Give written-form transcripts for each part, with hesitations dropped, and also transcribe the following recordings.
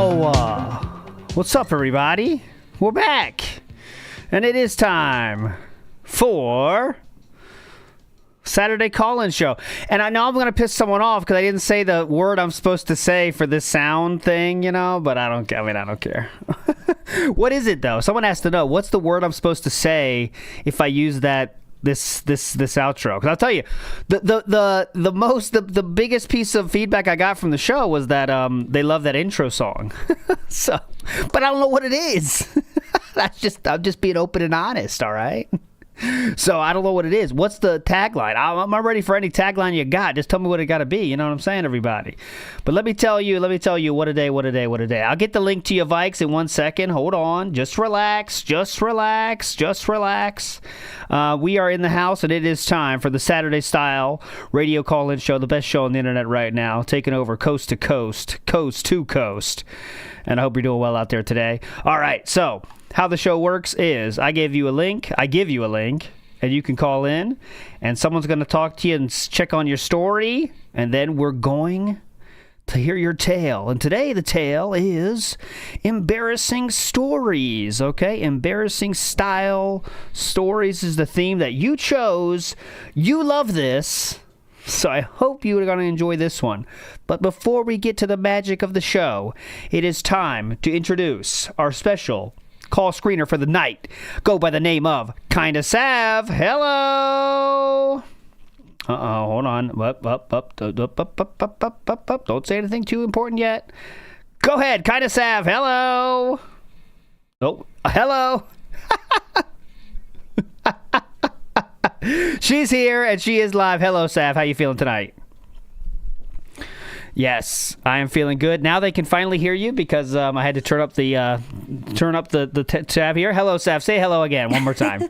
So, what's up, everybody? We're back, and it is time for Saturday call-in show. And I know I'm going to piss someone off because I didn't say the word I'm supposed to say for this sound thing, you know, but I don't care. What is it, though? Someone has to know. What's the word I'm supposed to say if I use that this outro? Because I'll tell you, the biggest piece of feedback I got from the show was that they love that intro song. So, but I don't know what it is. I'm just being open and honest, all right? So I don't know what it is. What's the tagline? I'm ready for any tagline you got. Just tell me what it got to be. You know what I'm saying, everybody? But let me tell you, what a day. I'll get the link to your Vikes in 1 second. Hold on. Just relax. We are in the house, and it is time for the Saturday Style radio call-in show, the best show on the internet right now, taking over coast to coast, coast to coast. And I hope you're doing well out there today. All right, so how the show works is I give you a link, and you can call in, and someone's going to talk to you and check on your story, and then we're going to hear your tale. And today the tale is embarrassing stories, okay? Embarrassing style stories is the theme that you chose. You love this, so I hope you are going to enjoy this one. But before we get to the magic of the show, it is time to introduce our special call screener for the night. Go by the name of Kinda Sav. Hello. Hold on. Don't say anything too important yet. Go ahead, Kinda Sav. Hello. Oh, hello. She's here and she is live. Hello, Sav. How you feeling tonight? Yes, I am feeling good. Now they can finally hear you because I had to turn up the tab here. Hello, Sav. Say hello again one more time.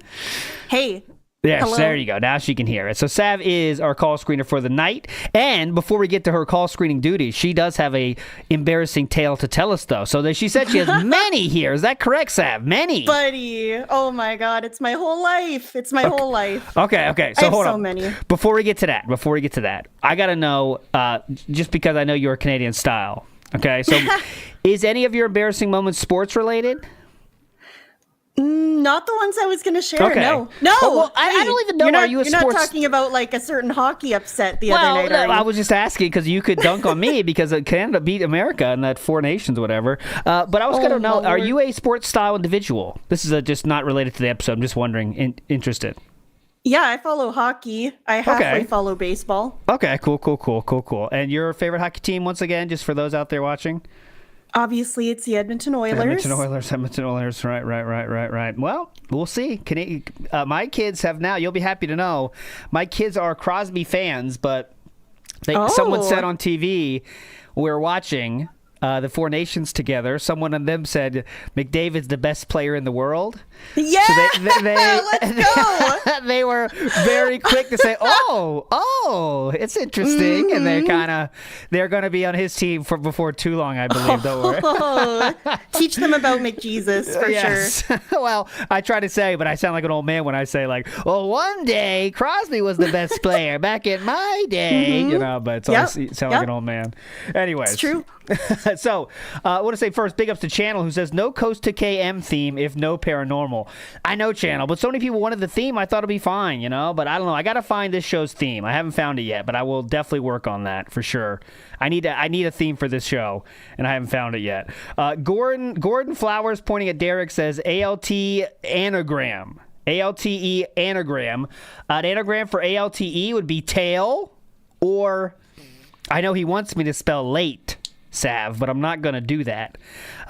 Hey. Yes, hello. There you go. Now she can hear it. So Sav is our call screener for the night. And before we get to her call screening duties, she does have a embarrassing tale to tell us, though. So she said she has many here. Is that correct, Sav? Many. Buddy. Oh, my God. It's my whole life. It's my whole life. Okay. So hold on. So many. Before we get to that, I got to know, just because I know you're Canadian style, okay? So is any of your embarrassing moments sports related? Not the ones I was going to share. Okay. No. Oh, well, I don't even know. Are you a you're sports? not talking about like a certain hockey upset the other night. I was just asking because you could dunk on me because Canada beat America in that Four Nations, whatever. But I was going to know: are you a sports style individual? This is just not related to the episode. I'm just wondering, interested. Yeah, I follow hockey. I halfway follow baseball. Okay, cool. And your favorite hockey team, once again, just for those out there watching? Obviously, it's the Edmonton Oilers. Edmonton Oilers. Right. Well, we'll see. My kids have now, you'll be happy to know, my kids are Crosby fans, but someone said on TV, we're watching the Four Nations together. Someone of them said McDavid's the best player in the world. Yeah, so let's go. They were very quick to say, "Oh, it's interesting," and they're going to be on his team before too long, I believe. Don't worry. Teach them about McJesus for sure. Well, I try to say, but I sound like an old man when I say like, "Well, one day Crosby was the best player back in my day," you know. But I sound like an old man. Anyways, it's true. So, I want to say first, big ups to Channel, who says, no Coast to KM theme if no paranormal. I know, Channel, but so many people wanted the theme, I thought it'd be fine, you know? But I don't know. I got to find this show's theme. I haven't found it yet, but I will definitely work on that for sure. I need a theme for this show, and I haven't found it yet. Gordon Flowers, pointing at Derek, says, ALT anagram. ALTE anagram. An anagram for ALTE would be tail, or I know he wants me to spell late, Sav, but I'm not going to do that.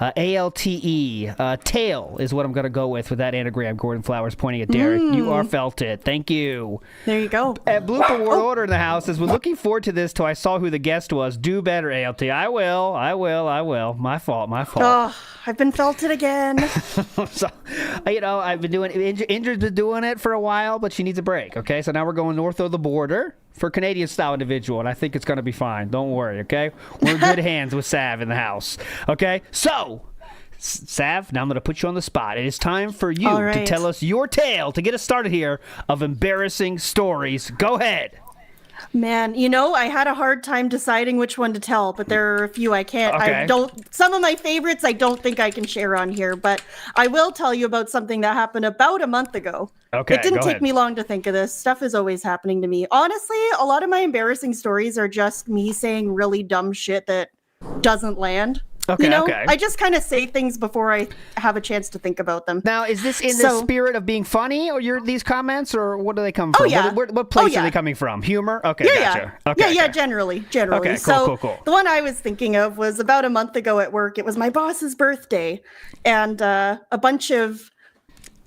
ALTE, tail is what I'm going to go with that anagram. Gordon Flowers pointing at Derek. You are felt it. Thank you. There you go. Blooper World Order in the house says, we're looking forward to this till I saw who the guest was. Do better, ALT. I will. My fault. Oh, I've been felted again. So, I've been doing, Indra's been doing it for a while, but she needs a break, okay? So now we're going north of the border for Canadian-style individual, and I think it's going to be fine. Don't worry, okay? We're in good hands with Sav in the house, okay? So, Sav, now I'm going to put you on the spot. It is time for you to tell us your tale to get us started here of embarrassing stories. Go ahead. Man, I had a hard time deciding which one to tell, but there are a few I can't. Okay. Some of my favorites I don't think I can share on here, but I will tell you about something that happened about a month ago. Okay, It didn't go take ahead. me long to think of this. Stuff is always happening to me. Honestly, a lot of my embarrassing stories are just me saying really dumb shit that doesn't land. Okay, okay. I just kind of say things before I have a chance to think about them. Now, is this in the So- spirit of being funny, or these comments, or what do they come from? Oh, yeah. What place Oh, are they yeah. coming from? Humor? Okay, Yeah, gotcha. yeah. Okay, yeah, okay. generally. Okay, cool, So cool. the one I was thinking of was about a month ago at work. It was my boss's birthday, and a bunch of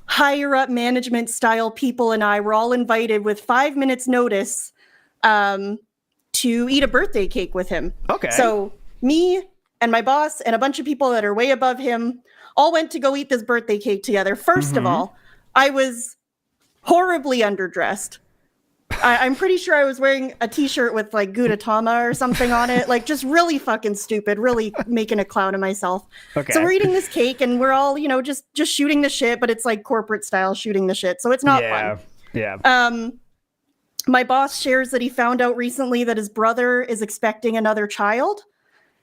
higher up management style people and I were all invited with 5 minutes notice to eat a birthday cake with him. Okay. So me and my boss and a bunch of people that are way above him all went to go eat this birthday cake together. First of all, I was horribly underdressed. I'm pretty sure I was wearing a t-shirt with like Gudetama or something on it. Like just really fucking stupid, really making a clown of myself. Okay. So we're eating this cake and we're all, just shooting the shit, but it's like corporate style shooting the shit. So it's not fun. Yeah. My boss shares that he found out recently that his brother is expecting another child.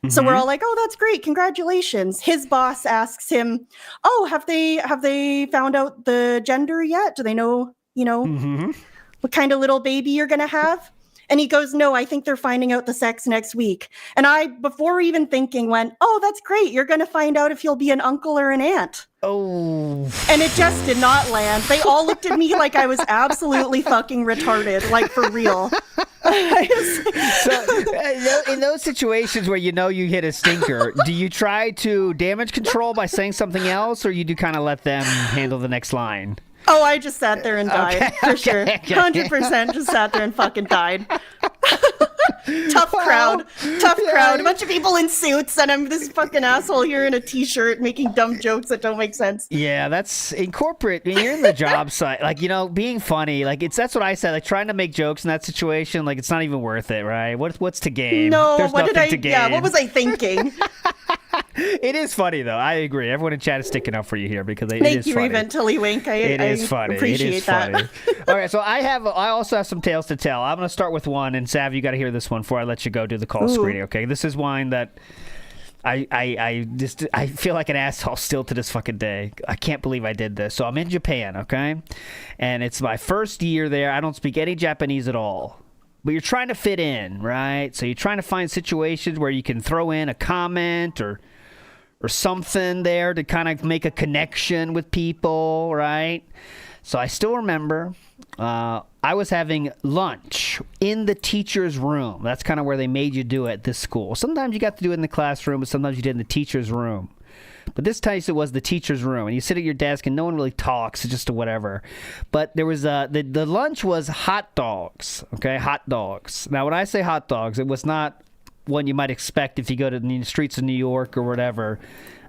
So we're all like, "Oh, that's great. Congratulations." His boss asks him, "Oh, have they found out the gender yet? Do they know, what kind of little baby you're going to have?" And he goes, "No, I think they're finding out the sex next week." And I, before even thinking, went, "Oh, that's great. You're going to find out if you'll be an uncle or an aunt." Oh. And it just did not land. They all looked at me like I was absolutely fucking retarded, like for real. So, in those situations where you hit a stinker, do you try to damage control by saying something else, or you do kind of let them handle the next line? Oh, I just sat there and died, for sure. 100% just sat there and fucking died. Tough crowd. A bunch of people in suits, and I'm this fucking asshole here in a t-shirt making dumb jokes that don't make sense. Yeah, that's incorporate. When you're in the job site, like, being funny, like, that's what I said, like, trying to make jokes in that situation, like, it's not even worth it, right? What's to gain? No, There's nothing to gain. Yeah, what was I thinking? It is funny, though. I agree. Everyone in chat is sticking up for you here because it Thank is you, funny. Eventually Wink. It is funny. Appreciate it is that. funny. All right, so I also have some tales to tell. I'm going to start with one, and Sav, you got to hear this one before I let you go do the call screening. Okay, this is one that I feel like an asshole still to this fucking day. I can't believe I did this. So I'm in Japan, okay, and it's my first year there. I don't speak any Japanese at all. But you're trying to fit in, right? So you're trying to find situations where you can throw in a comment or something there to kind of make a connection with people, right? So I still remember I was having lunch in the teacher's room. That's kind of where they made you do it at this school. Sometimes you got to do it in the classroom, but sometimes you did in the teacher's room. But this time it was the teacher's room, and you sit at your desk, and no one really talks. It's just whatever. But there was the lunch was hot dogs. Okay, hot dogs. Now, when I say hot dogs, it was not one you might expect if you go to the streets of New York or whatever.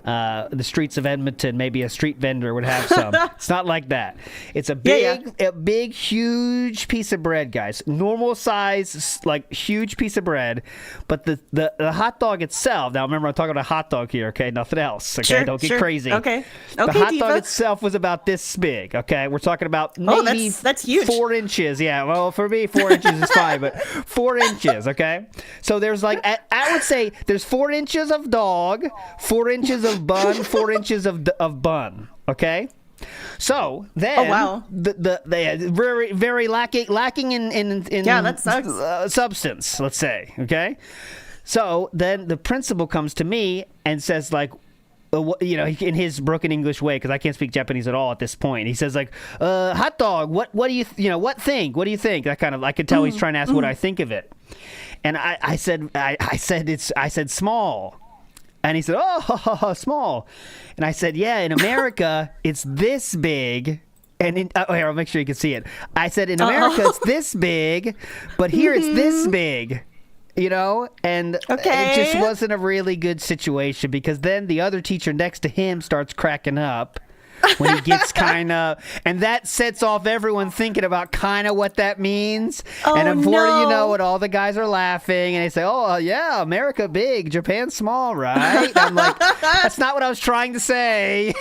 The streets of Edmonton, maybe a street vendor would have some. It's not like that. It's a big, huge piece of bread, guys. Normal size, like huge piece of bread. But the hot dog itself. Now remember, I'm talking about a hot dog here. Okay, nothing else. Okay, don't get crazy. Okay. The hot Diva. dog itself was about this big. Okay, we're talking about maybe that's huge. 4 inches. Yeah, well, for me, 4 inches is fine, but 4 inches. Okay, so there's like I would say there's 4 inches of dog, 4 inches of bun, 4 inches of bun. Okay, so then the very very lacking in yeah, that sucks. Substance, let's say. Okay, so then the principal comes to me and says like, in his broken English way, because I can't speak Japanese at all at this point. He says like, hot dog, what do you what do you think? That kind of, I could tell he's trying to ask what I think of it. And I said small. And he said, "Oh, small." And I said, "Yeah, in America, it's this big." And here, I'll make sure you can see it. I said, "In America, it's this big, but here it's this big." And it just wasn't a really good situation, because then the other teacher next to him starts cracking up. when he gets kind of, and that sets off everyone thinking about kind of what that means. And before you know it, all the guys are laughing and they say, "Oh yeah, America big, Japan small, right?" I'm like, that's not what I was trying to say,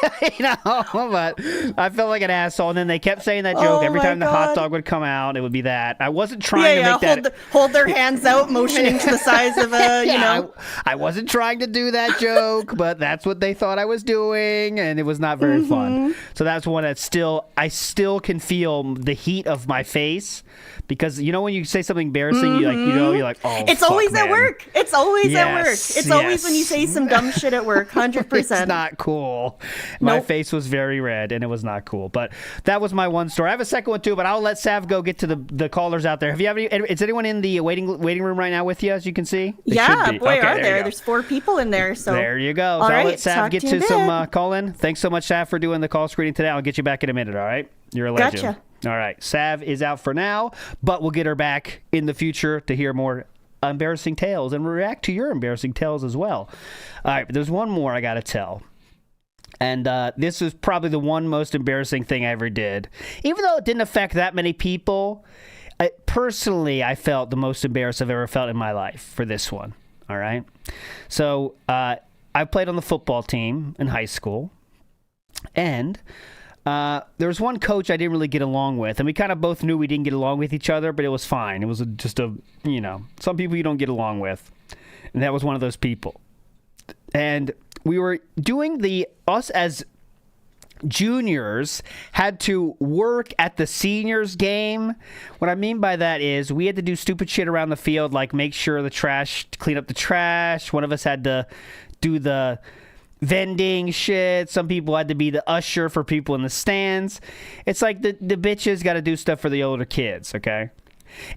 But I felt like an asshole. And then they kept saying that joke every time the hot dog would come out. It would be that. I wasn't trying to make that. Hold their hands out, motioning to the size of a, I wasn't trying to do that joke, but that's what they thought I was doing, and it was not very fun. So that's one that I still can feel the heat of my face, because when you say something embarrassing, you're like, oh, it's fuck, always man. At work. It's always at work. It's always when you say some dumb shit at work. 100%. It's not cool. My face was very red, and it was not cool. But that was my one story. I have a second one too, but I'll let Sav go get to the callers out there. Is anyone in the waiting room right now with you, as you can see? Yeah, boy, are there. There's 4 people in there. So there you go. So I'll let Sav get to some call in. Thanks so much, Sav, for doing the call screening today. I'll get you back in a minute, all right? You're a legend. Gotcha. All right. Sav is out for now, but we'll get her back in the future to hear more embarrassing tales and react to your embarrassing tales as well. All right, but there's one more I got to tell. And this is probably the one most embarrassing thing I ever did. Even though it didn't affect that many people, personally, I felt the most embarrassed I've ever felt in my life for this one. All right? So I played on the football team in high school. And there was one coach I didn't really get along with. And we kind of both knew we didn't get along with each other, but it was fine. It was just some people you don't get along with. And that was one of those people. And we were doing us as juniors had to work at the seniors game. What I mean by that is we had to do stupid shit around the field, like make sure clean up the trash. One of us had to do the vending shit. Some people had to be the usher for people in the stands. It's like the bitches got to do stuff for the older kids, okay?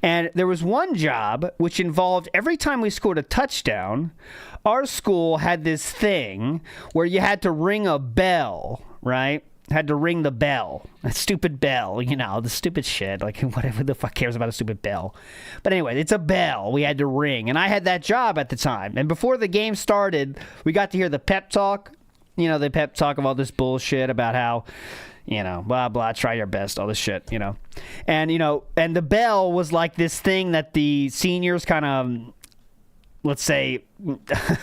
And there was one job which involved every time we scored a touchdown, our school had this thing where you had to ring a bell, right? Had to ring the bell. A stupid bell, the stupid shit. Like, whatever the fuck cares about a stupid bell? But anyway, it's a bell we had to ring. And I had that job at the time. And before the game started, we got to hear the pep talk. The pep talk of all this bullshit about how, blah, blah, try your best, all this shit, And, and the bell was like this thing that the seniors kind of, let's say, I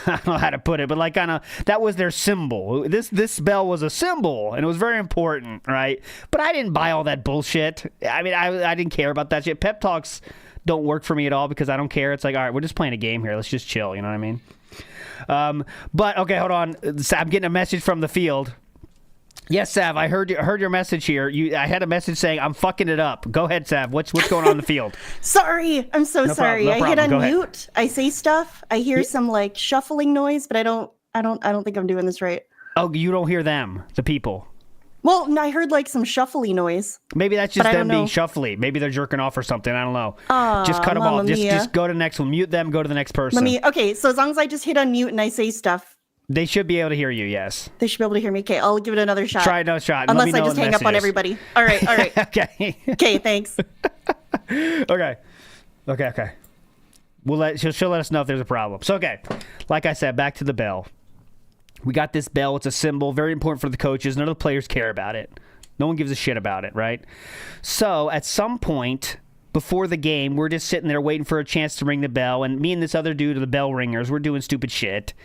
don't know how to put it, but like kind of, that was their symbol. This bell was a symbol, and it was very important, right? But I didn't buy all that bullshit. I mean, I didn't care about that shit. Pep talks don't work for me at all because I don't care. It's like, all right, we're just playing a game here. Let's just chill, you know what I mean? But, okay, hold on. I'm getting a message from the field. Yes, Sav, I heard your message here. I had a message saying I'm fucking it up. Go ahead, Sav. What's going on in the field? Sorry, I'm so sorry. No I hit unmute. I say stuff. I hear some like shuffling noise, but I don't think I'm doing this right. Oh, you don't hear them, the people. Well, I heard like some shuffly noise. Maybe that's just them being shuffly. Maybe they're jerking off or something. I don't know. Just cut them off. Just go to the next one. Mute them. Go to the next person. Okay, so as long as I just hit unmute and I say stuff. They should be able to hear you, yes. They should be able to hear me. Okay, I'll give it another shot. Try another shot. Unless I just hang up on everybody. All right. Okay. Okay, thanks. Okay. She'll let us know if there's a problem. So, okay, like I said, back to the bell. We got this bell. It's a symbol, very important for the coaches. None of the players care about it. No one gives a shit about it, right? So, at some point before the game, we're just sitting there waiting for a chance to ring the bell, and me and this other dude are the bell ringers. We're doing stupid shit.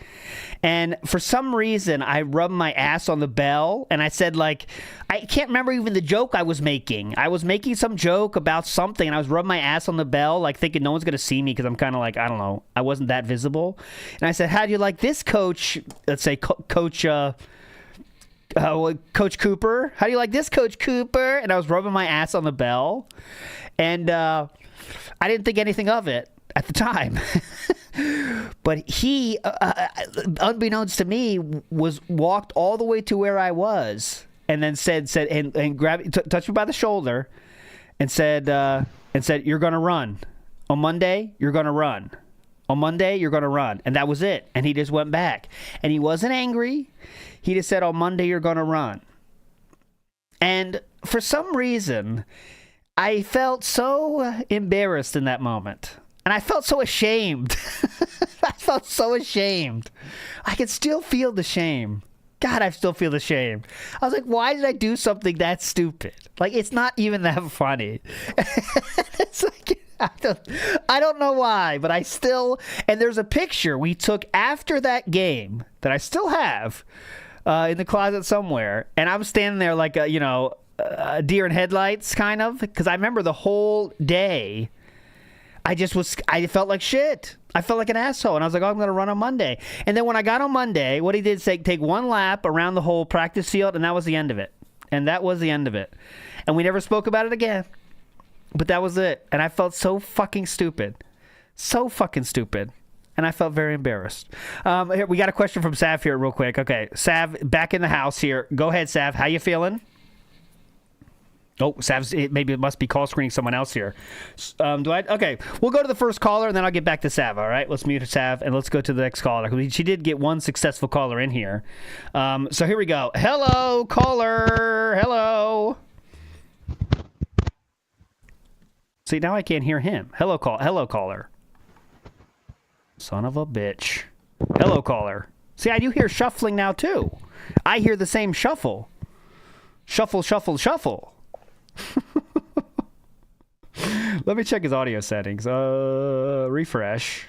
And for some reason, I rubbed my ass on the bell, and I said, like, I can't remember even the joke I was making. I was making some joke about something, and I was rubbing my ass on the bell, like, thinking no one's going to see me because I'm kind of like, I don't know, I wasn't that visible. And I said, how do you like this, Coach? Let's say Coach Cooper. How do you like this, Coach Cooper? And I was rubbing my ass on the bell. And I didn't think anything of it at the time. But he, unbeknownst to me, walked all the way to where I was and then said, and touched me by the shoulder and said, you're going to run. On Monday, you're going to run. On Monday, you're going to run. And that was it. And he just went back. And he wasn't angry. He just said, on Monday, you're going to run. And for some reason, I felt so embarrassed in that moment. And I felt so ashamed. I felt so ashamed. I could still feel the shame. God, I still feel the shame. I was like, why did I do something that stupid? Like, it's not even that funny. It's like, I don't know why, but I still, and there's a picture we took after that game that I still have in the closet somewhere, and I was standing there like a deer in headlights, kind of, because I remember the whole day. I felt like shit. I felt like an asshole, and I was like, oh, I'm going to run on Monday. And then when I got on Monday, what he did is take one lap around the whole practice field, and that was the end of it. And that was the end of it. And we never spoke about it again. But that was it. And I felt so fucking stupid. So fucking stupid. And I felt very embarrassed. Here, we got a question from Sav here real quick. Okay, Sav, back in the house here. Go ahead, Sav. How you feeling? Oh, Sav's, maybe it must be call screening someone else here. Okay, we'll go to the first caller, and then I'll get back to Sav, all right? Let's mute Sav, and let's go to the next caller. She did get one successful caller in here. So here we go. Hello, caller. Hello. See, now I can't hear him. Hello, caller. Son of a bitch. Hello, caller. See, I do hear shuffling now, too. I hear the same shuffle. Shuffle, shuffle, shuffle. Let me check his audio settings. Refresh.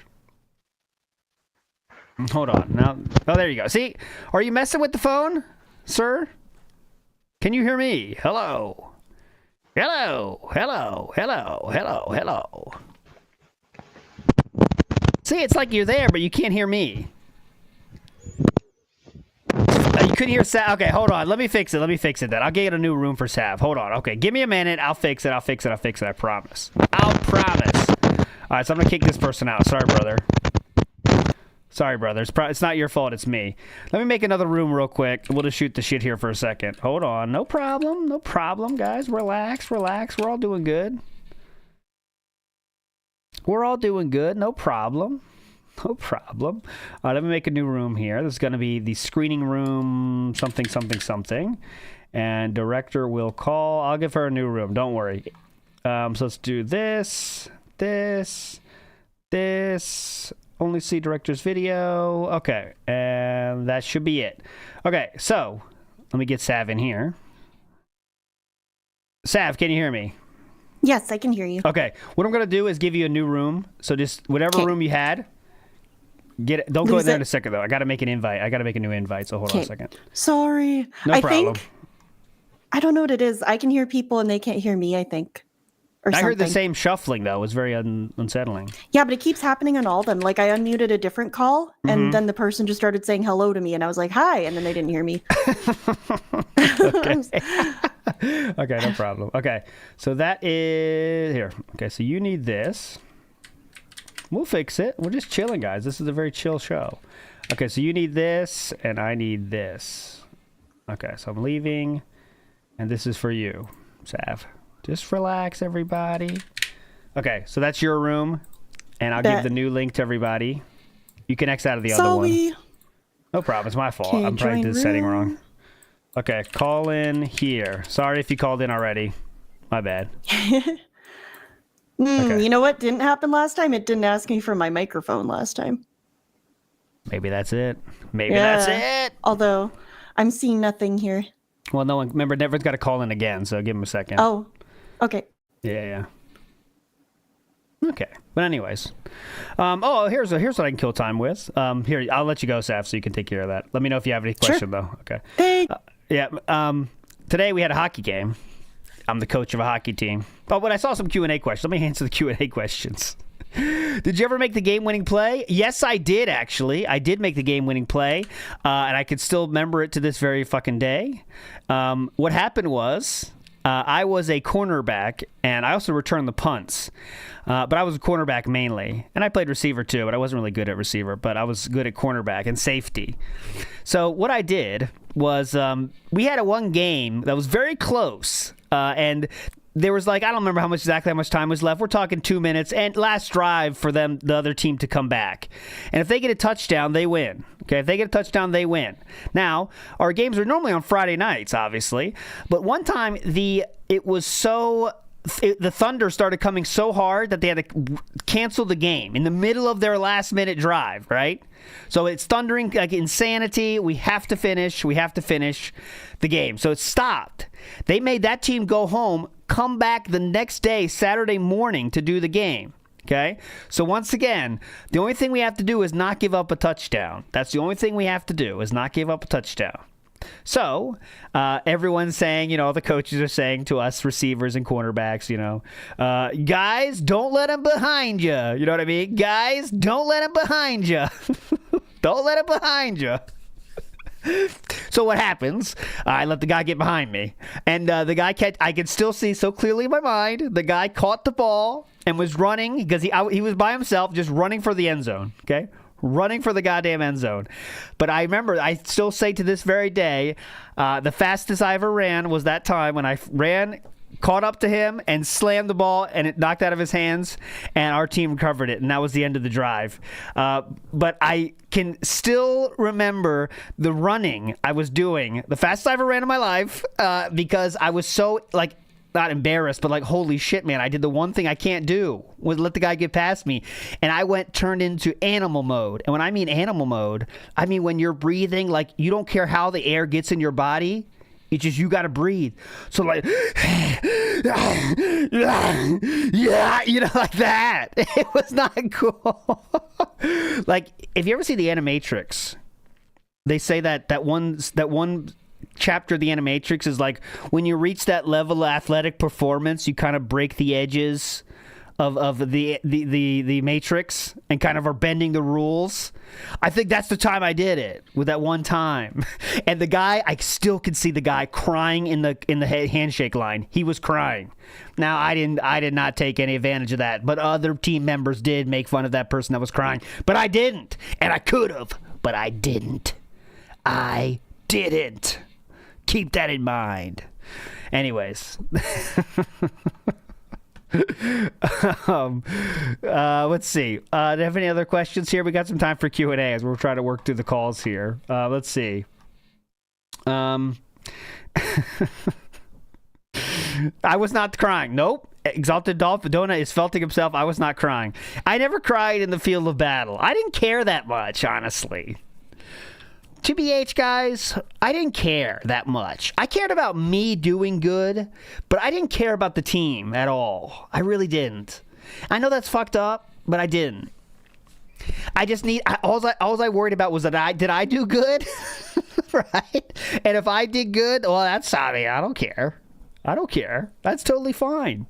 Hold on. Now, oh, there you go. See, are you messing with the phone, sir? Can you hear me? Hello. Hello. Hello. Hello. Hello. Hello. See, it's like you're there, but you can't hear me. You couldn't hear Sav. Okay, hold on. Let me fix it then. I'll get a new room for Sav. Hold on. Okay, give me a minute. I'll fix it. I promise. I'll promise. All right, so I'm going to kick this person out. Sorry, brother. It's not your fault. It's me. Let me make another room real quick. We'll just shoot the shit here for a second. Hold on. No problem, guys. Relax. We're all doing good. No problem. No problem. All right, let me make a new room here. This is going to be the screening room, something. And director will call. I'll give her a new room. Don't worry. So let's do this. Only see director's video. Okay, and that should be it. Okay, so let me get Sav in here. Sav, can you hear me? Yes, I can hear you. Okay, what I'm going to do is give you a new room. So just whatever room you had. Get it. Don't go in there in a second, though. I got to make an invite. I got to make a new invite, so hold on a second. Sorry. No problem. I don't know what it is. I can hear people and they can't hear me, I think. I heard the same shuffling, though. It was very unsettling. Yeah, but it keeps happening on all of them. Like, I unmuted a different call, and then the person just started saying hello to me, and I was like, hi, and then they didn't hear me. Okay. Okay, no problem. Okay, so that is... Here. Okay, so you need this. We'll fix it. We're just chilling, guys. This is a very chill show. Okay, so you need this, and I need this. Okay, so I'm leaving, and this is for you, Sav. Just relax, everybody. Okay, so that's your room, and I'll give the new link to everybody. You can X out of the other one. No problem. It's my fault. I'm probably did the setting wrong. Okay, call in here. Sorry if you called in already. My bad. Okay. You know what didn't happen last time? It didn't ask me for my microphone last time. Maybe that's it. That's it. Although, I'm seeing nothing here. Well, no one... Remember, Never's got to call in again, so give him a second. Oh, okay. Yeah. Okay. But anyways. Here's what I can kill time with. Here, I'll let you go, Saf, so you can take care of that. Let me know if you have any question, though. Okay. Hey. Today we had a hockey game. I'm the coach of a hockey team. Oh, but I saw some Q&A questions. Let me answer the Q&A questions. Did you ever make the game-winning play? Yes, I did, actually. I did make the game-winning play, and I could still remember it to this very fucking day. What happened was I was a cornerback, and I also returned the punts. But I was a cornerback mainly, and I played receiver too, but I wasn't really good at receiver, but I was good at cornerback and safety. So what I did was we had one game that was very close, and there was I don't remember how much time was left. We're talking 2 minutes, and last drive for them, the other team, to come back. And if they get a touchdown, they win. Okay, if they get a touchdown, they win. Now, our games are normally on Friday nights, obviously, but one time it was so the thunder started coming so hard that they had to cancel the game in the middle of their last-minute drive, right? So it's thundering like insanity. We have to finish the game. So it stopped. They made that team go home, come back the next day, Saturday morning, to do the game. Okay? So once again, the only thing we have to do is not give up a touchdown. That's the only thing we have to do, is not give up a touchdown. So everyone's saying, the coaches are saying to us receivers and cornerbacks, guys, don't let him behind you. You know what I mean? Guys, don't let him behind you. Don't let him behind you. So what happens? I let the guy get behind me. And the guy I can still see so clearly in my mind. The guy caught the ball and was running because he was by himself, just running for the end zone. Okay? Running for the goddamn end zone. But I remember, I still say to this very day, the fastest I ever ran was that time when I ran, caught up to him, and slammed the ball, and it knocked out of his hands, and our team recovered it, and that was the end of the drive. But I can still remember the running I was doing, the fastest I ever ran in my life, because I was so, not embarrassed, but holy shit, man, I did the one thing I can't do, was let the guy get past me. And I turned into animal mode. And when I mean animal mode, I mean when you're breathing, you don't care how the air gets in your body. It's just you got to breathe. So yeah, like that. It was not cool. If you ever see the Animatrix, they say that one chapter of the Animatrix is when you reach that level of athletic performance, you kind of break the edges of the Matrix and kind of are bending the rules. I think that's the time I did it, with that one time. And the guy, I still could see the guy crying in the handshake line. He was crying. Now I did not take any advantage of that, but other team members did make fun of that person that was crying. But I didn't, and I could have, but I didn't. I didn't. Keep that in mind. Anyways. Let's see. Do you have any other questions here? We got some time for Q&A as we're trying to work through the calls here. Let's see. I was not crying. Nope. Exalted Dolphin Donut is felting himself. I was not crying. I never cried in the field of battle. I didn't care that much, honestly. TBH, guys, I didn't care that much. I cared about me doing good, but I didn't care about the team at all. I really didn't. I know that's fucked up, but I didn't. I just all I worried about was that did I do good? Right? And if I did good, well, that's sorry. I don't care. That's totally fine.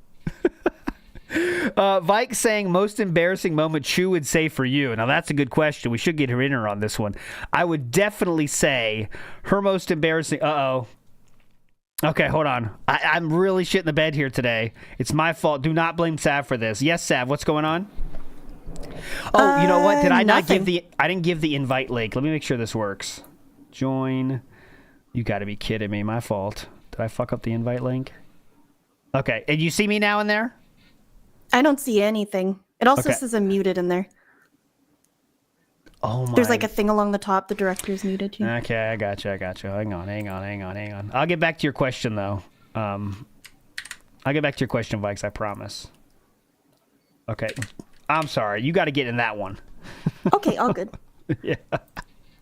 Vike saying most embarrassing moment Chu would say for you. Now that's a good question. We should get her in her on this one. I would definitely say her most embarrassing. Okay, hold on. I'm really shitting the bed here today. It's my fault. Do not blame Sav for this. Yes, Sav, what's going on? Oh, you know what? Did I not give I didn't give the invite link. Let me make sure this works. Join. You got to be kidding me. My fault. Did I fuck up the invite link? Okay. And you see me now in there? I don't see anything. It also says I'm muted in there. Oh my. There's a thing along the top. The director's muted too. Okay, I got you. Hang on. I'll get back to your question though. I'll get back to your question, Vikes. I promise. Okay. I'm sorry. You got to get in that one. Okay, all good. Yeah.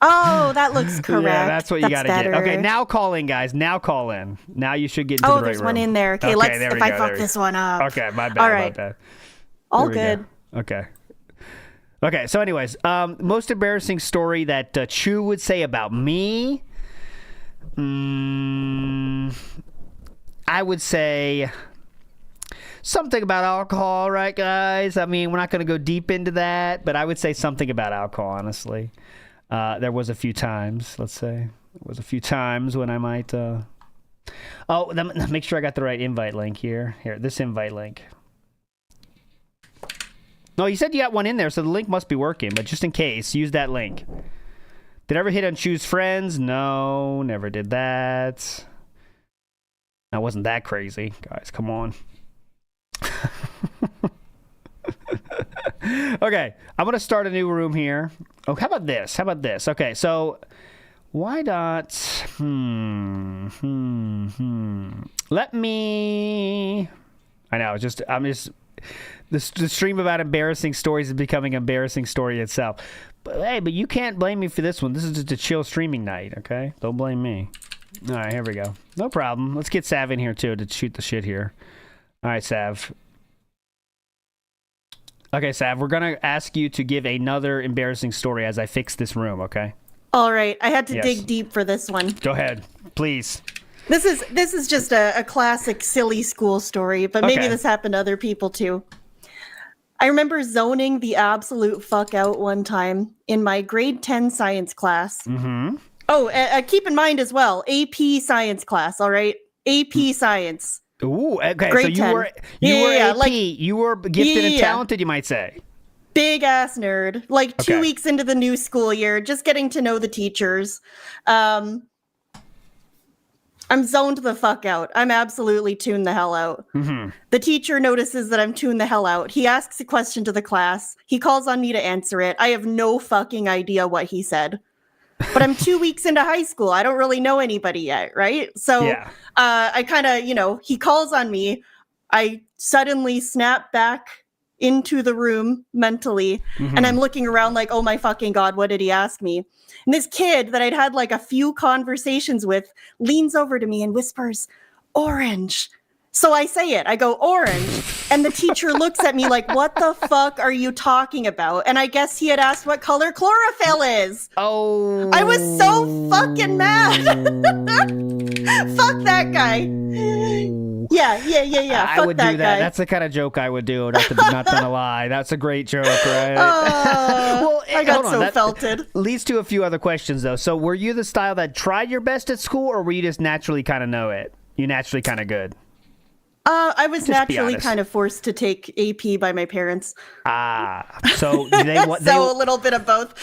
Oh, that looks correct. Yeah, that's what you got to get. Okay, now call in, guys. Now call in. Now you should get into the right room. Oh, there's one in there. Okay, let's. If I fuck this one up. Okay, my bad. All right. My bad. All good. Okay. Okay. So, anyways, most embarrassing story that Chu would say about me. I would say something about alcohol, right, guys? I mean, we're not going to go deep into that, but I would say something about alcohol, honestly. There was a few times, let's say. There was a few times when I might... make sure I got the right invite link here. Here, this invite link. No, you said you got one in there, so the link must be working, but just in case, use that link. Did I ever hit on choose friends? No, never did that. That wasn't that crazy. Guys, come on. Okay, I'm going to start a new room here. Oh, how about this? Okay, so why not... Let me... I know. The stream about embarrassing stories is becoming an embarrassing story itself. But hey, you can't blame me for this one. This is just a chill streaming night, okay? Don't blame me. All right, here we go. No problem. Let's get Sav in here, too, to shoot the shit here. All right, Sav. Okay, Sav, we're going to ask you to give another embarrassing story as I fix this room, okay? All right. I had to dig deep for this one. Go ahead, please. This is just a classic silly school story, but maybe this happened to other people, too. I remember zoning the absolute fuck out one time in my grade 10 science class. Mm-hmm. Oh, keep in mind as well, AP science class, all right? AP science. Ooh, okay. Grade so 10. you were AP. Like, you were gifted and talented, you might say. Big ass nerd. Like 2 weeks into the new school year, just getting to know the teachers. I'm zoned the fuck out. I'm absolutely tuned the hell out. Mm-hmm. The teacher notices that I'm tuned the hell out. He asks a question to the class. He calls on me to answer it. I have no fucking idea what he said. But I'm 2 weeks into high school. I don't really know anybody yet, right? So I kind of, he calls on me. I suddenly snap back into the room mentally, and I'm looking around like, oh my fucking God, what did he ask me? And this kid that I'd had like a few conversations with leans over to me and whispers, orange. So I say it, I go, orange. And the teacher looks at me like, what the fuck are you talking about? And I guess he had asked what color chlorophyll is. Oh. I was so fucking mad. Fuck that guy. Yeah. I Fuck would that do that. guy. That's the kind of joke I would do. Not gonna lie. That's a great joke, right? Well, I got so felted. Leads to a few other questions, though. So were you the style that tried your best at school, or were you just naturally kind of know it? You naturally kind of good? I was naturally kind of forced to take AP by my parents. So a little bit of both.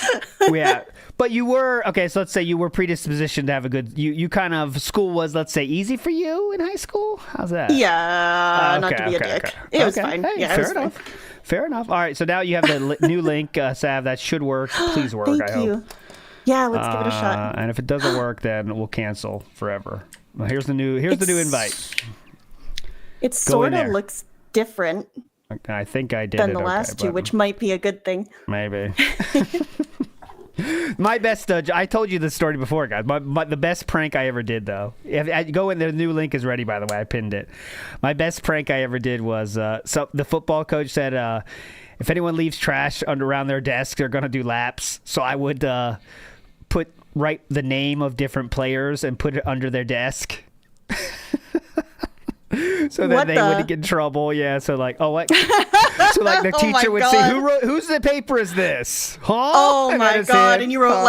Yeah, but you were so let's say you were predispositioned to have a good. You kind of school was, let's say, easy for you in high school. How's that? Yeah, not to be a dick. It was fine. Hey, yeah, fair enough. Fair enough. All right, so now you have the new link, Sav. That should work. Please work. Thank I hope. you. Yeah, let's give it a shot. And if it doesn't work, then we'll cancel forever. Well, here's the new invite. It sort of looks different. I think I did than the last two, which might be a good thing. Maybe. My best. I told you this story before, guys. The best prank I ever did, though. If I go in, the new link is ready. By the way, I pinned it. My best prank I ever did was so the football coach said if anyone leaves trash around their desk, they're gonna do laps. So I would write the name of different players and put it under their desk. So that they wouldn't get in trouble. Yeah. So like, so like the teacher would say, whose the paper is this? Huh? Oh my God. And you wrote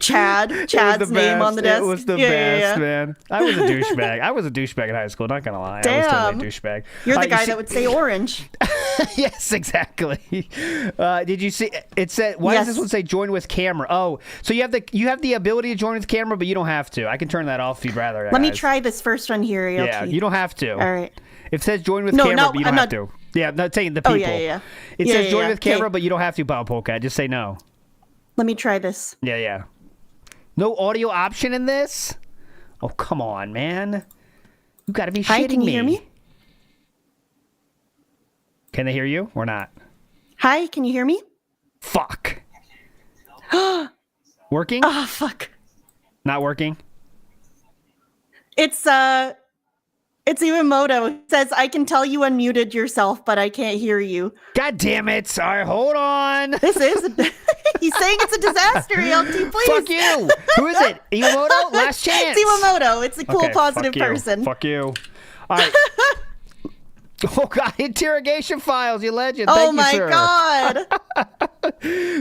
Chad's name on the desk. It was the best, man. I was a douchebag. I was a douchebag in high school. Not gonna lie. Damn. I was totally a douchebag. You're the guy that would say orange. Yes, exactly. Did you see? It said. Why does this one say join with camera? Oh, so you have the ability to join with camera, but you don't have to. I can turn that off if you'd rather. Let me try this first one here. Yeah, you don't have to. All right. It says join with camera, but you don't have to. Yeah, not saying the people. Oh, yeah. It says join with camera, but you don't have to, Bob Polka. Just say no. Let me try this. Yeah. No audio option in this? Oh, come on, man. You got to be shitting me. Hi, can you hear me? Can they hear you or not? Hi, can you hear me? Fuck. Working? Oh, fuck. Not working? It's Iwamoto. It says, I can tell you unmuted yourself, but I can't hear you. God damn it. All right, hold on. He's saying it's a disaster, ELT, please. Fuck you. Who is it? Iwamoto? Last chance. It's Iwamoto. It's a cool, positive person. Fuck you. All right. Oh, God. Interrogation files, you legend. Oh, Thank you, sir. God.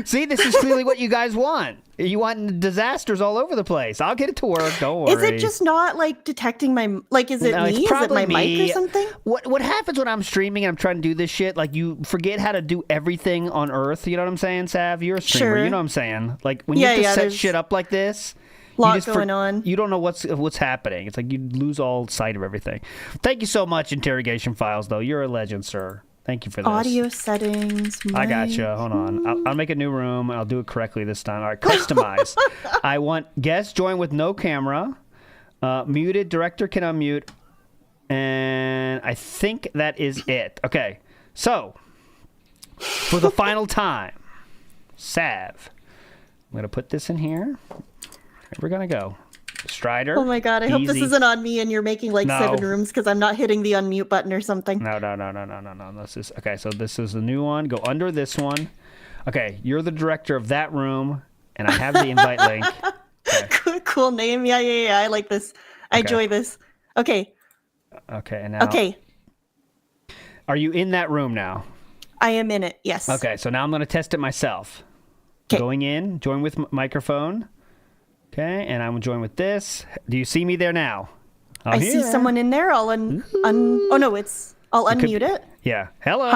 See, this is clearly what you guys want. You want disasters all over the place. I'll get it to work. Don't worry. Is it just not detecting my is it me? Is it my mic or something? What happens when I'm streaming and I'm trying to do this shit? Like, you forget how to do everything on Earth. You know what I'm saying, Sav? You're a streamer. Sure. You know what I'm saying? Like, when you have to set shit up like this, lot going on. You don't know what's happening. It's like you lose all sight of everything. Thank you so much, Interrogation Files, though. You're a legend, sir. Thank you for this. Audio settings. I got you. Hold on. I'll make a new room. I'll do it correctly this time. All right, customize. I want guest join with no camera. Muted. Director can unmute. And I think that is it. Okay, so for the final time, Sav, I'm going to put this in here. We're going to go. Strider. Oh my god, I hope this easy. isn't on me and you're making like No. 7 rooms because I'm not hitting the unmute button or something. No. This is okay. So this is the new one. Go under this one. Okay, you're the director of that room, and I have the invite link. Okay. Cool name. Yeah. I like this. I enjoy this. Okay. Okay, and now. Okay. Are you in that room now? I am in it. Yes. Okay, so now I'm going to test it myself. Okay. Going in, join with microphone. Okay, and I'm join with this. Do you see me there now? I see someone in there. I'll oh no, I'll unmute it. Yeah. Hello.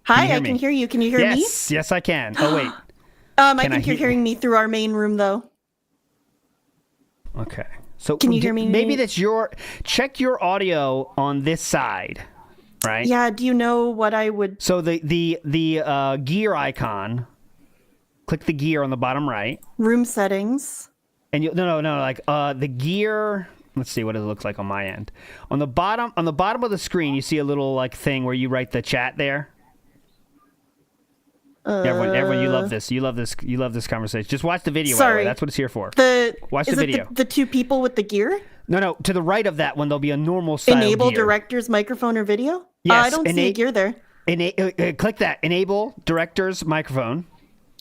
Hi, I can hear you. Can you hear me? Yes, I can. Oh wait. I think you're hearing me through our main room though. Okay. So can you hear me? Maybe that's check your audio on this side, right? Yeah. Do you know what I would? So the gear icon. Click the gear on the bottom right. Room settings. And no, like the gear. Let's see what it looks like on my end. On the bottom of the screen, you see a little like thing where you write the chat there. Everyone, you love this. You love this conversation. Just watch the video. Sorry, that's what it's here for. Watch the is video. It the 2 people with the gear? No. To the right of that one, there'll be a normal style Enable gear. director's microphone or video. Yes, I don't see a gear there. Click that. Enable director's microphone.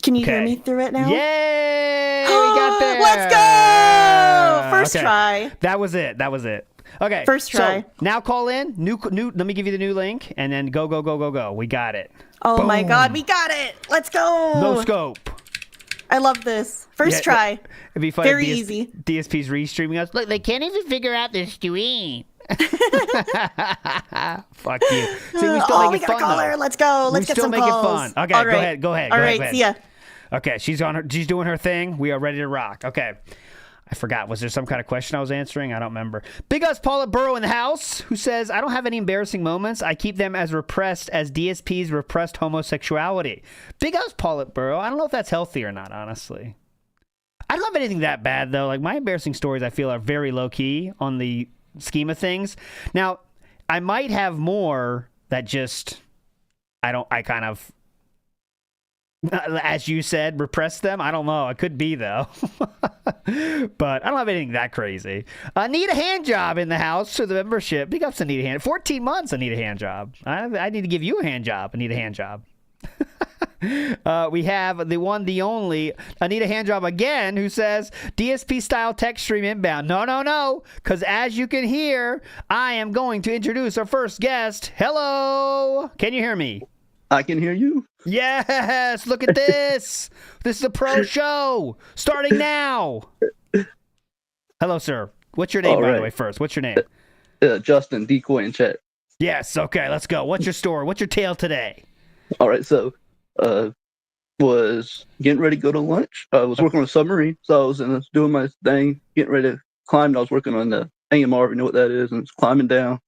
Can you hear me through it now? Yay! We got there. Let's go! First try. That was it. Okay. First try. So now call in. New. Let me give you the new link, and then go. We got it. Oh Boom. my god, we got it! Let's go! No scope. I love this. First try. It'd be funny. Very easy. DSP's restreaming us. Look, they can't even figure out the stream. Fuck you. See, we still make it fun, though. Let's go. Let's get some calls. We still make it fun. Okay, all right. Go ahead. All right, see ya. Okay, she's doing her thing. We are ready to rock. Okay. I forgot. Was there some kind of question I was answering? I don't remember. Big Us Paulette Burrow in the house, who says, I don't have any embarrassing moments. I keep them as repressed as DSP's repressed homosexuality. Big Us Paulette Burrow. I don't know if that's healthy or not, honestly. I don't have anything that bad, though. Like, my embarrassing stories, I feel, are very low-key on the scheme of things. Now, I might have more that just, I kind of, as you said, repress them. I don't know. It could be, though. But I don't have anything that crazy. Need a hand job in the house for the membership. Big ups to Need a Hand. 14 months, I need a hand job. I need to give you a hand job. I need a hand job. We have the one, the only, I need a hand job again, who says, DSP style text stream inbound. No. Because as you can hear, I am going to introduce our first guest. Hello. Can you hear me? I can hear you. Yes, look at this. This is a pro show starting now. Hello, sir. What's your name, by the way, first? What's your name? Justin, decoy in chat. Yes, okay, let's go. What's your story? What's your tale today? All right, so was getting ready to go to lunch. I was working on a submarine, so I was doing my thing, getting ready to climb. I was working on the AMR, if you know what that is, and it's climbing down.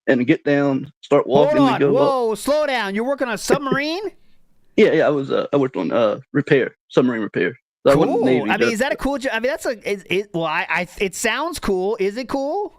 And get down, start walking. Hold on, and go whoa, slow down. You're working on a submarine? Yeah, I worked on submarine repair. So cool. I mean, is that a cool job? I mean, that's it sounds cool. Is it cool?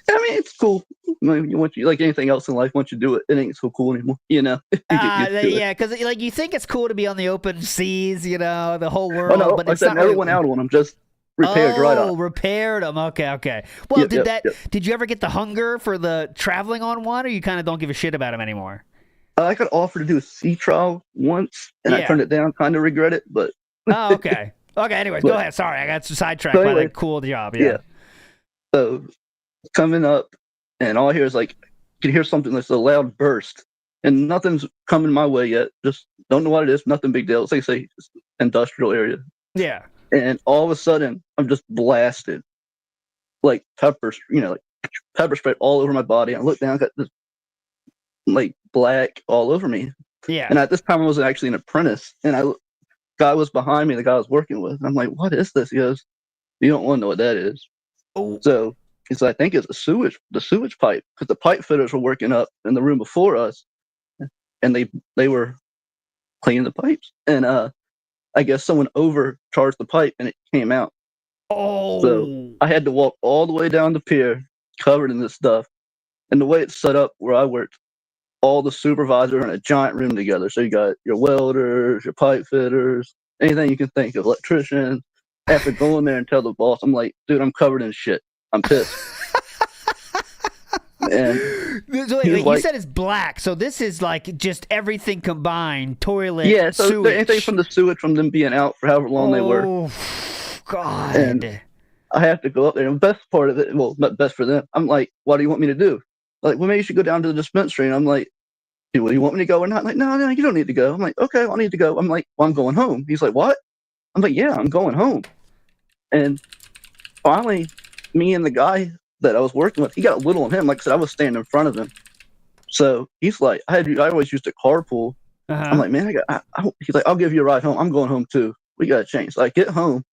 I mean, it's cool. Like anything else in life, once you do it, it ain't so cool anymore. You know? Yeah, because like you think it's cool to be on the open seas, you know, the whole world. Oh, no, but I it's not never really... went out on them. Just repaired right off. Repaired them. Okay. Well, did you ever get the hunger for the traveling on one, or you kind of don't give a shit about them anymore? I got offered to do a sea trial once, and I turned it down. Kind of regret it, but. Oh, okay. Okay. Anyways, go ahead. Sorry, I got sidetracked by that cool job. Yeah. So coming up, and all I hear is like, you can hear something that's a loud burst, and nothing's coming my way yet. Just don't know what it is. Nothing big deal. It's like say industrial area. Yeah. And all of a sudden, I'm just blasted, like pepper spray all over my body. I look down, got this like black all over me. Yeah. And at this time, I was actually an apprentice, and guy was behind me, the guy I was working with. And I'm like, "What is this?" He goes, "You don't want to know what that is." Oh. So he said, "I think it's the sewage pipe," because the pipe fitters were working up in the room before us, and they were cleaning the pipes, and I guess someone overcharged the pipe and it came out. Oh. So I had to walk all the way down the pier covered in this stuff And the way it's set up where I worked, all the supervisors are in a giant room together. So you got your welders, your pipe fitters, anything you can think of, electricians. I have to go in there and tell the boss, I'm like, dude, I'm covered in shit. I'm pissed. And So wait, you said it's black, so this is like just everything combined, toilet, yeah, so sewage. anything from the sewage from them being out for however long they were. Oh, God. And I have to go up there. And the best part of it, well, not best for them, I'm like, what do you want me to do? Like, well, maybe you should go down to the dispensary. And I'm like, do you want me to go or not? I'm like, no, you don't need to go. I'm like, okay, I need to go. I'm like, well, I'm going home. He's like, what? I'm like, yeah, I'm going home. And finally, me and the guy that I was working with, he got a little on him. Like I said, I was standing in front of him. So he's like, I always used to carpool. I'm like, man, he's like, I'll give you a ride home. I'm going home too. We got to change. So I get home.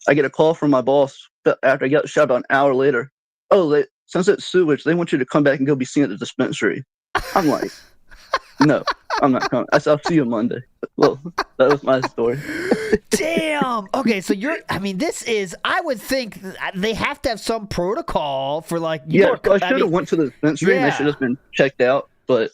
I get a call from my boss after I got shot an hour later. Oh, since it's sewage, they want you to come back and go be seen at the dispensary. I'm like, no, I'm not coming. I said, I'll see you Monday. Well, that was my story. Damn. Okay, so this is, I would think they have to have some protocol for like. Yeah, I should have went to the dispensary and they should have been checked out, but.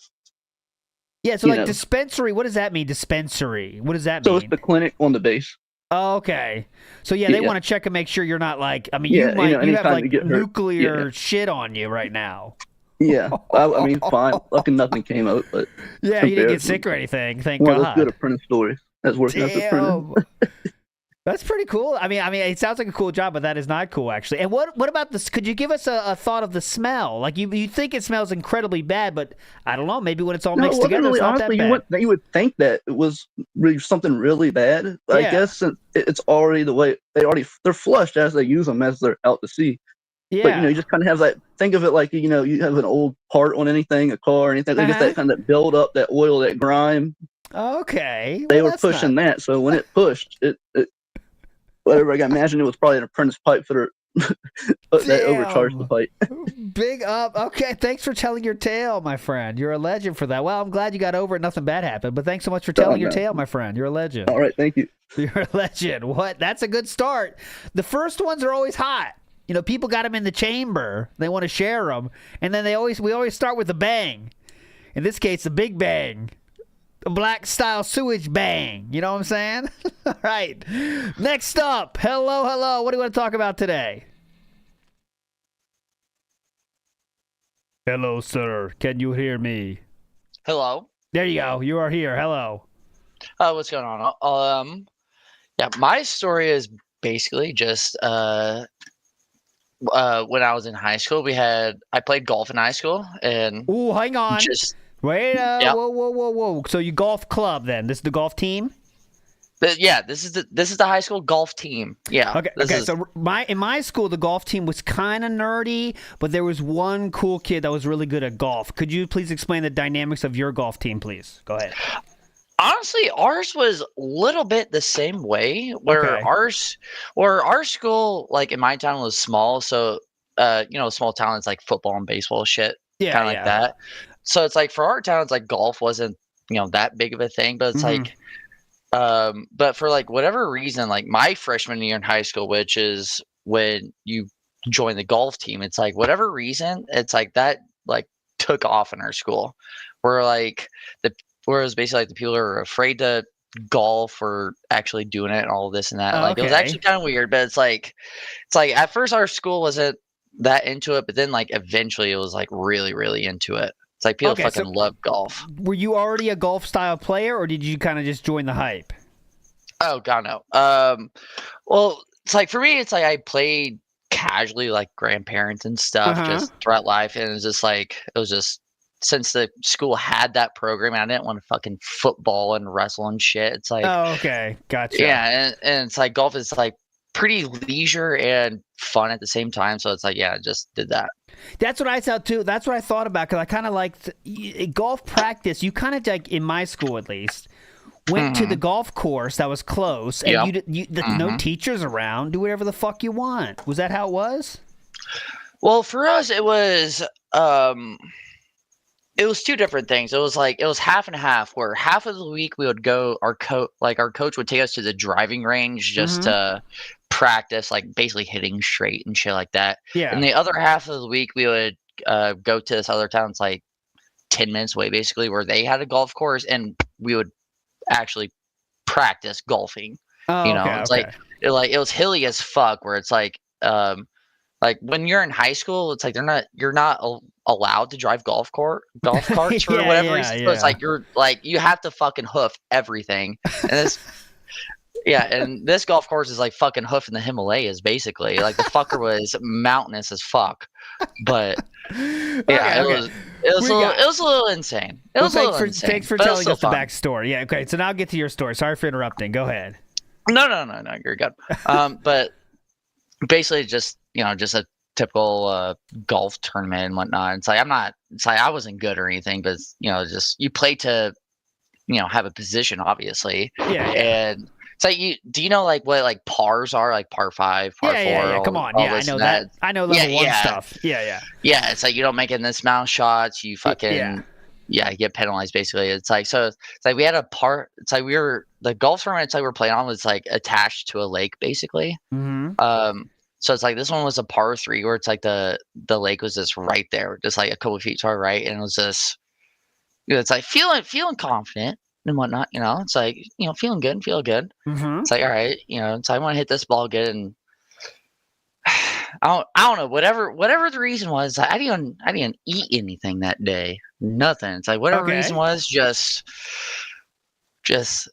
Yeah, so like dispensary, what does that mean, dispensary? What does that mean? So it's the clinic on the base. Oh, okay. So they want to check and make sure you're not like, you have like nuclear shit on you right now. Yeah, I mean, fine. Lucky nothing came out, but yeah, you didn't get sick or anything. Thank God. One of those good apprentice stories. That's working as a apprentice. That's pretty cool. I mean, it sounds like a cool job, but that is not cool, actually. And what about this? Could you give us a thought of the smell? Like you think it smells incredibly bad, but I don't know. Maybe when it's all mixed together, really, it's not honestly, that bad. You would think that it was really something really bad. I guess it's already the way they're flushed as they use them as they're out to sea. Yeah. But you just kind of have that. Think of it like you have an old part on anything, a car, or anything. They get that kind of build up, that oil, that grime. Okay. They were pushing that, so when it pushed, it whatever. I imagine it was probably an apprentice pipe fitter that overcharged the pipe. Big up. Okay, thanks for telling your tale, my friend. You're a legend for that. Well, I'm glad you got over it. Nothing bad happened, but thanks so much for telling your tale, my friend. You're a legend. All right, thank you. You're a legend. What? That's a good start. The first ones are always hot. People got them in the chamber. They want to share them, and then we always start with a bang. In this case, the big bang. A black style sewage bang. You know what I'm saying? All right. Next up. Hello. What do you want to talk about today? Hello, sir. Can you hear me? Hello. There you go. You are here. Hello. What's going on? Yeah, my story is basically just when I was in high school, I played golf in high school, and ooh, hang on. Wait, whoa. So you golf club then? This is the golf team? Yeah, this is the high school golf team. Yeah. Okay. So in my school, the golf team was kind of nerdy, but there was one cool kid that was really good at golf. Could you please explain the dynamics of your golf team, please? Go ahead. Honestly, ours was a little bit the same way, where our school, like in my town, was small. So, small town is like football and baseball shit, kind of like that. So it's like for our town, it's like golf wasn't, that big of a thing, but it's like, but for like whatever reason, like my freshman year in high school, which is when you join the golf team, it's like whatever reason, it's like that like took off in our school, where like whereas basically like the people are afraid to golf or actually doing it and all this and that. It was actually kind of weird, but it's like at first our school wasn't that into it, but then like eventually it was like really, really into it. It's like people fucking love golf. Were you already a golf style player, or did you kind of just join the hype? Oh God, no. Well, it's like for me, it's like I played casually, like grandparents and stuff, just throughout life, and it was just since the school had that program, I didn't want to fucking football and wrestle and shit. It's like, oh, okay, gotcha. Yeah, and it's like golf is like pretty leisure and fun at the same time. So it's like, yeah, I just did that. That's what I thought too. That's what I thought about, because I kind of liked golf practice. You kind of like, in my school at least, went to the golf course that was close, and no teachers around. Do whatever the fuck you want. Was that how it was? Well, for us, it was two different things. It was half and half, where half of the week we would go, our coach would take us to the driving range just to practice, like basically hitting straight and shit like that. Yeah. And the other half of the week we would go to this other town. It's like 10 minutes away, basically, where they had a golf course, and we would actually practice golfing. Oh, okay, It's okay. like it was hilly as fuck. Where it's like when you're in high school, it's like you're not allowed to drive golf carts for Yeah, whatever yeah, reason. So it's yeah. like you have to fucking hoof everything, and this. Yeah, and this golf course is like fucking hoofing the Himalayas, basically. Like the fucker was mountainous as fuck, but yeah, Okay. it was a little insane. It was a little insane. Thanks for but it was telling still us the fun. backstory. Yeah, okay. So now get to your story. Sorry for interrupting. Go ahead. No, you're good. But basically, just just a typical golf tournament and whatnot. It's like I wasn't good or anything, but just you play to have a position, obviously. Yeah. And it's like do you know like what like pars are, like par 5, par 4? Yeah. Come on. Yeah, I know that. I know level 1 stuff. Yeah. Yeah, it's like you don't make in this amount of shots, you fucking you get penalized basically. It's like it's like we had a part. It's like the golf tournament. It's like we're playing on was like attached to a lake basically. Mm-hmm. So it's like this one was a par 3 where it's like the lake was just right there, just like a couple feet to our right, and it was just it's like feeling confident and whatnot. It's like feeling good, feel good. Mm-hmm. It's like all right, so I want to hit this ball good, and I don't know, whatever the reason was, I didn't eat anything that day, nothing. It's like whatever reason was, just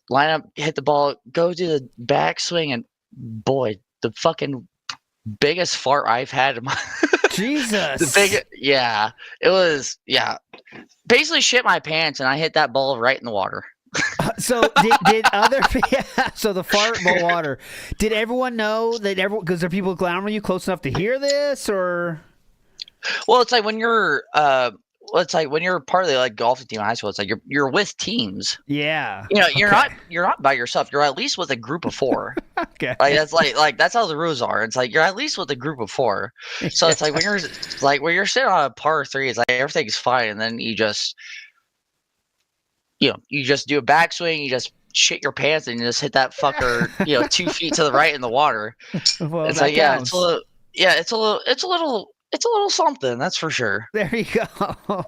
line up, hit the ball, go to the backswing, and boy, the fucking biggest fart I've had in my Jesus. it was basically shit my pants, and I hit that ball right in the water. So did other so the fart in the water, did everyone know that because there are people glamoring you close enough to hear this, or? Well, it's like when you're part of the like golfing team in high school, it's like you're with teams. Yeah. You're not by yourself. You're at least with a group of 4. Okay. Like that's how the rules are. It's like you're at least with a group of 4. So it's like when you're sitting on a par 3, it's like everything's fine, and then you just you just do a backswing, you just shit your pants, and you just hit that fucker 2 feet to the right in the water. Well, it's like counts. It's a little something, that's for sure. There you go. Well,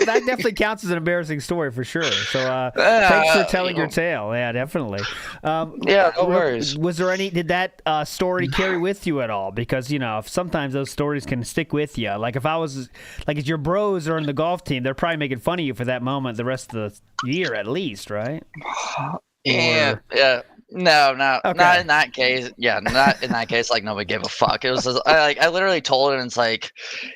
that definitely counts as an embarrassing story for sure. So thanks for telling your tale. Yeah, definitely. No worries. Was there did that story carry with you at all? Because, sometimes those stories can stick with you. Like if if your bros are in the golf team, they're probably making fun of you for that moment the rest of the year at least, right? Yeah. No, Okay. not in that case. Yeah, not in that case. Like nobody gave a fuck. It was just, I literally told him. It's like,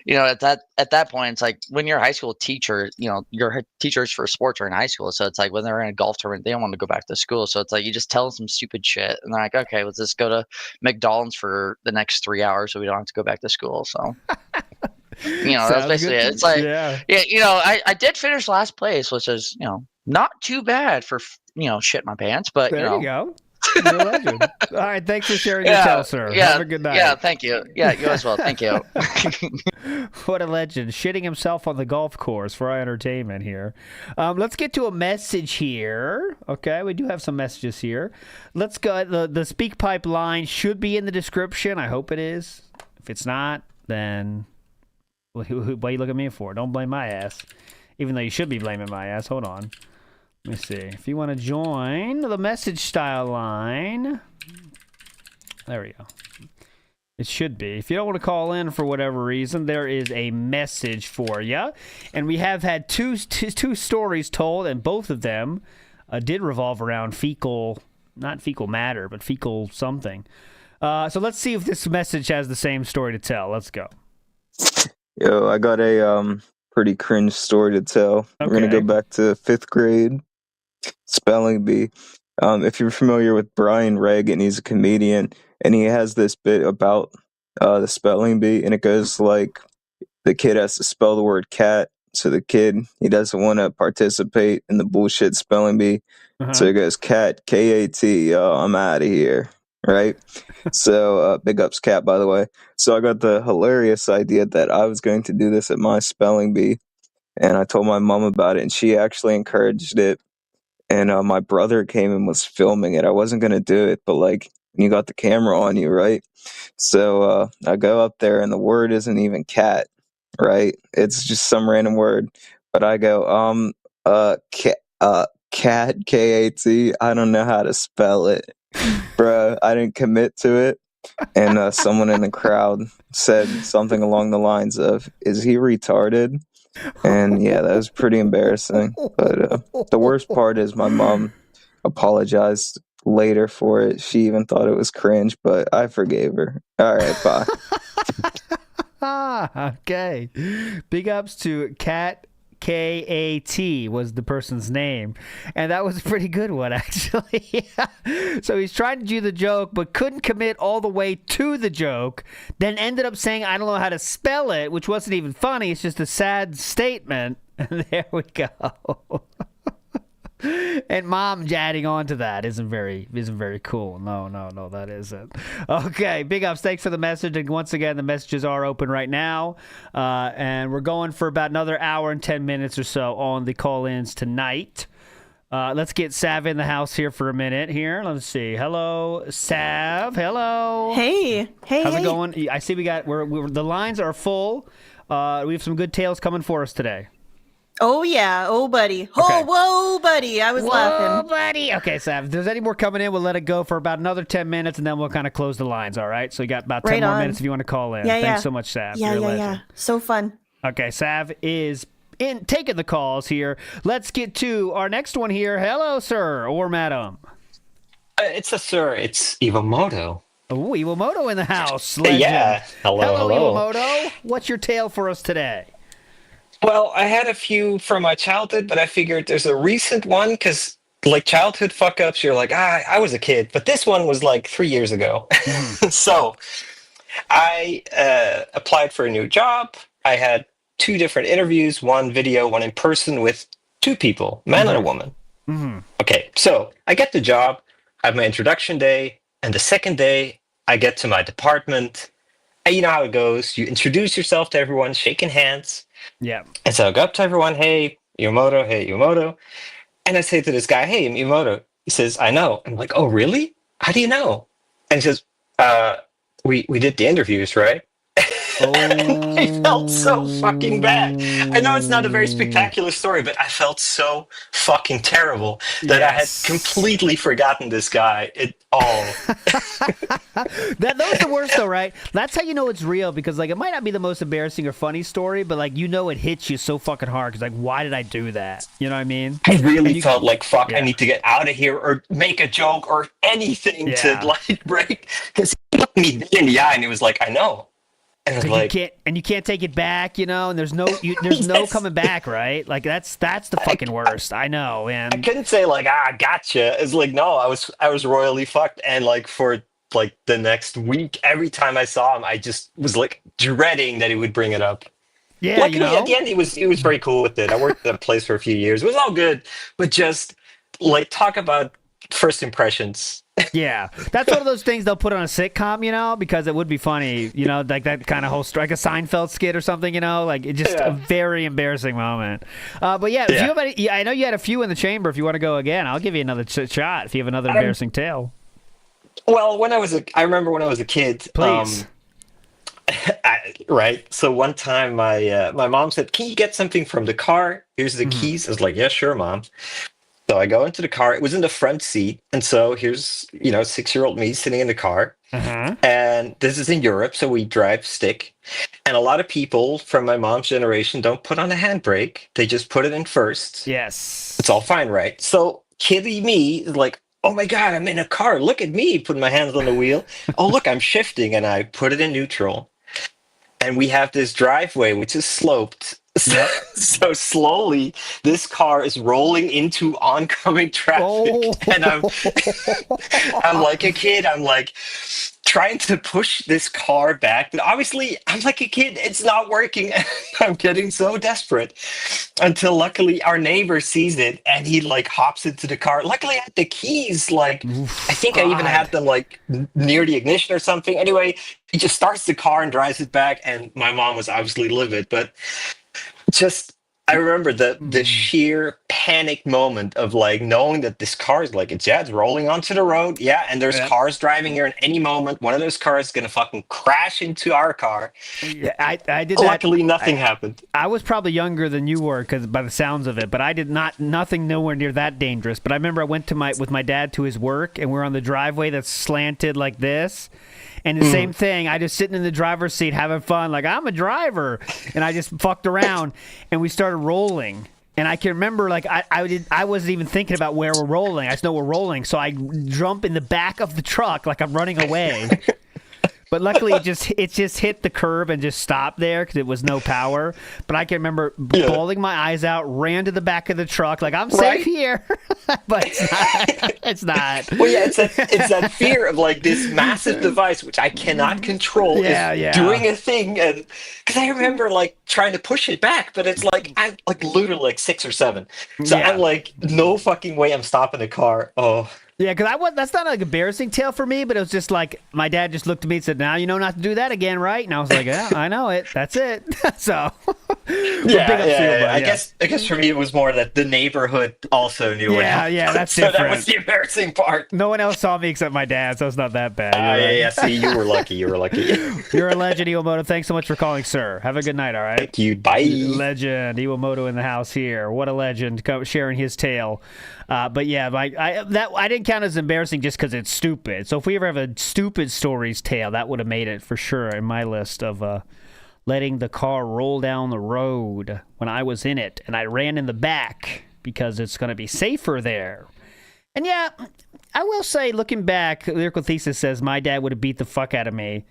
at that point, it's like when you're a high school teacher, your teachers for sports are in high school. So it's like when they're in a golf tournament, they don't want to go back to school. So it's like you just tell them some stupid shit, and they're like, okay, let's just go to McDonald's for the next 3 hours, so we don't have to go back to school. So. That's basically it. It's like, I did finish last place, which is, not too bad for, shit my pants, but there you go. You're a legend. All right, thanks for sharing your tale, sir. Have a good night. Yeah, thank you. Yeah, you as well. Thank you. What a legend. Shitting himself on the golf course for our entertainment here. Let's get to a message here. Okay, we do have some messages here. Let's go. The Speak Pipe line should be in the description. I hope it is. If it's not, then what are you looking at me for? Don't blame my ass. Even though you should be blaming my ass. Hold on. Let me see. If you want to join the message style line, there we go. It should be. If you don't want to call in for whatever reason, there is a message for you. And we have had two stories told, and both of them did revolve around not fecal matter, but fecal something. So let's see if this message has the same story to tell. Let's go. Yo, I got a pretty cringe story to tell. Okay. We're gonna go back to 5th grade spelling bee. If you're familiar with Brian Regan, he's a comedian, and he has this bit about the spelling bee, and it goes like the kid has to spell the word cat, so the kid, he doesn't want to participate in the bullshit spelling bee, so it goes cat, K-A-T, I'm out of here, right? So big ups cat, by the way. So I got the hilarious idea that I was going to do this at my spelling bee, and I told my mom about it, and she actually encouraged it. And my brother came and was filming it. I wasn't going to do it, but like, you got the camera on you, right? So I go up there, and the word isn't even cat. right? It's just some random word. But I go, cat, K-A-T, I don't know how to spell it. Bruh, I didn't commit to it. And someone in the crowd said something along the lines of, is he retarded? And yeah, that was pretty embarrassing. But the worst part is my mom apologized later for it. She even thought it was cringe, but I forgave her. All right, bye. Okay. Big ups to Kat. K-A-T was the person's name. And that was a pretty good one, actually. So he's trying to do the joke, but couldn't commit all the way to the joke. Then ended up saying, I don't know how to spell it, which wasn't even funny. It's just a sad statement. And there we go. And mom adding on to that isn't very cool. No, that isn't. Okay, big ups. Thanks for the message. And once again, the messages are open right now. And we're going for about another hour and 10 minutes or so on the call-ins tonight. Let's get Sav in the house here for a minute here. Let's see. Hello, Sav. Hello. Hey. How's it going? I see we're the lines are full. We have some good tales coming for us today. Oh, yeah. Oh, buddy. Oh, Okay. Whoa, buddy. I was laughing. Whoa, buddy. Okay, Sav, if there's any more coming in, we'll let it go for about another 10 minutes, and then we'll kind of close the lines, all right? So you got about 10 Right more on. minutes if you want to call in. Yeah, Thanks so much, Sav. Yeah, You're a yeah, legend. yeah. So fun. Okay, Sav is in taking the calls here. Let's get to our next one here. Hello, sir or madam. It's a sir. It's Iwamoto. Oh, Iwamoto in the house. Yeah. Hello. Iwamoto. What's your tale for us today? Well, I had a few from my childhood, but I figured there's a recent one because, like, childhood fuck ups, you're like, I was a kid, but this one was like 3 years ago. So I applied for a new job. I had 2 different interviews, one video, one in person with 2 people, man and a woman. Mm-hmm. Okay, so I get the job, I have my introduction day, and the second day I get to my department. And you know how it goes. You introduce yourself to everyone, shaking hands. Yeah. And so I go up to everyone, hey, Iwamoto. And I say to this guy, hey, Iwamoto. He says, I know. I'm like, oh, really? How do you know? And he says, we did the interviews, right? And I felt so fucking bad. I know it's not a very spectacular story, but I felt so fucking terrible that I had completely forgotten this guy at all. That was the worst, though, right? That's how you know it's real, because like it might not be the most embarrassing or funny story, but like you know it hits you so fucking hard because like why did I do that? You know what I mean? I really felt like fuck. Yeah. I need to get out of here or make a joke or anything to like break. Because he looked me dead in the eye and he was like, I know. And I was like, you can't take it back, you know, and there's no coming back, right? Like that's the fucking worst. I know, man. I couldn't say like, gotcha. It's like, no, I was royally fucked. And like for like the next week, every time I saw him, I just was like dreading that he would bring it up. Yeah, Luckily, at the end, he was very cool with it. I worked at a place for a few years. It was all good, but just like talk about first impressions. Yeah, that's one of those things they'll put on a sitcom, you know, because it would be funny, you know, like that kind of whole like a Seinfeld skit or something, you know, like it's just a very embarrassing moment. But if you have any, I know you had a few in the chamber. If you want to go again, I'll give you another shot if you have another embarrassing tale. Well, I remember when I was a kid. Please. Right. So one time my mom said, "Can you get something from the car? Here's the keys." I was like, "Yeah, sure, Mom." So I go into the car. It was in the front seat, and so here's 6-year-old me sitting in the car. And this is in Europe, so we drive stick. And a lot of people from my mom's generation don't put on a handbrake; they just put it in first. Yes, it's all fine, right? So kiddie me is like, "Oh my God, I'm in a car! Look at me putting my hands on the wheel. Oh look, I'm shifting," and I put it in neutral. And we have this driveway which is sloped. So slowly, this car is rolling into oncoming traffic, and I'm like a kid. I'm like trying to push this car back, but obviously, I'm like a kid. It's not working. I'm getting so desperate until luckily our neighbor sees it, and he like hops into the car. Luckily, I had the keys. Like I think I even had them like near the ignition or something. Anyway, he just starts the car and drives it back, and my mom was obviously livid, but. Just I remember the sheer panic moment of like knowing that this car is like it's rolling onto the road, and there's cars driving here, and any moment one of those cars is gonna fucking crash into our car. Yeah, I did. Luckily, nothing happened. I was probably younger than you were, because by the sounds of it, but I did nothing nowhere near that dangerous. But I remember I went with my dad to his work, and we're on the driveway that's slanted like this. And the same thing, I just sitting in the driver's seat having fun, like I'm a driver, and I just fucked around, and we started rolling. And I can remember, like I wasn't even thinking about where we're rolling. I just know we're rolling, so I jump in the back of the truck like I'm running away. But luckily, it just hit the curb and just stopped there because it was no power. But I can remember bawling my eyes out, ran to the back of the truck like I'm safe here, but it's not. Well, yeah, it's that fear of like this massive device which I cannot control is doing a thing, and because I remember like trying to push it back, but it's like I'm like literally like 6 or 7, so I'm like, no fucking way I'm stopping the car. Oh. Yeah, because that's not like an embarrassing tale for me, but it was just like my dad just looked at me and said, "Now you know not to do that again, right?" And I was like, "Yeah, I know it. That's it." So, I guess for me it was more that the neighborhood also knew it. Yeah, that's so different. That was the embarrassing part. No one else saw me except my dad, so it's not that bad. Yeah. See, you were lucky. You're a legend, Iwamoto. Thanks so much for calling, sir. Have a good night. All right. Thank you. Bye. Legend Iwamoto in the house here. What a legend, sharing his tale. But yeah, I didn't count as embarrassing just because it's stupid. So if we ever have a stupid stories tale, that would have made it for sure in my list of letting the car roll down the road when I was in it, and I ran in the back because it's going to be safer there. And yeah, I will say, looking back, Lyrical Thesis says my dad would have beat the fuck out of me.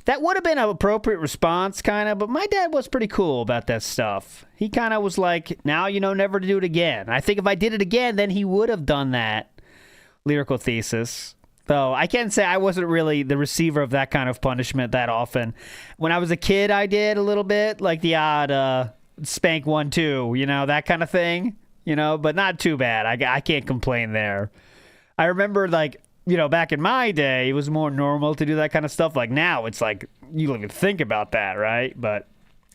That would have been an appropriate response, kind of, but my dad was pretty cool about that stuff. He kind of was like, now you know never to do it again. I think if I did it again, then he would have done that, Lyrical Thesis. Though I can say I wasn't really the receiver of that kind of punishment that often. When I was a kid, I did a little bit, like the odd spank 1-2, that kind of thing, but not too bad. I can't complain there. I remember, like, back in my day, it was more normal to do that kind of stuff. Like now, it's like you don't even think about that, right? But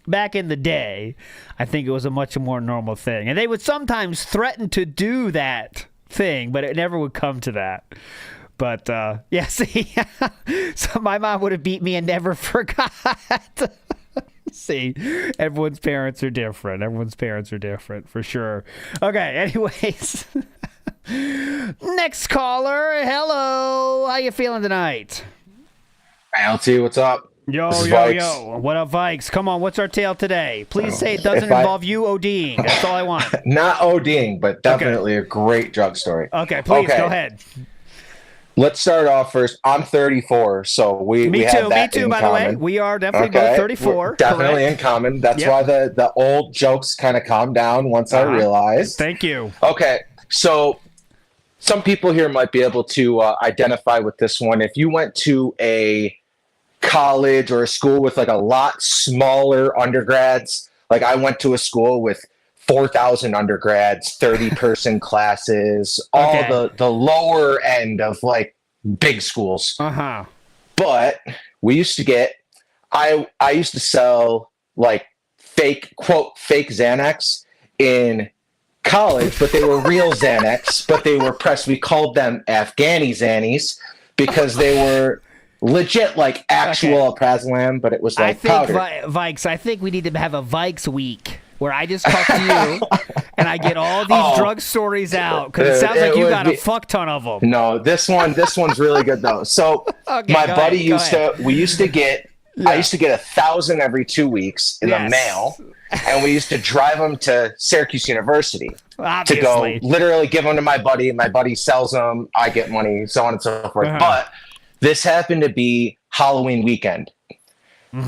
back in the day, I think it was a much more normal thing. And they would sometimes threaten to do that thing, but it never would come to that. But, see, so my mom would have beat me and never forgot. See, everyone's parents are different. For sure. Okay, anyways. Next caller. Hello. How you feeling tonight? LT, what's up? Yo. What up, Vikes? Come on, what's our tale today? Please say it doesn't involve you ODing. That's all I want. Not ODing, but definitely a great drug story. Okay, please, go ahead. Let's start off first. I'm 34, so we have that Me too, by common. the way. We are definitely both 34. We're definitely in common. That's why the old jokes kind of calmed down once I realized. Thank you. Okay, so some people here might be able to identify with this one. If you went to a college or a school with like a lot smaller undergrads, like I went to a school with 4,000 undergrads, 30-person classes, all the lower end of like big schools. But we used to get, I used to sell like fake Xanax in college, but they were real Xanax, but they were pressed. We called them Afghani Xannies because they were legit like actual alprazolam, but it was like powder. Vikes, I think we need to have a Vikes week where I just talk to you and I get all these drug stories out, because it sounds like you got a fuck ton of them. No, this one's really good though. So my buddy used to get 1,000 every 2 weeks in the mail, and we used to drive them to Syracuse University to go literally give them to my buddy. My buddy sells them, I get money, so on and so forth. But this happened to be Halloween weekend.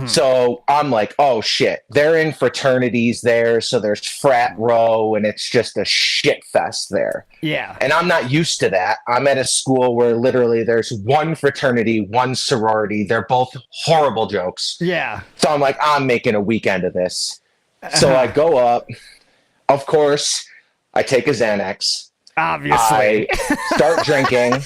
So I'm like, oh shit, they're in fraternities there, so there's frat row, and it's just a shit fest there. Yeah. And I'm not used to that. I'm at a school where literally there's one fraternity, one sorority. They're both horrible jokes. Yeah. So I'm like, I'm making a weekend of this. So I go up. Of course, I take a Xanax. Obviously. I start drinking.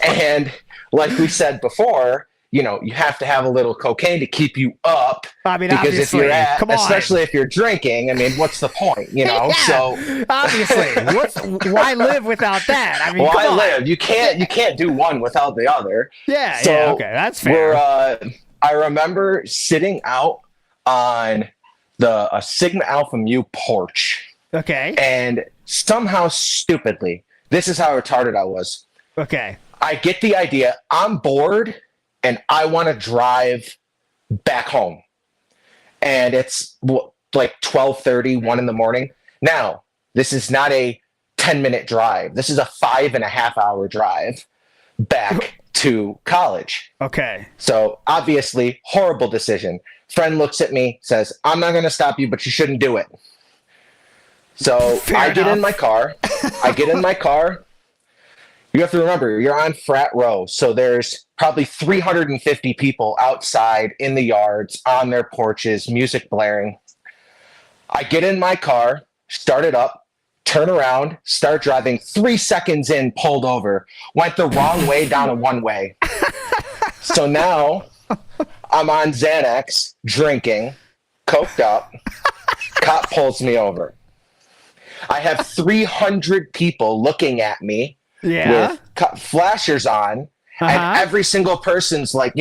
And like we said before, you have to have a little cocaine to keep you up. I mean, because if you're especially if you're drinking, I mean, what's the point? Yeah, So obviously, why live without that? I mean, why live? You can't do one without the other. Yeah. So okay, that's fair. I remember sitting out on a Sigma Alpha Mu porch. Okay. And somehow, stupidly, this is how retarded I was. Okay. I get the idea. I'm bored, and I want to drive back home. And it's like 12:30, 1 in the morning. Now, this is not a 10-minute drive. This is a 5.5-hour drive back to college. Okay. So obviously, horrible decision. Friend looks at me, says, I'm not going to stop you, but you shouldn't do it. So I get in my car. You have to remember, you're on frat row. So there's probably 350 people outside in the yards, on their porches, music blaring. I get in my car, start it up, turn around, start driving. 3 seconds in, pulled over, went the wrong way down a one-way. So now I'm on Xanax, drinking, coked up. Cop pulls me over. I have 300 people looking at me with flashers on. And every single person's like,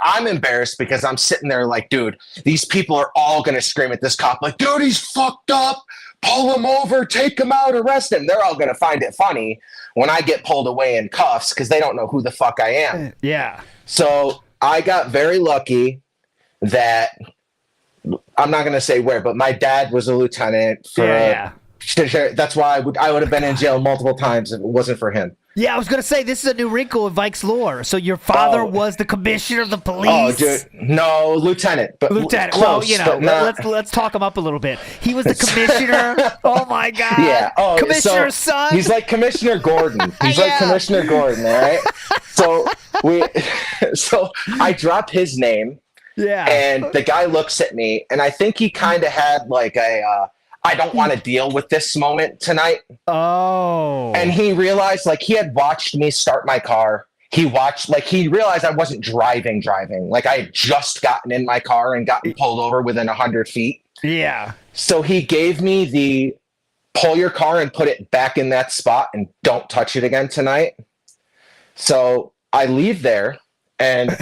I'm embarrassed because I'm sitting there like, dude, these people are all going to scream at this cop like, dude, he's fucked up. Pull him over, take him out, arrest him. They're all going to find it funny when I get pulled away in cuffs because they don't know who the fuck I am. Yeah. So I got very lucky that I'm not going to say where, but my dad was a lieutenant for that's why I would have been in jail multiple times if it wasn't for him. Yeah, I was going to say, this is a new wrinkle in Vikes lore. So your father was the commissioner of the police? Oh, dude. No, lieutenant. But lieutenant. Close, let's talk him up a little bit. He was the commissioner. Oh, my God. Yeah. Oh, Commissioner's son. He's like Commissioner Gordon. He's like Commissioner Gordon, all right? So I drop his name. Yeah. And the guy looks at me, and I think he kind of had like I don't want to deal with this moment tonight. Oh. And he realized, like, he had watched me start my car. He realized I wasn't driving. Like, I had just gotten in my car and gotten pulled over within 100 feet. Yeah. So he gave me the pull your car and put it back in that spot and don't touch it again tonight. So I leave there, and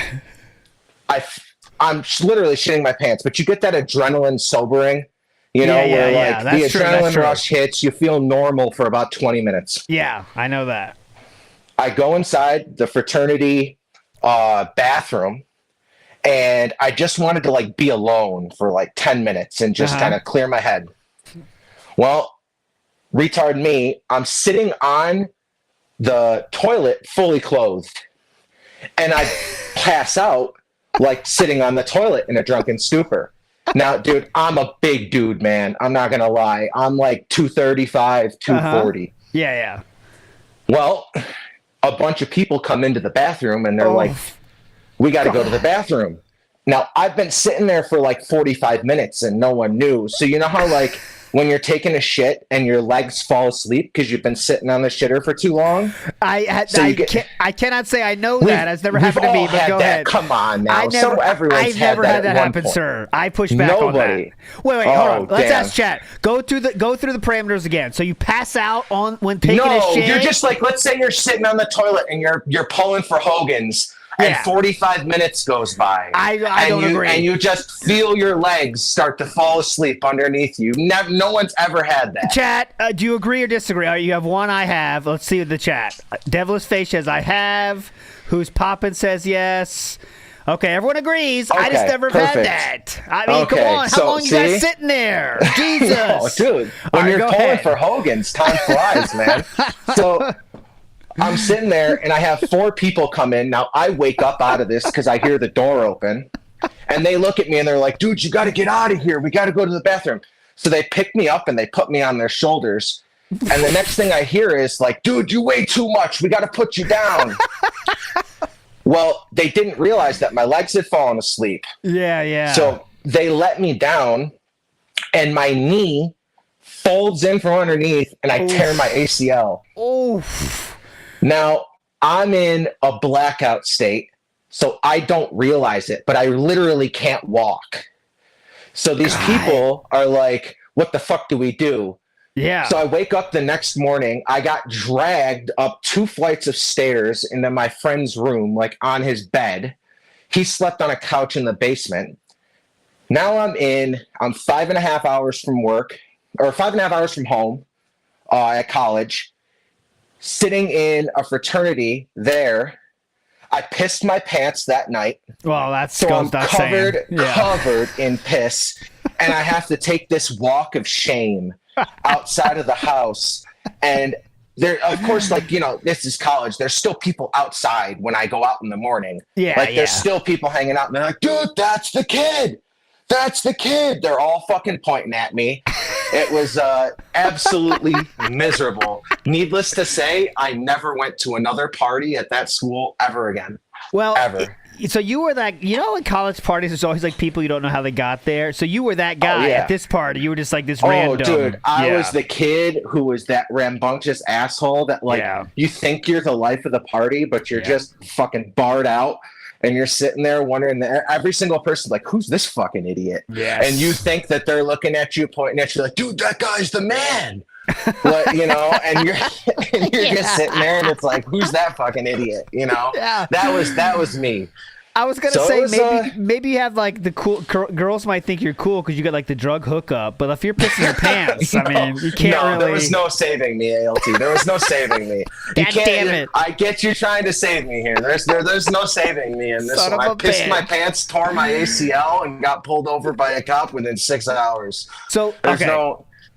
I'm literally shitting my pants. But you get that adrenaline sobering. The adrenaline rush hits, you feel normal for about 20 minutes. Yeah, I know that. I go inside the fraternity bathroom, and I just wanted to like be alone for like 10 minutes and just kind of clear my head. Well, retard me, I'm sitting on the toilet fully clothed, and I pass out like sitting on the toilet in a drunken stupor. Now, dude, I'm a big dude, man. I'm not going to lie. I'm like 235, 240. Yeah. Well, a bunch of people come into the bathroom, and they're like, we got to go to the bathroom. Now, I've been sitting there for like 45 minutes, and no one knew. So you know how like when you're taking a shit and your legs fall asleep because you've been sitting on the shitter for too long? I cannot say I know that. It's never happened to me, but go ahead. Come on now. I've never had that happen, sir. I push back on that. Wait, hold on. Let's ask chat. Go through the parameters again. So you pass out when taking a shit? No, you're just like, let's say you're sitting on the toilet and you're pulling for Hogan's. And 45 minutes goes by. I don't agree. And you just feel your legs start to fall asleep underneath you. No one's ever had that. Chat, do you agree or disagree? You have one, I have. Let's see the chat. Devil's Face says, I have. Who's Poppin' says yes. Okay, everyone agrees. Okay, I just never had that. I mean, come on. How long you guys sitting there? Jesus. Oh, dude. When you're pulling for Hogan's, time flies, man. So I'm sitting there, and I have 4 people come in. Now, I wake up out of this because I hear the door open, and they look at me, and they're like, dude, you got to get out of here. We got to go to the bathroom. So they pick me up, and they put me on their shoulders, and the next thing I hear is like, dude, you weigh too much. We got to put you down. Well, they didn't realize that my legs had fallen asleep. Yeah. So they let me down, and my knee folds in from underneath, and I tear my ACL. Oof. Now, I'm in a blackout state, so I don't realize it, but I literally can't walk. So these people are like, what the fuck do we do? Yeah. So I wake up the next morning. I got dragged up 2 flights of stairs into my friend's room, like on his bed. He slept on a couch in the basement. Now I'm 5.5 hours from work, or 5.5 hours from home at college, sitting in a fraternity there. I pissed my pants that night. Well, that's so I'm covered saying. in piss, and I have to take this walk of shame outside of the house. And there, of course, like, you know, this is college. There's still people outside when I go out in the morning. Yeah, like there's still people hanging out, and they're like, dude, that's the kid. That's the kid. They're all fucking pointing at me. It was absolutely miserable. Needless to say, I never went to another party at that school ever again. Well, ever. So you were that, you know, at college parties, there's always like people you don't know how they got there. So you were that guy at this party. You were just like this random. Oh, dude, I was the kid who was that rambunctious asshole that, like, you think you're the life of the party, but you're just fucking barred out. And you're sitting there wondering, every single person's like, who's this fucking idiot? Yes. And you think that they're looking at you, pointing at you like, dude, that guy's the man. But, you know, and you're just sitting there and it's like, who's that fucking idiot? You know, that was me. I was gonna say maybe you have like the cool girls might think you're cool because you got like the drug hookup, but if you're pissing your pants, I mean, you can't really. There was no saving me, ALT. There was no saving me. God damn it! I get you trying to save me here. There's no saving me in this one. I pissed my pants, tore my ACL, and got pulled over by a cop within 6 hours. So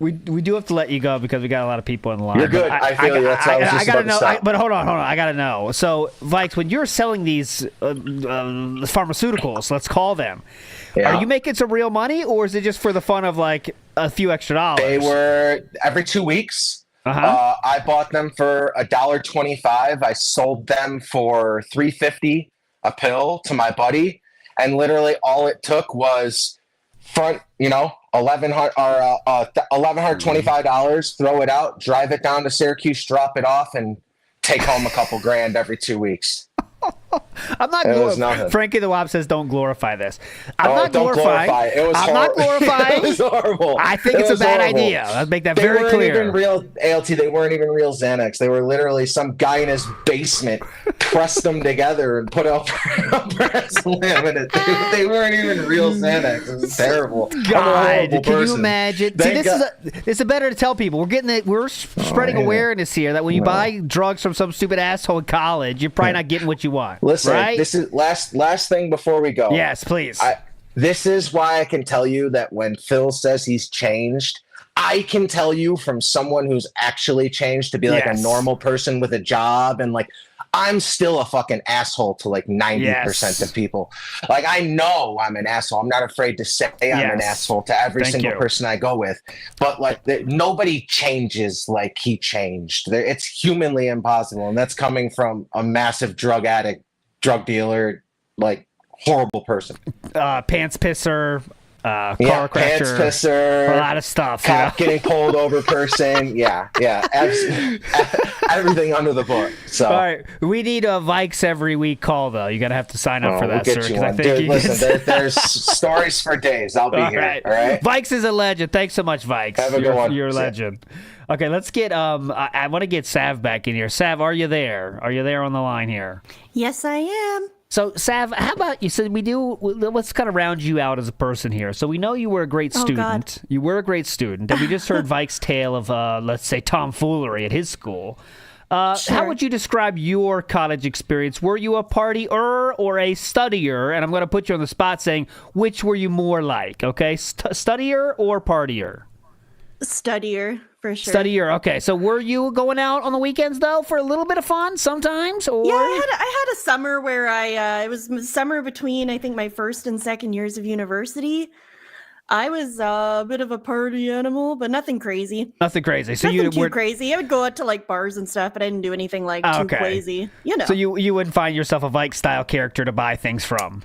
We do have to let you go because we got a lot of people in line. You're good. I feel you. That's how I was just about to stop. But hold on. I gotta know. So, Vikes, when you're selling these pharmaceuticals, let's call them, are you making some real money, or is it just for the fun of like a few extra dollars? They were every 2 weeks. I bought them for $1.25. I sold them for $3.50 a pill to my buddy, and literally all it took was $1,125, throw it out, drive it down to Syracuse, drop it off, and take home a couple grand every 2 weeks. I'm not. Frankie the Wop says, "Don't glorify this." I'm not glorifying. It was I'm not glorifying. It was horrible. I think it's a bad idea. Let's make that very clear. Even real ALT. They weren't even real Xanax. They were literally some guy in his basement pressed them together and put a press limb in it. They weren't even real Xanax. It was terrible. God, can you imagine? See, this is better to tell people. We're spreading awareness here that when you buy drugs from some stupid asshole in college, you're probably not getting what you want. Listen, right? This is last thing before we go. Yes, please. This is why I can tell you that when Phil says he's changed, I can tell you from someone who's actually changed to be like a normal person with a job, and like I'm still a fucking asshole to like 90% of people. Like I know I'm an asshole. I'm not afraid to say I'm an asshole to every single person I go with. But like nobody changes like he changed. It's humanly impossible, and that's coming from a massive drug addict, drug dealer, like horrible person. Pants pisser. Car crasher, pants pisser, a lot of stuff. Cop getting pulled over person. Everything under the book. So, all right, we need a Vikes every week call though. You're gonna have to sign up for that, we'll get sir. You one. Dude, listen, there's stories for days. I'll be here. Right. All right. Vikes is a legend. Thanks so much, Vikes. Have a good one. You're a legend. Okay, let's get. I want to get Sav back in here. Sav, are you there? Are you there on the line here? Yes, I am. So, Sav, how about you said let's kind of round you out as a person here. So we know you were a great student. God. You were a great student. And we just heard Vike's tale of, let's say, tomfoolery at his school. Sure. How would you describe your college experience? Were you a partier or a studier? And I'm going to put you on the spot saying, which were you more like, okay? Studier or partier? Studier, for sure. Studier, okay. So were you going out on the weekends, though, for a little bit of fun sometimes? Or? Yeah, I had a summer where it was summer between, I think, my first and second years of university. I was a bit of a party animal, but nothing crazy. Nothing crazy. So nothing too crazy. I would go out to like bars and stuff, but I didn't do anything like too crazy. You know. So you wouldn't find yourself a Vike-style character to buy things from?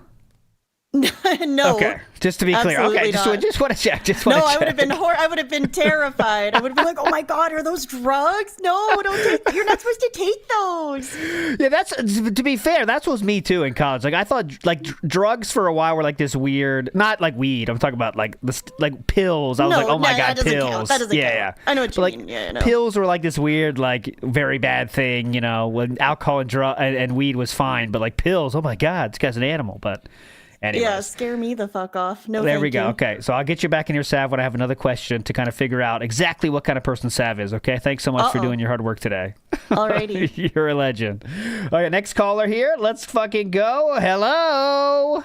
No. Okay, just to be clear. Okay, just want to check. I would have been I would have been terrified. I would have been like, "Oh my god, are those drugs? No, don't take. You're not supposed to take those." Yeah, that's to be fair. That's what was me too in college. Like I thought, like drugs for a while were like this weird, not like weed. I'm talking about like this, like pills. I was like, oh my god, pills. That doesn't count. Yeah. I know what you mean. Yeah, no. Pills were like this weird, like very bad thing. You know, when alcohol and weed was fine, but like pills, oh my god, this guy's an animal. But anyways. Yeah, scare me the fuck off. No, there we go. you. Okay, so I'll get you back in here, Sav, when I have another question to kind of figure out exactly what kind of person Sav is. Okay, thanks so much for doing your hard work today. Alrighty. You're a legend. All right, next caller here. Let's fucking go. Hello.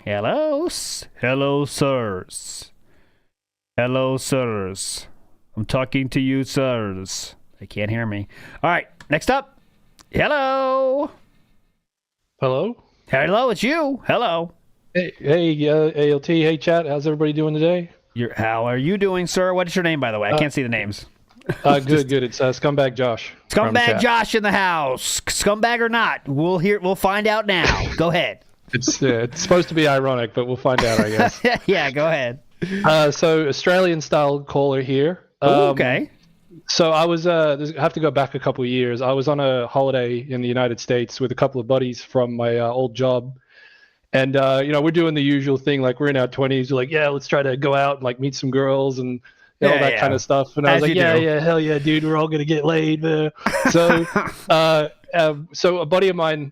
Hello, sirs. Hello, sirs. I'm talking to you, sirs. They can't hear me. All right, next up. Hello. Hello? Hello, it's you. Hello. Hey, ALT. Hey, chat. How's everybody doing today? How are you doing, sir? What is your name, by the way? I can't see the names. Good. It's Scumbag Josh. Scumbag Josh in the house. Scumbag or not, we'll find out now. Go ahead. It's supposed to be ironic, but we'll find out, I guess. Yeah, go ahead. So Australian-style caller here. Okay. So I was I have to go back a couple of years. I was on a holiday in the United States with a couple of buddies from my old job, and we're doing the usual thing, like we're in our 20s. We're like, yeah, let's try to go out and like meet some girls and all that kind of stuff. And I was like, yeah, hell yeah, dude, we're all gonna get laid. So so a buddy of mine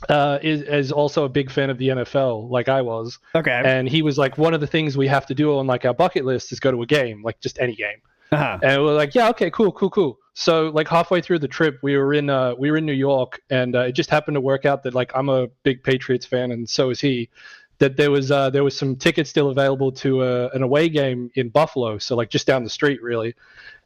is also a big fan of the NFL, like I was. Okay. And he was like, one of the things we have to do on like our bucket list is go to a game, like just any game. Uh-huh. And we're like, yeah, okay, cool. So like halfway through the trip, we were in New York, and it just happened to work out that like I'm a big Patriots fan, and so is he. That there was some tickets still available to an away game in Buffalo, so like just down the street, really.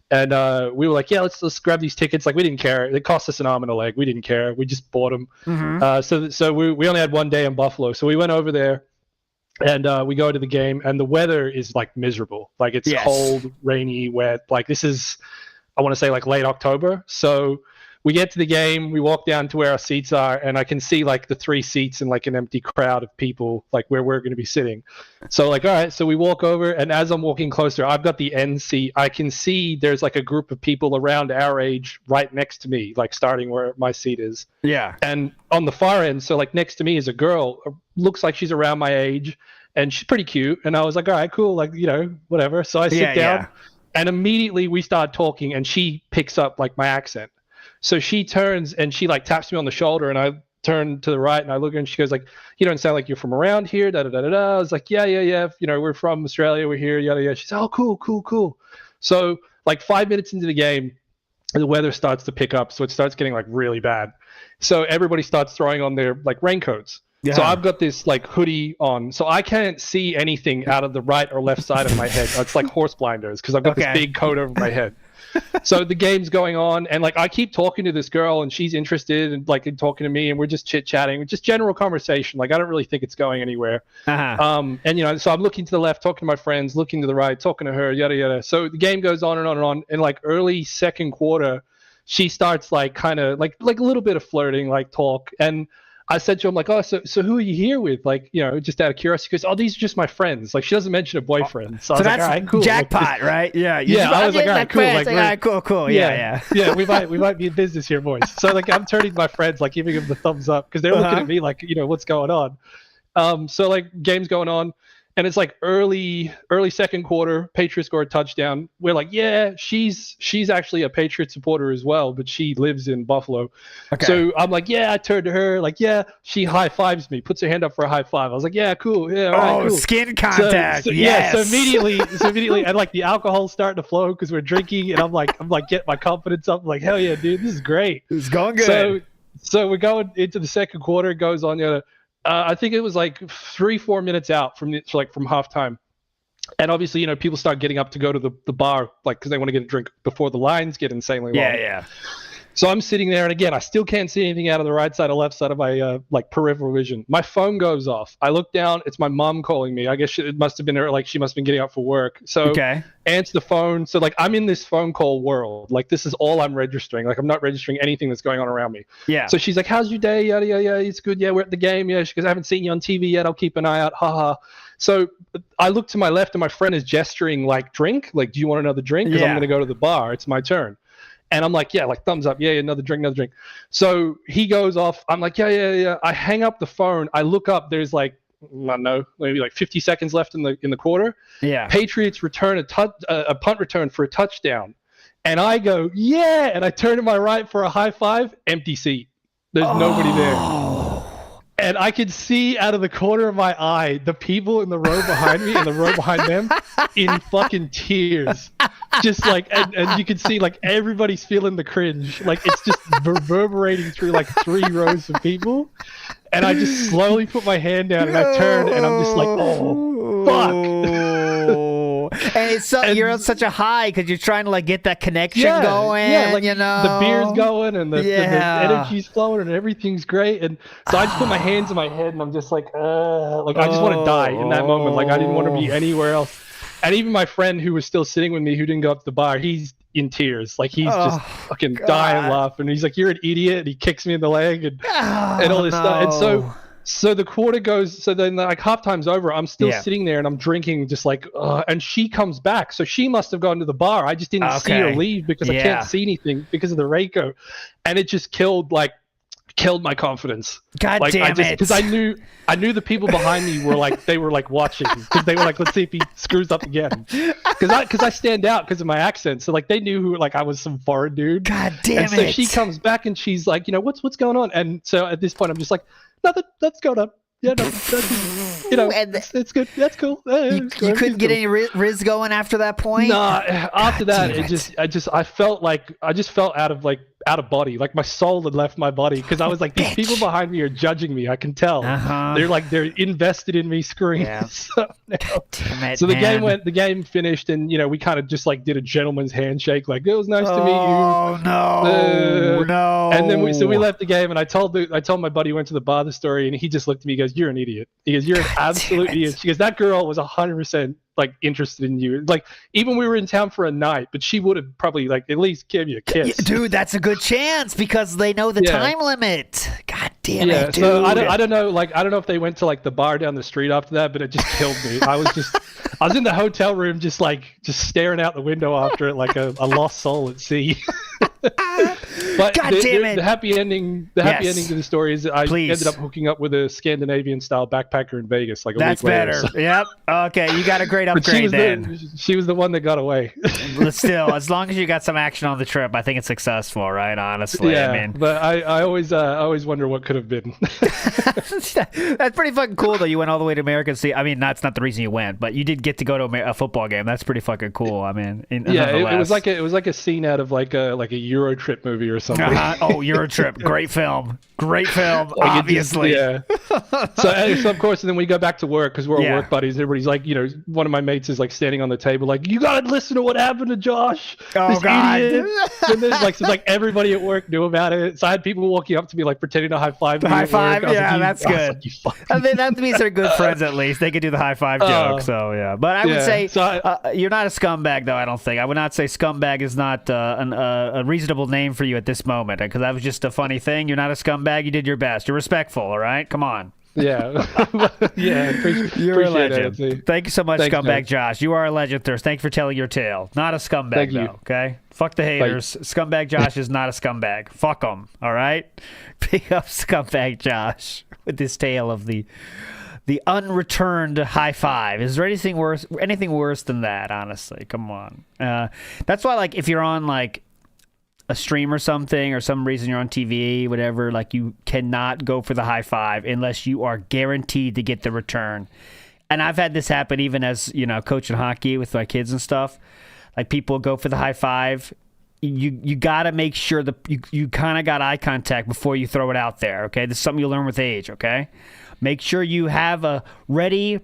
And we were like, yeah, let's grab these tickets. Like we didn't care. It cost us an arm and a leg. We didn't care. We just bought them. Mm-hmm. So we only had one day in Buffalo, so we went over there. And we go to the game, and the weather is like miserable. Like it's cold, rainy, wet. Like this is, I want to say like late October. So we get to the game, we walk down to where our seats are, and I can see like the 3 seats and like an empty crowd of people, like where we're going to be sitting. So like, all right, so we walk over, and as I'm walking closer, I've got the end seat. I can see there's like a group of people around our age right next to me, like starting where my seat is. Yeah. And on the far end, so like next to me is a girl, looks like she's around my age, and she's pretty cute. And I was like, all right, cool, like, whatever. So I sit down, and immediately we start talking, and she picks up like my accent. So she turns and she like taps me on the shoulder, and I turn to the right and I look at her, and she goes like, you don't sound like you're from around here, da da da da da. I was like, yeah. We're from Australia, we're here, yada yada. She's oh cool. So like 5 minutes into the game, the weather starts to pick up, so it starts getting like really bad. So everybody starts throwing on their like raincoats. Yeah. So I've got this like hoodie on, so I can't see anything out of the right or left side of my head. It's like horse blinders because I've got this big coat over my head. So the game's going on, and like I keep talking to this girl, and she's interested and like in talking to me, and we're just chit-chatting, just general conversation. Like I don't really think it's going anywhere. And so I'm looking to the left, talking to my friends, looking to the right, talking to her, yada yada. So the game goes on and on and on, and like early second quarter, she starts like kind of like a little bit of flirting, like talk. And I said to him, like, oh, so who are you here with? Like, just out of curiosity. She goes, oh, these are just my friends. Like, she doesn't mention a boyfriend. So I was that's like, all right, cool. Jackpot, right? Yeah. I was like, all right, cool. Like, all right, cool. Yeah. Yeah, we might be in business here, boys. So like, I'm turning to my friends, like giving them the thumbs up because they're looking at me like, what's going on? So like, game's going on. And it's like early second quarter, Patriots score a touchdown. We're like, yeah, she's actually a Patriot supporter as well, but she lives in Buffalo. Okay. So I'm like, yeah, I turned to her, like, yeah, she high fives me, puts her hand up for a high five. I was like, yeah, cool, yeah, all right, cool. Skin contact, yes. Yeah, so immediately, and like the alcohol's starting to flow because we're drinking, and I'm like getting my confidence up, I'm like, hell yeah, dude, this is great. It's going good. So we're going into the second quarter. It goes on, I think it was like 3-4 minutes out from halftime, and obviously people start getting up to go to the bar, like because they want to get a drink before the lines get insanely long. Yeah. So I'm sitting there, and again, I still can't see anything out of the right side or left side of my like peripheral vision. My phone goes off. I look down. It's my mom calling me. I guess it must have been her. Like she must have been getting up for work. So answer the phone. So like I'm in this phone call world. Like this is all I'm registering. Like I'm not registering anything that's going on around me. Yeah. So she's like, "How's your day? Yada yada yada. It's good. Yeah, we're at the game. Yeah." She goes, "I haven't seen you on TV yet. I'll keep an eye out. Haha." So I look to my left, and my friend is gesturing like, "Drink. Like, do you want another drink? Because I'm going to go to the bar. It's my turn." And I'm like, yeah, like thumbs up. Yeah, another drink, another drink. So he goes off. I'm like, yeah. I hang up the phone. I look up. There's like, I don't know, maybe like 50 seconds left in the quarter. Yeah. Patriots return a punt return for a touchdown. And I go, yeah. And I turn to my right for a high five. Empty seat. There's nobody there. And I could see out of the corner of my eye the people in the row behind me and the row behind them in fucking tears. Just like, and you can see like everybody's feeling the cringe. Like it's just reverberating through like 3 rows of people. And I just slowly put my hand down and I turn and I'm just like, oh, fuck. And it's so, you're on such a high because you're trying to like get that connection going. Yeah, like, you know, the beer's going and the energy's flowing and everything's great. And so I just put my hands in my head and I'm just like I just want to die in that moment. Like I didn't want to be anywhere else. And even my friend who was still sitting with me, who didn't go up to the bar, he's in tears. Like he's just fucking dying laughing. He's like, "You're an idiot." And he kicks me in the leg and all this stuff. And so the quarter goes. So then like halftime's over. I'm still sitting there and I'm drinking, just like. And she comes back. So she must have gone to the bar. I just didn't see her leave because I can't see anything because of the Reiko, and it just killed my confidence. God damn it! Because I knew the people behind me were like watching because they were like, let's see if he screws up again. Because I stand out because of my accent, so like they knew who like I was some foreign dude. God damn it! And so she comes back and she's like, what's going on? And so at this point I'm just like, nothing. That's going on. Yeah, no, that's, it's good. That's cool. You couldn't get any riz going after that point. Nah, after that, I felt out of body. Like my soul had left my body because I was like, these people behind me are judging me. I can tell. They're invested in me screaming. Yeah. So the game finished, and we kind of just like did a gentleman's handshake. Like it was nice to meet you. Oh no. And then we left the game, and I told my buddy who went to the bar the story, and he just looked at me. He goes, "You're an idiot." He goes, "You're an absolute idiot." She goes, "That girl was 100% like interested in you. Like even we were in town for a night, but she would have probably like at least give you a kiss." Dude, that's a good chance because they know the time limit. God damn it, dude. So I don't know. Like I don't know if they went to like the bar down the street after that, but it just killed me. I was in the hotel room just staring out the window after it like a lost soul at sea. But God damn it. The happy ending to the story is I ended up hooking up with a Scandinavian style backpacker in Vegas like a week later. That's better. Yep. Okay, you got a great upgrade then. She was the one that got away. But still, as long as you got some action on the trip, I think it's successful, right? Honestly, yeah. I mean, but I always wonder what could have been. That's pretty fucking cool though. You went all the way to America to see. I mean, that's not the reason you went, but you did get to go to a football game. That's pretty fucking cool. I mean, it was like a scene out of like a Euro trip movie or something. Oh, Euro Trip, great film, obviously. So of course, and then we go back to work because we're all work buddies. Everybody's like, one of my mates is like standing on the table, like, "You gotta listen to what happened to Josh." Oh God! Idiot. And then like everybody at work knew about it. So I had people walking up to me like pretending to high five. High five, that's good. I mean, that means they're good friends at least. They could do the high five joke. So yeah, but I would say you're not a scumbag though. I don't think. I would not say scumbag is not a reasonable name for you at this moment because that was just a funny thing. You're not a scumbag. You did your best. You're respectful. All right, come on. Yeah. You're a legend. It. Thank you so much, Thanks, Scumbag man. Josh. You are a legend, Thirst. Thank you for telling your tale. Not a scumbag, though, okay? Fuck the haters. Scumbag Josh is not a scumbag. Fuck him, all right? Pick up Scumbag Josh with this tale of the unreturned high five. Is there anything worse than that, honestly? Come on. That's why, like, if you're on, like, a stream or something, or some reason you're on TV, whatever, like you cannot go for the high five unless you are guaranteed to get the return. And I've had this happen even as, coaching hockey with my kids and stuff. Like people go for the high five. You got to make sure that you kind of got eye contact before you throw it out there. Okay. This is something you learn with age. Okay. Make sure you have a ready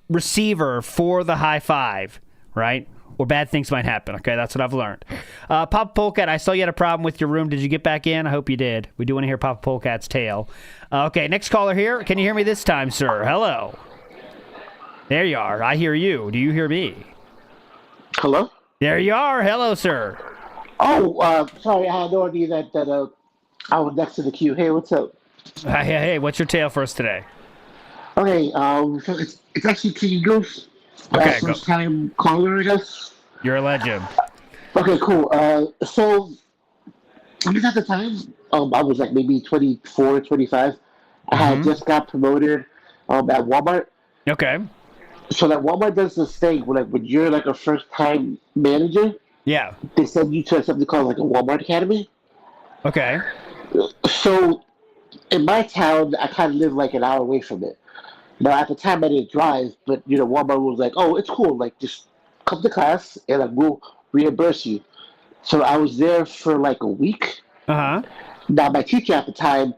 receiver for the high five, right? or bad things might happen. Okay, that's what I've learned. Papa Polecat, I saw you had a problem with your room. Did you get back in? I hope you did. We do want to hear Papa Polecat's tale. Okay, next caller here. Can you hear me this time, sir? Hello. There you are. I hear you. Do you hear me? Hello? There you are. Hello, sir. Oh, sorry. I had no idea that I was next to the queue. Hey, what's up? Hey, what's your tale for us today? Okay, so it's actually King Goose. Okay, first time caller, I guess. You're a legend. Okay, cool. So, I guess at the time, I was like maybe 24, 25. I had just got promoted at Walmart. Okay. So that Walmart does this thing where, like, when you're like a first-time manager, yeah, they send you to something called like a Walmart Academy. Okay. So, in my town, I kind of live like an hour away from it. Now, at the time, I didn't drive, but, Walmart was like, oh, it's cool. Like, just come to class, and like, we'll reimburse you. So I was there for, like, a week. Uh-huh. Now, my teacher at the time,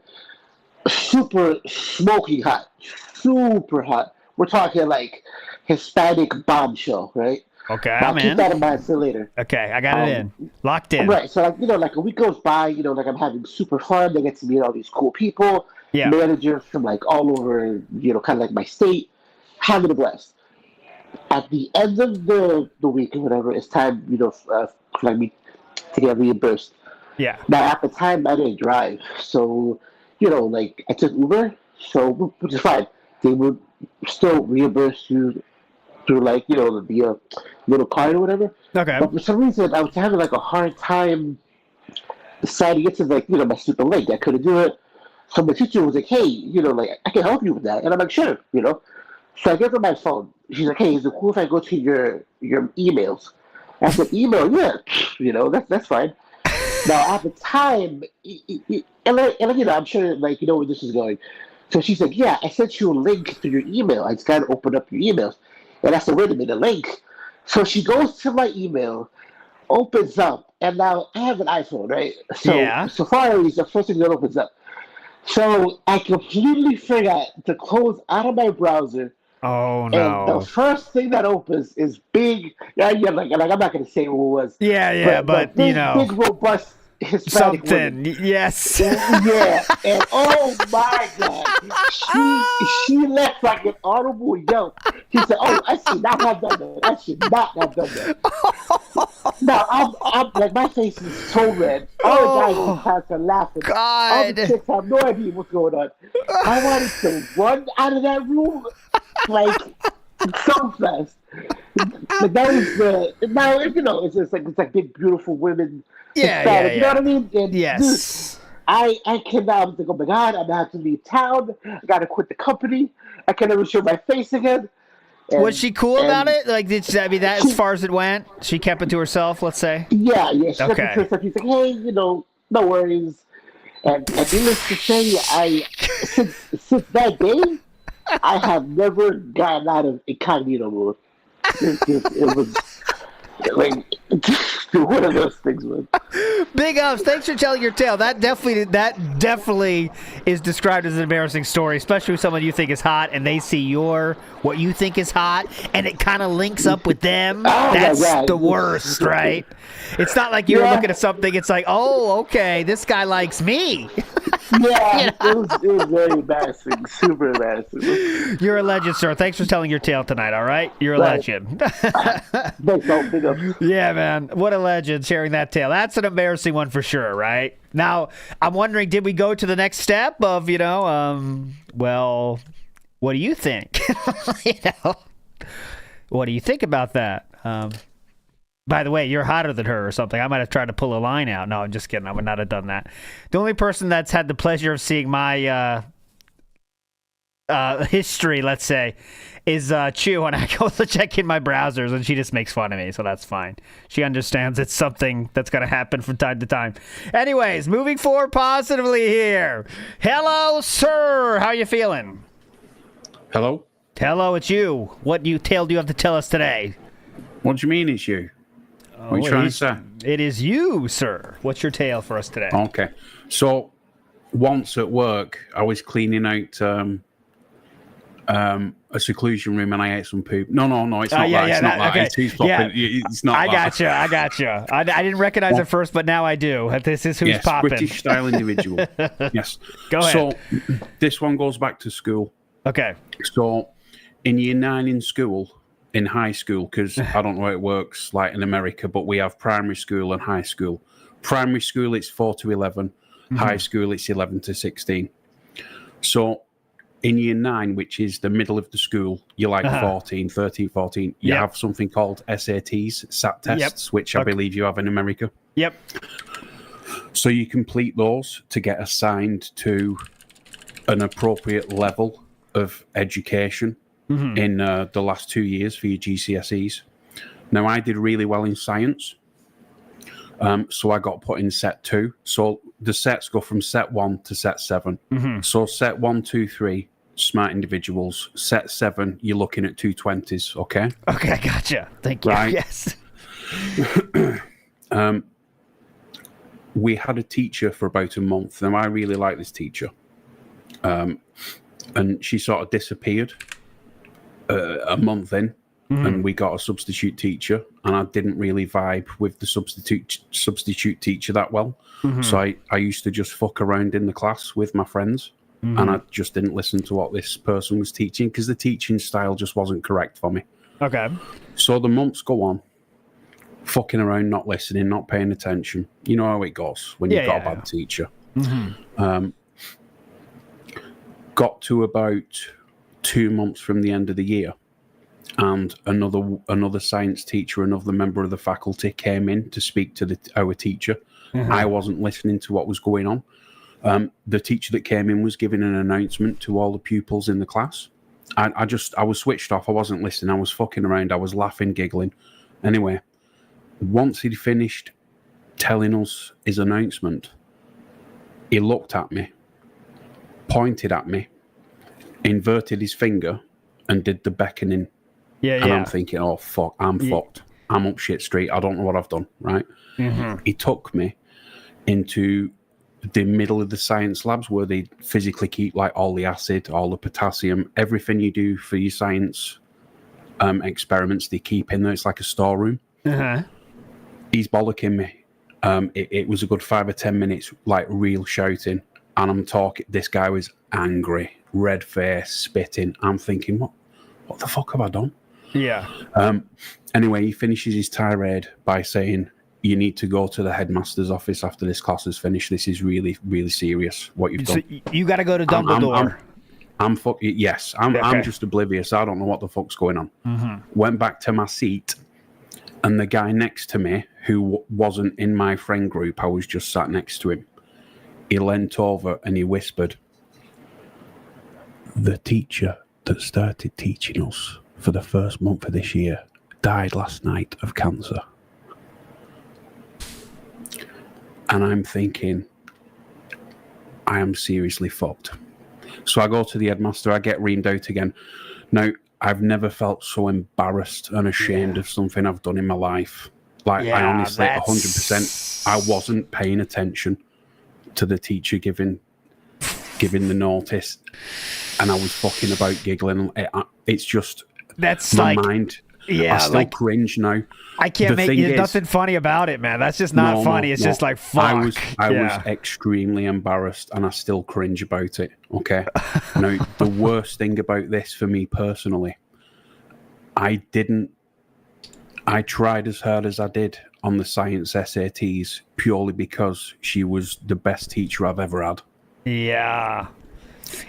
super smoking hot. Super hot. We're talking, like, Hispanic bombshell, right? Okay, now, I'm keep in. that in mind for later. Okay, I got it in. Locked in. Right, so, like, like, a week goes by, like, I'm having super fun. I get to meet all these cool people. Yeah. Managers from like all over, kind of like my state, having a blast. At the end of the week or whatever, it's time, for like me to get reimbursed. Yeah. Now at the time I didn't drive, so like I took Uber, so which is fine. They would still reimburse you through like the little card or whatever. Okay. But for some reason I was having like a hard time signing into like my stupid link. I couldn't do it. So my teacher was like, hey, like, I can help you with that. And I'm like, sure, So I give her my phone. She's like, hey, is it cool if I go to your emails? I said, email? Yeah, that's fine. Now, at the time, I'm sure, like, where this is going. So she's like, yeah, I sent you a link to your email. I just got to open up your emails. And I said, wait a minute, a link? So she goes to my email, opens up, and now I have an iPhone, right? So yeah. Safari is the first thing that opens up. So I completely forgot to close out of my browser. Oh no! And the first thing that opens is big. Yeah, like I'm not gonna say what it was. Yeah, but big, big robust Hispanic something. Woman. Yes. Yeah, and oh my God, she left like an audible yelp. She said, "Oh, I should not have done that. I should not have done that." Now I'm like my face is so red. All the guys in the class are laughing. God. All the chicks have no idea what's going on. I wanted to run out of that room like so fast. But that was it's just like it's like big beautiful women. Yeah. You know what I mean? And yes. Dude, I cannot. I was like, oh my God, I'm gonna have to leave town. I gotta quit the company. I can never show my face again. And, was she cool about it? Like, that as far as it went? She kept it to herself, let's say? Yeah. She kept it to Okay. herself. She's like, hey, no worries. And needless to say, since that day, I have never gotten out of incognito mode. It was like one of those things, man. Big ups. Thanks for telling your tale. That definitely is described as an embarrassing story, especially with someone you think is hot and they see what you think is hot, and it kind of links up with them. That's the worst, right? It's not like you're looking at something. It's like, oh, okay, this guy likes me. Yeah, it was very embarrassing. Super embarrassing. You're a legend, sir. Thanks for telling your tale tonight, all right? You're a legend. Thanks, big ups. Yeah, man. What a legend sharing that tale. That's an embarrassing one for sure, right? Now, I'm wondering, did we go to the next step of, well, what do you think? What do you think about that? By the way, you're hotter than her or something. I might have tried to pull a line out. No, I'm just kidding. I would not have done that. The only person that's had the pleasure of seeing my history, let's say, is Chew, and I go to check in my browsers, and she just makes fun of me, so that's fine. She understands it's something that's going to happen from time to time. Anyways, moving forward positively here. Hello, sir. How you feeling? Hello? Hello, it's you. What tale do you have to tell us today? What do you mean it's you? What are you trying to say? It is you, sir. What's your tale for us today? Okay. So, once at work, I was cleaning out a seclusion room and I ate some poop. No, it's not that. It's not that. Okay. It's who's popping. It's not that. I gotcha. I didn't recognize it first, but now I do. This is who's popping. British style individual. Yes. Go ahead. So this one goes back to school. Okay. So in year 9 in high school, because I don't know how it works like in America, but we have primary school and high school. Primary school, it's 4 to 11. Mm-hmm. High school, it's 11 to 16. So in year 9, which is the middle of the school, you're like 13, 14. You have something called SATs, SAT tests, which I believe you have in America. Yep. So you complete those to get assigned to an appropriate level of education in the last 2 years for your GCSEs. Now, I did really well in science, so I got put in set 2. So the sets go from set 1 to set 7. So set 1, 2, 3, smart individuals. Set 7, you're looking at 220s, okay? Okay, gotcha. Thank you. Right. Yes. We had a teacher for about a month. Now, I really like this teacher. And she sort of disappeared a month in, and we got a substitute teacher, and I didn't really vibe with the substitute teacher that well. So I used to just fuck around in the class with my friends, and I just didn't listen to what this person was teaching because the teaching style just wasn't correct for me. Okay. So the months go on, fucking around, not listening, not paying attention. You know how it goes when you've got a bad teacher. Got to about 2 months from the end of the year, and another science teacher, another member of the faculty came in to speak to our teacher. I wasn't listening to what was going on. The teacher that came in was giving an announcement to all the pupils in the class. I was switched off. I wasn't listening. I was fucking around. I was laughing, giggling. Anyway, once he'd finished telling us his announcement, he looked at me, pointed at me, inverted his finger, and did the beckoning. And I'm thinking, oh, fuck, I'm fucked. I'm up shit street. I don't know what I've done, right? He took me into the middle of the science labs where they physically keep like all the acid, all the potassium, everything you do for your science experiments, they keep in there. It's like a storeroom. He's bollocking me. It was a good 5 or 10 minutes, like real shouting. And I'm talking, this guy was angry, red face, spitting. I'm thinking, what the fuck have I done? Anyway, he finishes his tirade by saying, you need to go to the headmaster's office after this class is finished. This is really, really serious, what you've done. You got to go to Dumbledore. I'm just oblivious. I don't know what the fuck's going on. Went back to my seat, and the guy next to me, who wasn't in my friend group, I was just sat next to him, he leant over and he whispered, the teacher that started teaching us for the first month of this year died last night of cancer. And I'm thinking, I am seriously fucked. So I go to the headmaster, I get reamed out again. Now, I've never felt so embarrassed and ashamed of something I've done in my life. Like, I honestly, 100%, I wasn't paying attention to the teacher giving the notice, and I was fucking about giggling. It's just, that's my like, mind. I still cringe now. I can't make nothing funny about it, man. That's just not funny. It's just like, fuck. I was extremely embarrassed, and I still cringe about it. Okay. Now, the worst thing about this for me personally, I tried as hard as I did on the science SATs purely because she was the best teacher I've ever had. Yeah.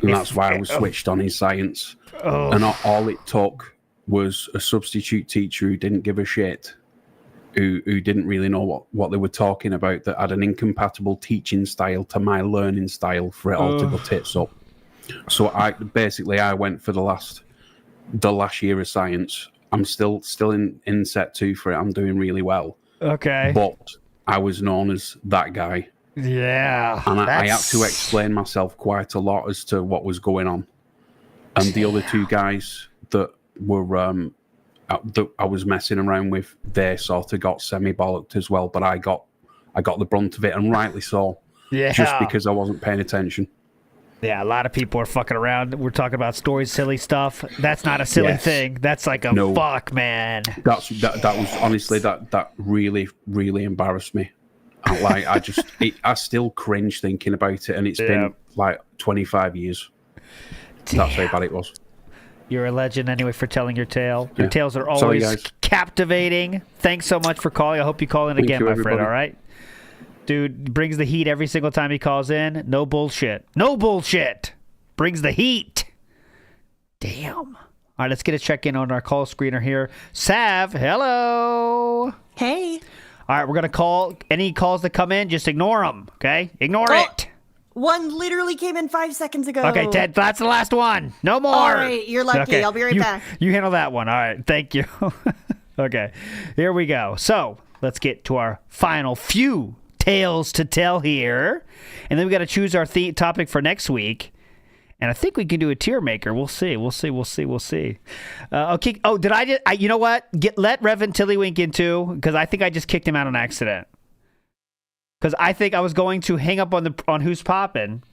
And that's why I was switched on in science. And all it took was a substitute teacher who didn't give a shit, who didn't really know what they were talking about, that had an incompatible teaching style to my learning style for it all to go tits up. So I went for the last year of science. I'm still in set 2 for it. I'm doing really well. Okay. But I was known as that guy. Yeah. And I had to explain myself quite a lot as to what was going on. And the other 2 guys that were that I was messing around with, they sort of got semi-bollocked as well, but I got the brunt of it, and rightly so. Yeah. Just because I wasn't paying attention. Yeah, a lot of people are fucking around. We're talking about stories, silly stuff. That's not a silly thing. That's like a fuck, man. That was honestly that really embarrassed me. I still cringe thinking about it, and it's been like 25 years. Damn. That's how bad it was. You're a legend anyway for telling your tale. Your tales are always captivating. Thanks so much for calling. I hope you call in again, my friend, all right? Dude brings the heat every single time he calls in. No bullshit. No bullshit. Brings the heat. Damn. All right, let's get a check-in on our call screener here. Sav, hello. Hey. All right, we're going to call. Any calls that come in, just ignore them, okay? Ignore it. One literally came in 5 seconds ago. Okay, Ted, that's the last one. No more. All right, you're lucky. Okay. I'll be right back. You handle that one. All right, thank you. Okay, here we go. So let's get to our final few tales to tell here. And then we got to choose our topic for next week. And I think we can do a tier maker. We'll see. Okay. Oh, did I just... you know what? Let Reverend Tillywink in too, because I think I just kicked him out on accident. Because I think I was going to hang up on Who's Poppin',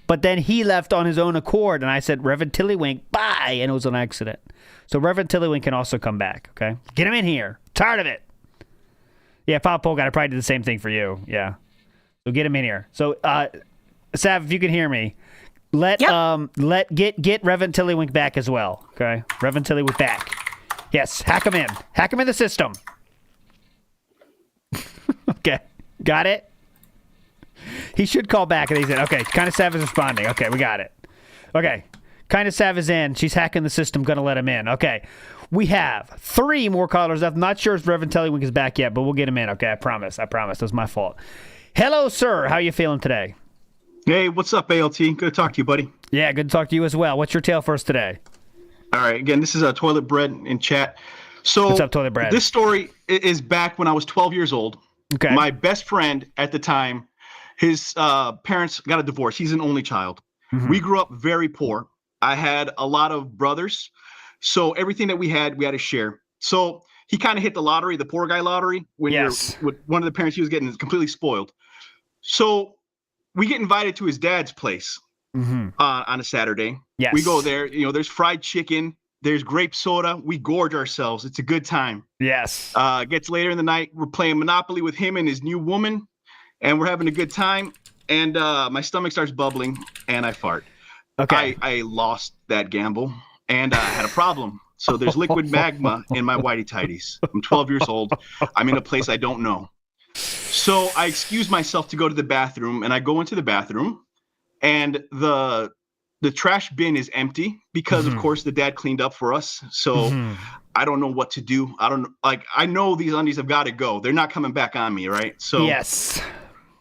but then he left on his own accord, and I said, Reverend Tillywink, bye, and it was an accident. So Reverend Tillywink can also come back, okay? Get him in here. Tired of it. Yeah, Pop Polgat, I probably did the same thing for you. Yeah. So get him in here. So, Sav, if you can hear me, get Reverend Tillywink back as well, okay? Reverend Tillywink back. Yes, hack him in. Hack him in the system. Okay. Got it? He should call back, and he said, okay, Kind of Sav is responding. Okay, we got it. Okay, Kind of Sav is in. She's hacking the system, gonna let him in. Okay, we have 3 more callers left. I'm not sure if Reverend Tellywink is back yet, but we'll get him in. Okay, I promise. That was my fault. Hello, sir. How you feeling today? Hey, what's up, ALT? Good to talk to you, buddy. Yeah, good to talk to you as well. What's your tale for us today? All right, again, this is Toilet Bread in chat. So what's up, Toilet Bread? This story is back when I was 12 years old. Okay. My best friend at the time, his parents got a divorce. He's an only child. Mm-hmm. We grew up very poor. I had a lot of brothers, so everything that we had to share. So he kind of hit the lottery, the poor guy lottery, when you're with one of the parents he was getting completely spoiled. So we get invited to his dad's place on a Saturday. Yes. We go there. There's fried chicken. There's grape soda. We gorge ourselves. It's a good time. Yes. Gets later in the night. We're playing Monopoly with him and his new woman, and we're having a good time. And my stomach starts bubbling, and I fart. Okay. I lost that gamble, and I had a problem. So there's liquid magma in my whitey tighties. I'm 12 years old. I'm in a place I don't know. So I excuse myself to go to the bathroom, and I go into the bathroom, and the trash bin is empty because, of course, the dad cleaned up for us. So I don't know what to do. I know these undies have got to go. They're not coming back on me, right? So yes,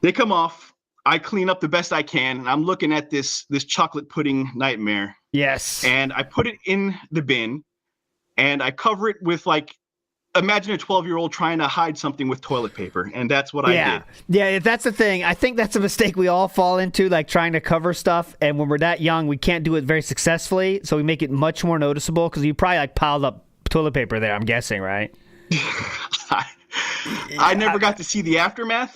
they come off. I clean up the best I can, and I'm looking at this chocolate pudding nightmare. Yes. And I put it in the bin, and I cover it with, imagine a 12-year-old trying to hide something with toilet paper, and that's what I did. Yeah, that's the thing. I think that's a mistake we all fall into, trying to cover stuff, and when we're that young, we can't do it very successfully, so we make it much more noticeable, because you probably, piled up toilet paper there, I'm guessing, right? I never got to see the aftermath.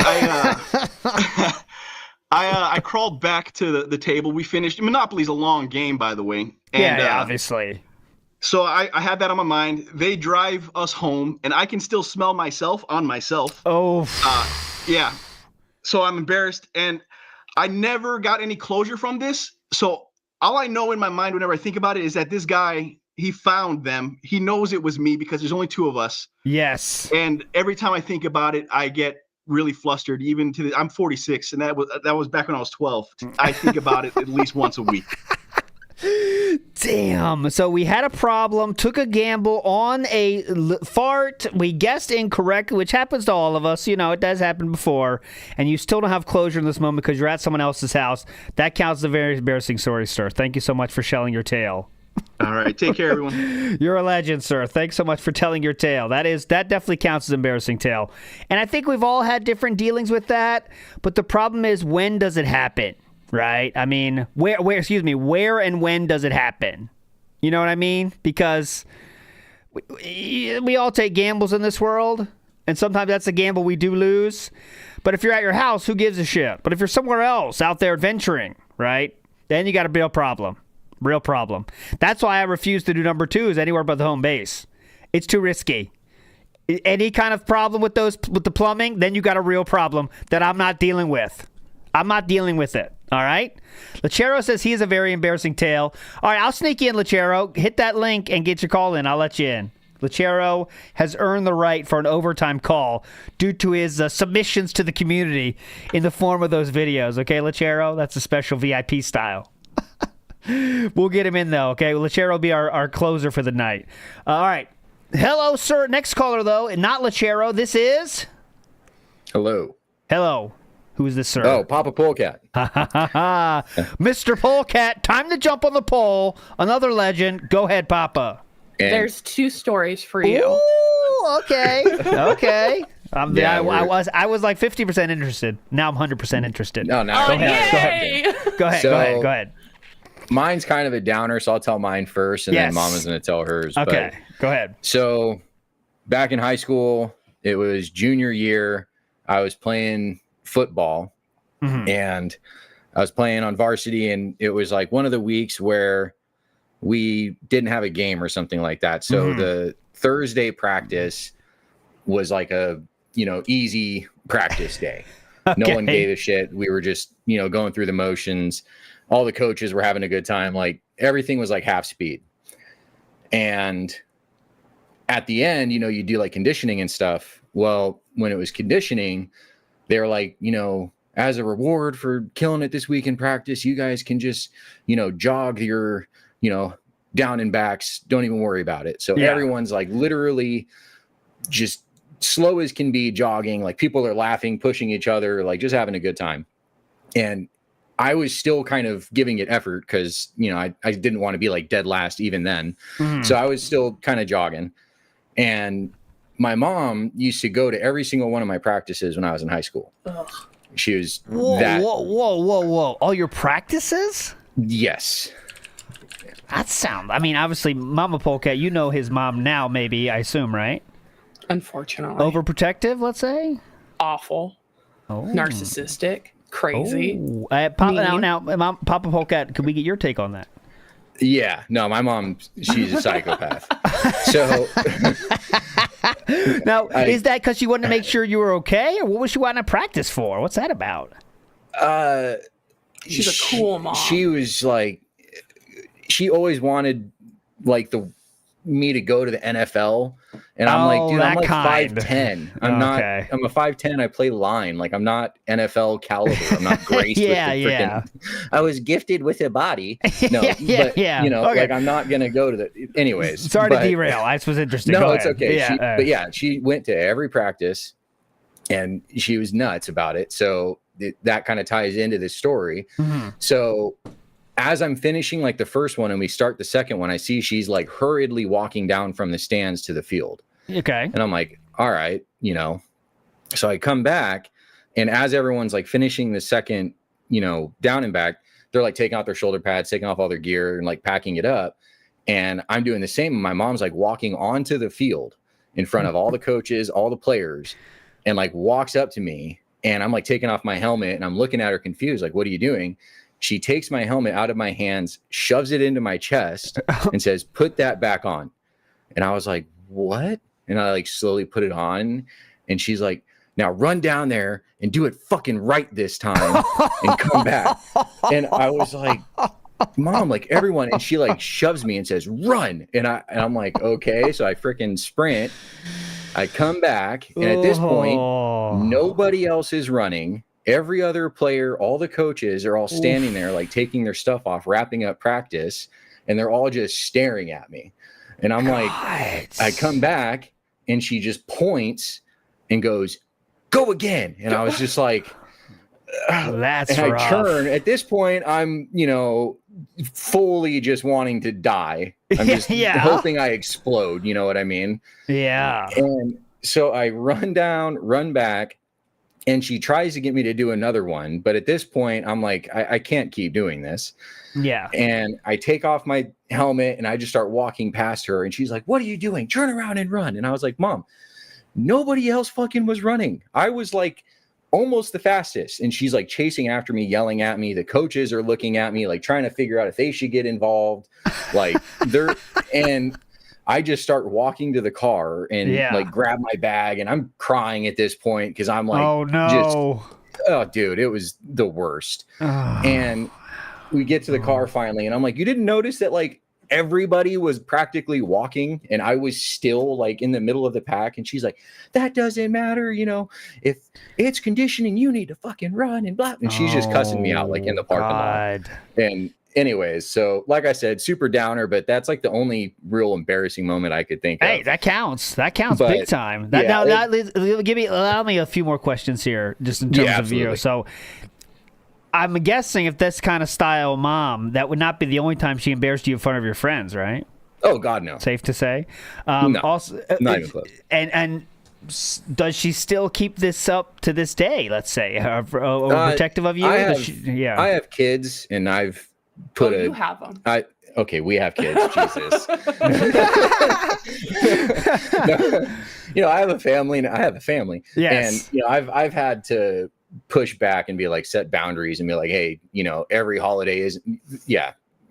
I crawled back to the table. We finished. Monopoly's a long game, by the way. And, obviously. So I had that on my mind. They drive us home, and I can still smell myself on myself. Oh. Yeah. So I'm embarrassed, and I never got any closure from this. So all I know in my mind whenever I think about it is that this guy, he found them. He knows it was me because there's only 2 of us. Yes. And every time I think about it, I get really flustered. Even I'm 46, and that was back when I was 12. I think about it at least once a week. Damn. So we had a problem, took a gamble on a fart. We guessed incorrectly, which happens to all of us. It does happen before. And you still don't have closure in this moment because you're at someone else's house. That counts as a very embarrassing story, sir. Thank you so much for sharing your tale. All right. Take care, everyone. You're a legend, sir. Thanks so much for telling your tale. That definitely counts as an embarrassing tale. And I think we've all had different dealings with that. But the problem is, when does it happen? Right? I mean, where and when does it happen? You know what I mean? Because we all take gambles in this world, and sometimes that's a gamble we do lose. But if you're at your house, who gives a shit? But if you're somewhere else out there adventuring, right? then you got a real problem. Real problem. That's why I refuse to do number 2s anywhere but the home base. It's too risky. Any kind of problem with the plumbing, then you got a real problem that I'm not dealing with. I'm not dealing with it. All right? Lachero says he has a very embarrassing tale. All right, I'll sneak you in, Lachero. Hit that link and get your call in. I'll let you in. Lachero has earned the right for an overtime call due to his submissions to the community in the form of those videos. Okay, Lachero? That's a special VIP style. We'll get him in, though, okay? Lachero will be our closer for the night. All right. Hello, sir. Next caller, though, not Lachero. This is... Hello. Hello. Who is this, sir? Oh, Papa Polecat. Mr. Polecat, time to jump on the pole. Another legend. Go ahead, Papa. And There's 2 stories for you. Ooh, okay. Okay. Yeah, I was like 50% interested. Now I'm 100% interested. No, no. Go ahead. Go ahead. Mine's kind of a downer, so I'll tell mine first, and then Mama's going to tell hers. Okay, go ahead. So back in high school, it was junior year. I was playing football, and I was playing on varsity, and it was like one of the weeks where we didn't have a game or something like that. So the Thursday practice was like a, easy practice day. No one gave a shit. We were just, going through the motions. All the coaches were having a good time. Like everything was like half speed. And at the end, you do like conditioning and stuff. Well, when it was conditioning, they were like, as a reward for killing it this week in practice, you guys can just, jog your, down and backs. Don't even worry about it. So everyone's like literally just slow as can be jogging. Like people are laughing, pushing each other, like just having a good time. And I was still kind of giving it effort because, I didn't want to be like dead last even then. So I was still kind of jogging. And my mom used to go to every single one of my practices when I was in high school. Ugh. She was Whoa. All your practices? Yes. Obviously, Mama Polecat, you know his mom now, maybe, I assume, right? Unfortunately. Overprotective, let's say? Awful. Narcissistic. Crazy. Now, Papa Polecat, could we get your take on that? Yeah. No, my mom, she's a psychopath. So... Now, is that because she wanted to make sure you were okay, or what was she wanting to practice for? What's that about? She's a cool mom. She was like, she always wanted like me to go to the NFL, and I'm like, dude, I'm like 5'10". I'm a 5'10". I play line. Like I'm not NFL caliber. I'm not graced with the freaking. I was gifted with a body. No, like I'm not gonna go to the. Anyways, sorry to derail. I was interested. No, it's okay. She went to every practice, and she was nuts about it. So that kind of ties into this story. So as I'm finishing like the first one and we start the second one, I see she's like hurriedly walking down from the stands to the field. Okay. And I'm like, all right, so I come back, and as everyone's like finishing the second, down and back, they're like taking out their shoulder pads, taking off all their gear and like packing it up. And I'm doing the same. My mom's like walking onto the field in front of all the coaches, all the players, and like walks up to me, and I'm like taking off my helmet, and I'm looking at her confused, like, what are you doing? She takes my helmet out of my hands, shoves it into my chest, and says, put that back on. And I was like, what? And I like slowly put it on. And she's like, now run down there and do it fucking right this time and come back. And I was like, Mom, like everyone. And she like shoves me and says, run. And I'm like, okay. So I freaking sprint. I come back. And at this point, nobody else is running. Every other player, all the coaches are all standing there, like taking their stuff off, wrapping up practice, and they're all just staring at me. And I'm like, I come back, and she just points and goes, go again. And I was just like, that's and rough. I turn. At this point, I'm, fully just wanting to die. I'm just hoping I explode. You know what I mean? Yeah. And so I run down, run back. And she tries to get me to do another one. But at this point, I'm like, I can't keep doing this. Yeah. And I take off my helmet and I just start walking past her. And she's like, what are you doing? Turn around and run. And I was like, Mom, nobody else fucking was running. I was like almost the fastest. And she's like chasing after me, yelling at me. The coaches are looking at me, like trying to figure out if they should get involved. Like and I just start walking to the car and like grab my bag, and I'm crying at this point because I'm like, oh no, oh dude, it was the worst. And we get to the car finally, and I'm like, you didn't notice that like everybody was practically walking and I was still like in the middle of the pack? And she's like, that doesn't matter, you know, if it's conditioning, you need to fucking run and blah. And she's just cussing me out like in the parking lot. And anyways, so like I said, super downer, but that's like the only real embarrassing moment I could think of. Hey, that counts. That counts big time. Allow me a few more questions here, just in terms of you. So I'm guessing if this kind of style mom, that would not be the only time she embarrassed you in front of your friends, right? Oh God, no. Safe to say. No, also, not even close. And does she still keep this up to this day? Let's say, or protective of you? I have kids, and I've put you have them. Okay, we have kids. Jesus. You know, I have a family. Yes. And you know, I've had to push back and be like, set boundaries and be like, hey, you know, every holiday is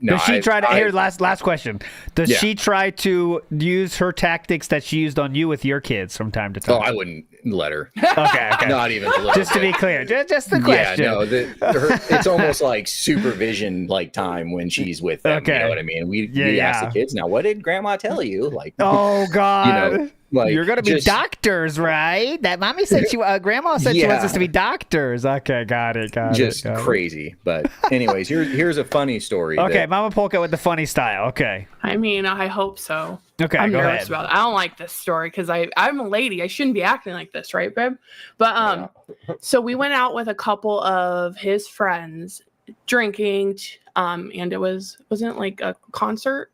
no. Does she try to here? Last question. Does she try to use her tactics that she used on you with your kids from time to time? Oh, I wouldn't let her. Okay. Not even a little just to be clear, just the question. Yeah, no, it's almost like supervision like time when she's with them. You know what I mean? We ask the kids, now what did grandma tell you? Like, oh God. You know, like, you're gonna be doctors, right? That mommy said grandma said she wants us to be doctors. Okay, got it. Just crazy. But anyways, here's a funny story. Okay, Mama Polka with the funny style. Okay. I mean, I hope so. Okay, I'm go nervous ahead. about it. I don't like this story because I'm a lady. I shouldn't be acting like this, right, babe? But so we went out with a couple of his friends drinking, and it wasn't like a concert.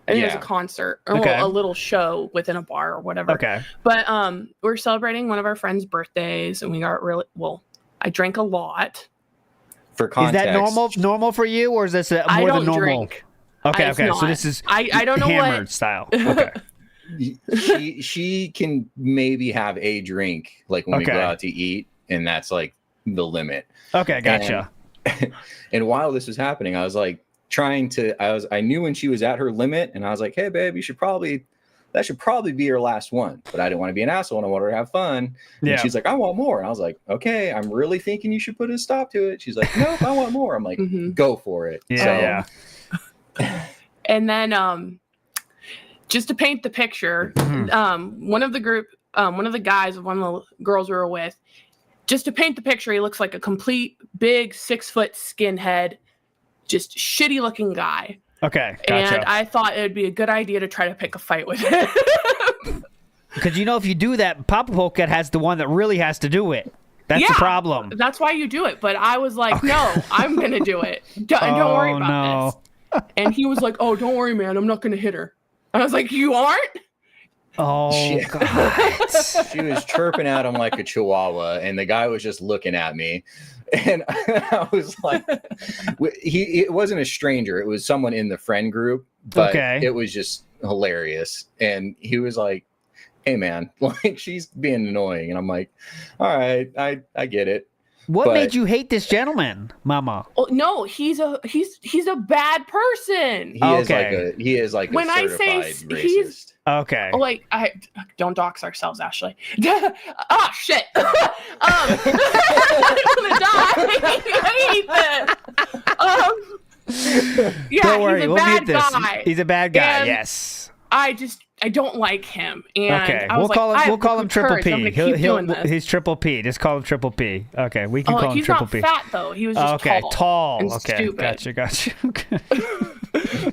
I think it was a concert or a little show within a bar or whatever. Okay. But we're celebrating one of our friends' birthdays, and we got I drank a lot. For context, is that normal for you, or is this more than normal? Drink. Okay. So this is I don't know hammered style. Okay. she can maybe have a drink like when we go out to eat, and that's like the limit. Okay, gotcha. And while this was happening, I was like I knew when she was at her limit, and I was like, hey babe, that should probably be your last one. But I didn't want to be an asshole, and I wanted her to have fun. And she's like, I want more. And I was like, okay, I'm really thinking you should put a stop to it. She's like, nope, I want more. I'm like, go for it. And then just to paint the picture, one of the guys of one of the girls we were with, just to paint the picture, he looks like a complete big 6-foot skinhead, just shitty looking guy. Okay, gotcha. And I thought it would be a good idea to try to pick a fight with him. Because if you do that, Papa Polka has the one that really has to do it. That's the problem. That's why you do it. But I was like, no, I'm going to do it. Don't worry about this. And he was like, oh, don't worry, man. I'm not going to hit her. And I was like, you aren't? Oh, God. She was chirping at him like a chihuahua, and the guy was just looking at me. And I was like, it wasn't a stranger. It was someone in the friend group, but it was just hilarious. And he was like, hey man, like she's being annoying. And I'm like, all right, I get it. What made you hate this gentleman, Mama? Oh, no, he's a bad person. He is like when a certified racist. He's okay. Like don't dox ourselves, Ashley. Oh shit. I'm gonna die. I hate this. Don't worry, we'll mute this. Guy. He's a bad guy. And yes. I don't like him. And okay, I was we'll call him Triple P. He's Triple P. Just call him Triple P. Okay, we can call him Triple P. He's not fat though. He was just tall. And okay, stupid. Gotcha. Okay.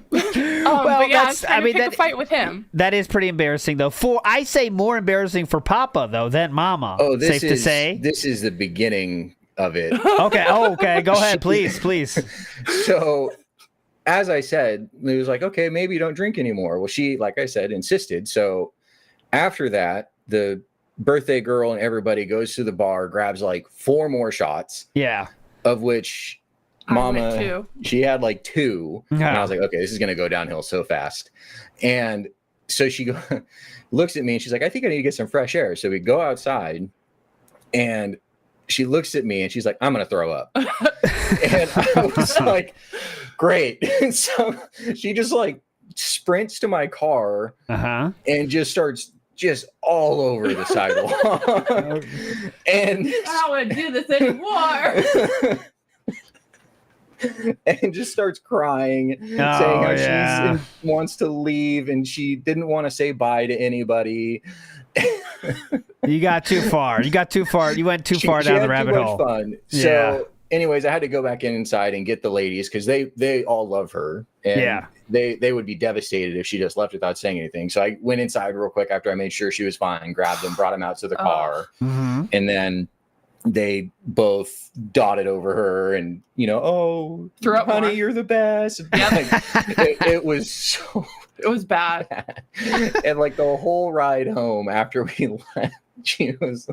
But yeah, I pick a fight with him. That is pretty embarrassing though. I say more embarrassing for Papa though than Mama. Oh, safe to say. This is the beginning of it. Okay. Okay. Go ahead, please. So, as I said, it was like, okay, maybe you don't drink anymore. Well, she, like I said, insisted. So after that, the birthday girl and everybody goes to the bar, grabs like 4 more shots. Yeah. Of which Mama, she had like 2. And I was like, okay, this is going to go downhill so fast. And so she looks at me and she's like, I think I need to get some fresh air. So we go outside, and she looks at me and she's like, I'm going to throw up. And I was like, great. And so she just like sprints to my car and just starts just all over the sidewalk. And I don't want to do this anymore. And just starts crying, saying how she wants to leave and she didn't want to say bye to anybody. You got too far. You went too far down the rabbit hole. Fun. So, anyways, I had to go back inside and get the ladies because they all love her. And they would be devastated if she just left without saying anything. So I went inside real quick after I made sure she was fine, grabbed them, brought them out to the car, and then they both dotted over her and, threw up, honey, you're the best. It was so... It was bad. And like the whole ride home after we left, she was...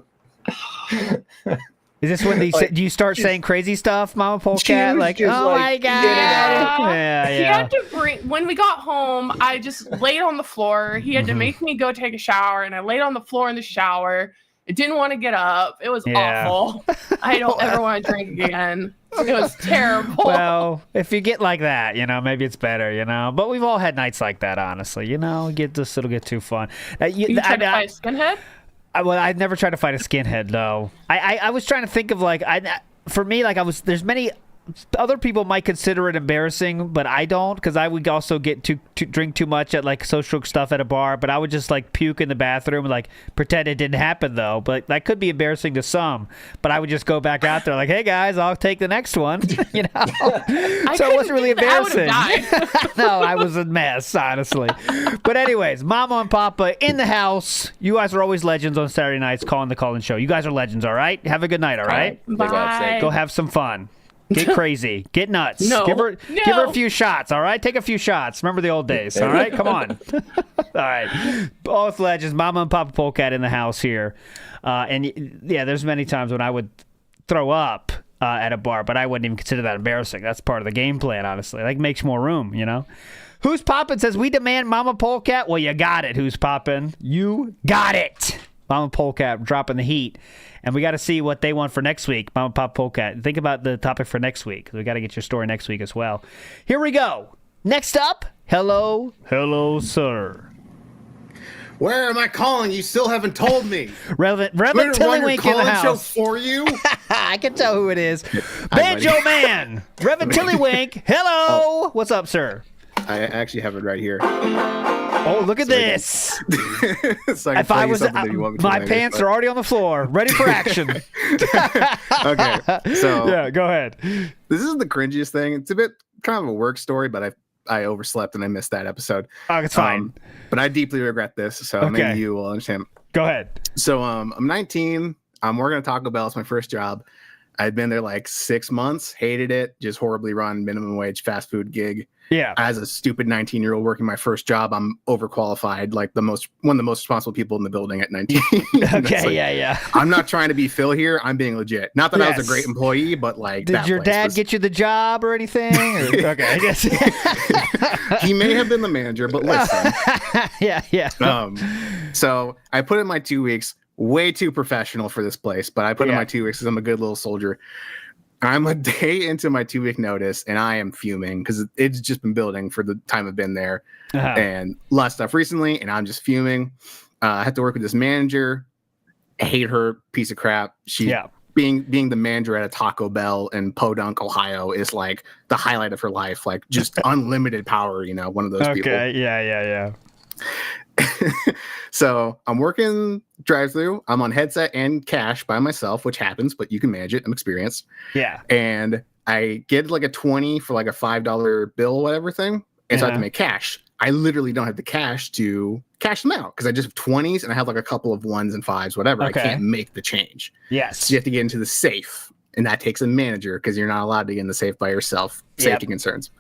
Is this when do you start saying crazy stuff, Mama Polecat? Like, oh my God. He had to when we got home, I just laid on the floor. He had to make me go take a shower, and I laid on the floor in the shower. I didn't want to get up. It was awful. I don't ever want to drink again. It was terrible. Well, if you get like that, maybe it's better, But we've all had nights like that, honestly. It'll get too fun. You tried to fight a skinhead? I've never tried to fight a skinhead, though. I was trying to think of for me, there's many other people might consider it embarrassing, but I don't, because I would also get to drink too much at social stuff at a bar, but I would just puke in the bathroom and pretend it didn't happen though. But that could be embarrassing to some, but I would just go back out there hey guys, I'll take the next one. So it wasn't really embarrassing. No, I was a mess, honestly. But anyways, Mama and Papa in the house. You guys are always legends on Saturday nights calling the call-in show. You guys are legends, all right? Have a good night, all right? Bye. Go have some fun. Get crazy. Get nuts. No. Give her a few shots, all right? Take a few shots. Remember the old days, all right? Come on. All right. Both legends, Mama and Papa Polecat in the house here. And there's many times when I would throw up at a bar, but I wouldn't even consider that embarrassing. That's part of the game plan, honestly. Makes more room, Who's Poppin' says, we demand Mama Polecat. Well, you got it, Who's Poppin'. You got it. Mama Polecat dropping the heat. And we got to see what they want for next week. Mama Pop Polecat. Think about the topic for next week. We got to get your story next week as well. Here we go. Next up, hello, sir. Where am I calling? You still haven't told me. Reverend Tillywink in the house. Show for you. I can tell who it is. Banjo Man. Reverend Tillywink. Hello. What's up, sir? I actually have it right here. Oh, look at this. So if I was, my pants are already on the floor, ready for action. Okay. So yeah, go ahead. This is the cringiest thing. It's a bit kind of a work story, but I overslept and I missed that episode. Oh, it's fine. But I deeply regret this, so maybe you will understand. Go ahead. So I'm 19. I'm working at Taco Bell. It's my first job. I'd been there 6 months, hated it, just horribly run, minimum wage, fast food gig. Yeah. As a stupid 19-year-old working my first job, I'm overqualified, one of the most responsible people in the building at 19. Okay, yeah. I'm not trying to be Phil here. I'm being legit. Not that I was a great employee, but Did your dad get you the job or anything? Okay, I guess. He may have been the manager, but listen. Yeah. So I put in my 2 weeks. Way too professional for this place, but I put in my 2 weeks because I'm a good little soldier. I'm a day into my 2 week notice and I am fuming because it's just been building for the time I've been there and a lot of stuff recently. And I'm just fuming. I have to work with this manager. I hate her, piece of crap. She's being the manager at a Taco Bell in Podunk, Ohio is the highlight of her life. Just unlimited power, one of those people. Okay. Yeah. So I'm working drive-through. I'm on headset and cash by myself, which happens, but you can manage it. I'm experienced. Yeah. And I get a 20 for a $5 bill, whatever thing. And so I have to make cash. I literally don't have the cash to cash them out because I just have 20s and I have a couple of 1s and 5s, whatever. Okay. I can't make the change. Yes. So you have to get into the safe. And that takes a manager because you're not allowed to get in the safe by yourself. Safety concerns.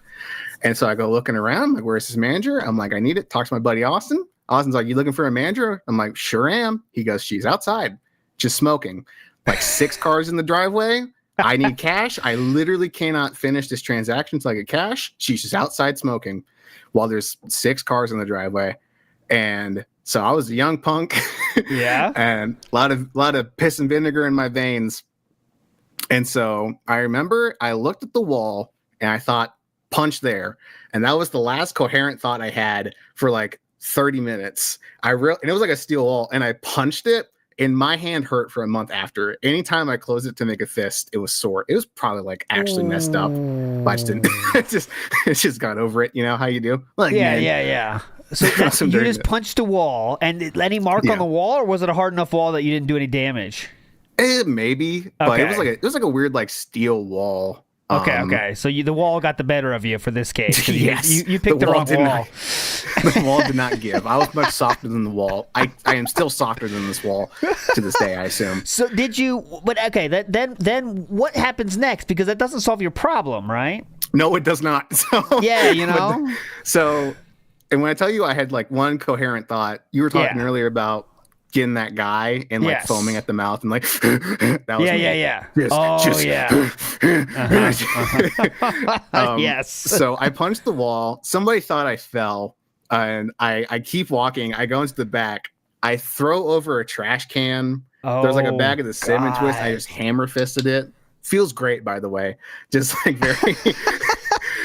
And so I go looking around, where's this manager? I'm I need it. Talk to my buddy Austin. Austin's you looking for a manager? I'm sure am. He goes, she's outside, just smoking. 6 cars in the driveway. I need cash. I literally cannot finish this transaction until I get cash. She's just outside smoking while there's 6 cars in the driveway. And so I was a young punk. Yeah. And a lot of piss and vinegar in my veins. And so I remember I looked at the wall and I thought, punch there. And that was the last coherent thought I had for like 30 minutes. And it was like a steel wall, and I punched it, and my hand hurt for a month after. Anytime I closed it to make a fist, it was sore. It was probably like actually messed up. But I just didn't. it just got over it. You know how you do? Like, yeah. So you just punched a wall, and any mark on the wall, or was it a hard enough wall that you didn't do any damage? Maybe, but it was like a weird like steel wall. Okay. So the wall got the better of you for this case. Yes, you picked the wrong wall. The wall did not give. I was much softer than the wall. I am still softer than this wall to this day, I assume. So did you? But okay, then what happens next? Because that doesn't solve your problem, right? No, it does not. So, yeah, you know. And when I tell you I had like one coherent thought, you were talking earlier about getting that guy and like foaming at the mouth and like that was yes. So I punched the wall. Somebody thought I fell, and I keep walking. I go into the back. I throw over a trash can. There's like a bag of the cinnamon twist. I just hammer fisted it. Feels great, by the way. Just like very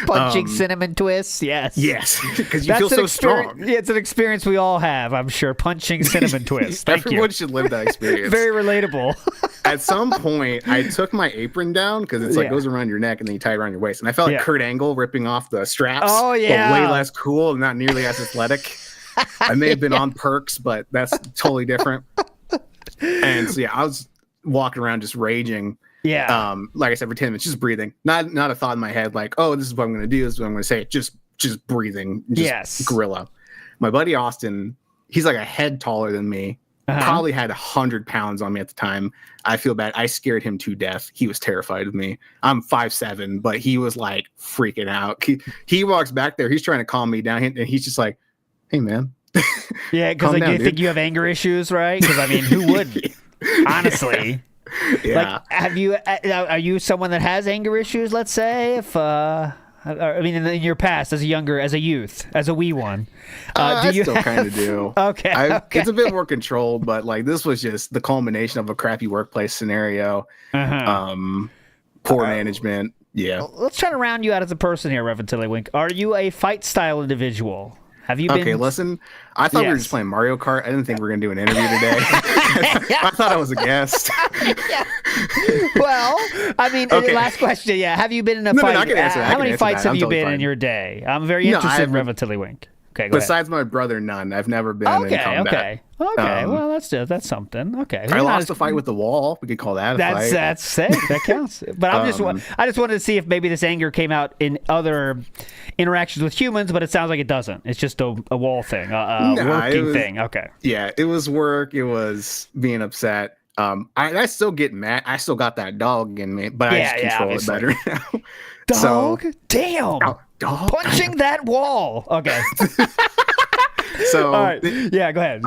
punching cinnamon twists. Yes, because you feel so strong. Yeah, it's an experience we all have, I'm sure. Punching cinnamon twists. Everyone should live that experience. Very relatable. At some point, I took my apron down because it's like goes around your neck and then you tie it around your waist, and I felt like Kurt Angle ripping off the straps. Oh yeah, but way less cool and not nearly as athletic. I may have been on perks, but that's totally different. And so I was walking around just raging. Yeah. Like I said, for 10 minutes, just breathing. Not a thought in my head like, oh, this is what I'm going to do. This is what I'm going to say. Just breathing. Just gorilla. My buddy Austin, he's like a head taller than me. Probably had 100 pounds on me at the time. I feel bad. I scared him to death. He was terrified of me. I'm 5'7", but he was like freaking out. He walks back there. He's trying to calm me down, and he's just like, "Hey, man." Yeah, because like, you think you have anger issues, right? Because I mean, who wouldn't? Honestly. Yeah. Like, are you someone that has anger issues? Let's say, if I mean, in your past, as a youth, as a wee one, I still kind of do. Okay. It's a bit more controlled, but like this was just the culmination of a crappy workplace scenario. Poor management. Yeah. Well, let's try to round you out as a person here, Reverend Tillywink. Are you a fight style individual? Have you been? Okay, listen. I thought we were just playing Mario Kart. I didn't think we were going to do an interview today. I thought I was a guest. Well, I mean, last question. Yeah, have you been in a fight? No, I can answer that. How many fights have you been in your day? I'm very interested in Reverend Tillywink. Okay, go besides my brother, none. I've never been in combat. Okay. Well, that's something. Okay. I lost a fight with the wall. We could call that a fight. That's sick. That counts. But I just wanted to see if maybe this anger came out in other interactions with humans, but it sounds like it doesn't. It's just a wall thing, working thing. Okay. Yeah, it was work. It was being upset. I still get mad. I still got that dog in me, but I just control it better now. Dog? Damn. Dog? Punching that wall. Okay. So, all right. Yeah, go ahead.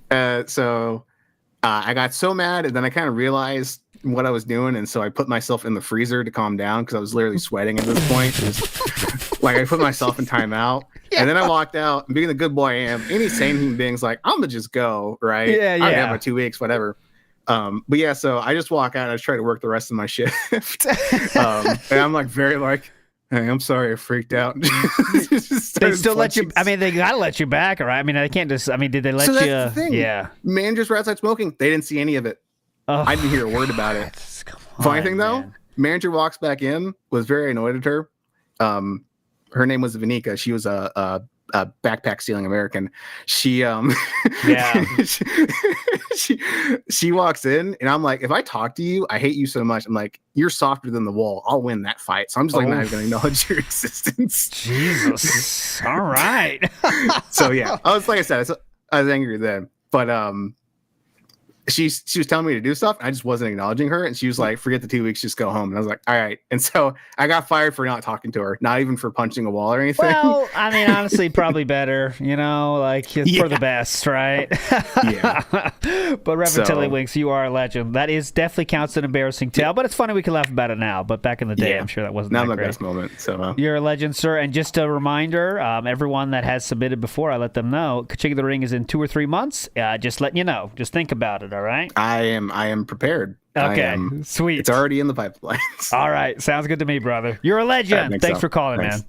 I got so mad, and then I kind of realized what I was doing, and so I put myself in the freezer to calm down because I was literally sweating at this point. Like I put myself in timeout, and then I walked out. And being the good boy I am, any sane human being's like, I'm gonna just go, right? Yeah. I have my 2 weeks, whatever. But yeah, so I just walk out. I just try to work the rest of my shift, and I'm like very like. Hey, I'm sorry, I freaked out. They still let you. I mean, they gotta let you back, all right? I mean, they can't just. I mean, did they let you? That's the thing. Yeah. Managers were outside smoking. They didn't see any of it. I didn't hear a word about it. Funny thing though, manager walks back in, was very annoyed at her. Her name was Vanika. She was a backpack stealing American. She she walks in, and I'm like, if I talk to you, I hate you so much. I'm like, you're softer than the wall. I'll win that fight. So I'm just like not even gonna acknowledge your existence. Jesus. All right. So yeah, I was like I said, I was angry then, but she was telling me to do stuff, and I just wasn't acknowledging her, and she was like, forget the 2 weeks, just go home. And I was like, all right. And so I got fired for not talking to her, not even for punching a wall or anything. Well, I mean, honestly, probably better, like it's for the best, right? Yeah. But Reverend Tillywinks, you are a legend. That definitely counts an embarrassing tale, but it's funny we can laugh about it now. But back in the day, I'm sure that wasn't not that my great. best moment. So you're a legend, sir. And just a reminder, everyone that has submitted before, I let them know, King of the Ring is in 2 or 3 months. Just letting you know. Just think about it. All right. I am prepared. Okay, sweet. It's already in the pipeline. All right, sounds good to me, brother. You're a legend. Thanks for calling, man.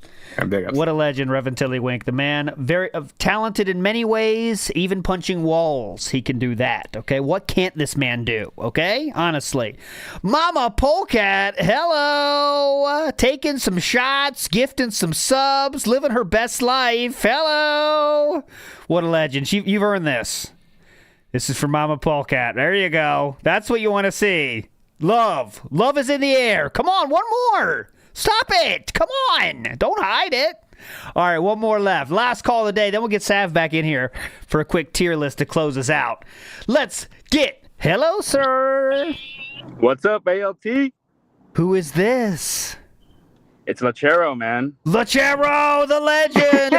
What a legend, Reverend Tillywink. The man, very talented in many ways, even punching walls. He can do that, okay? What can't this man do, okay? Honestly. Mama Polecat, hello. Taking some shots, gifting some subs, living her best life. Hello. What a legend. You've earned this. This is for Mama Polecat. There you go. That's what you want to see. Love. Love is in the air. Come on, one more. Stop it. Come on. Don't hide it. All right, one more left. Last call of the day. Then we'll get Sav back in here for a quick tier list to close us out. Let's get... Hello, sir. What's up, ALT? Who is this? It's Lachero, man. Lachero, the legend.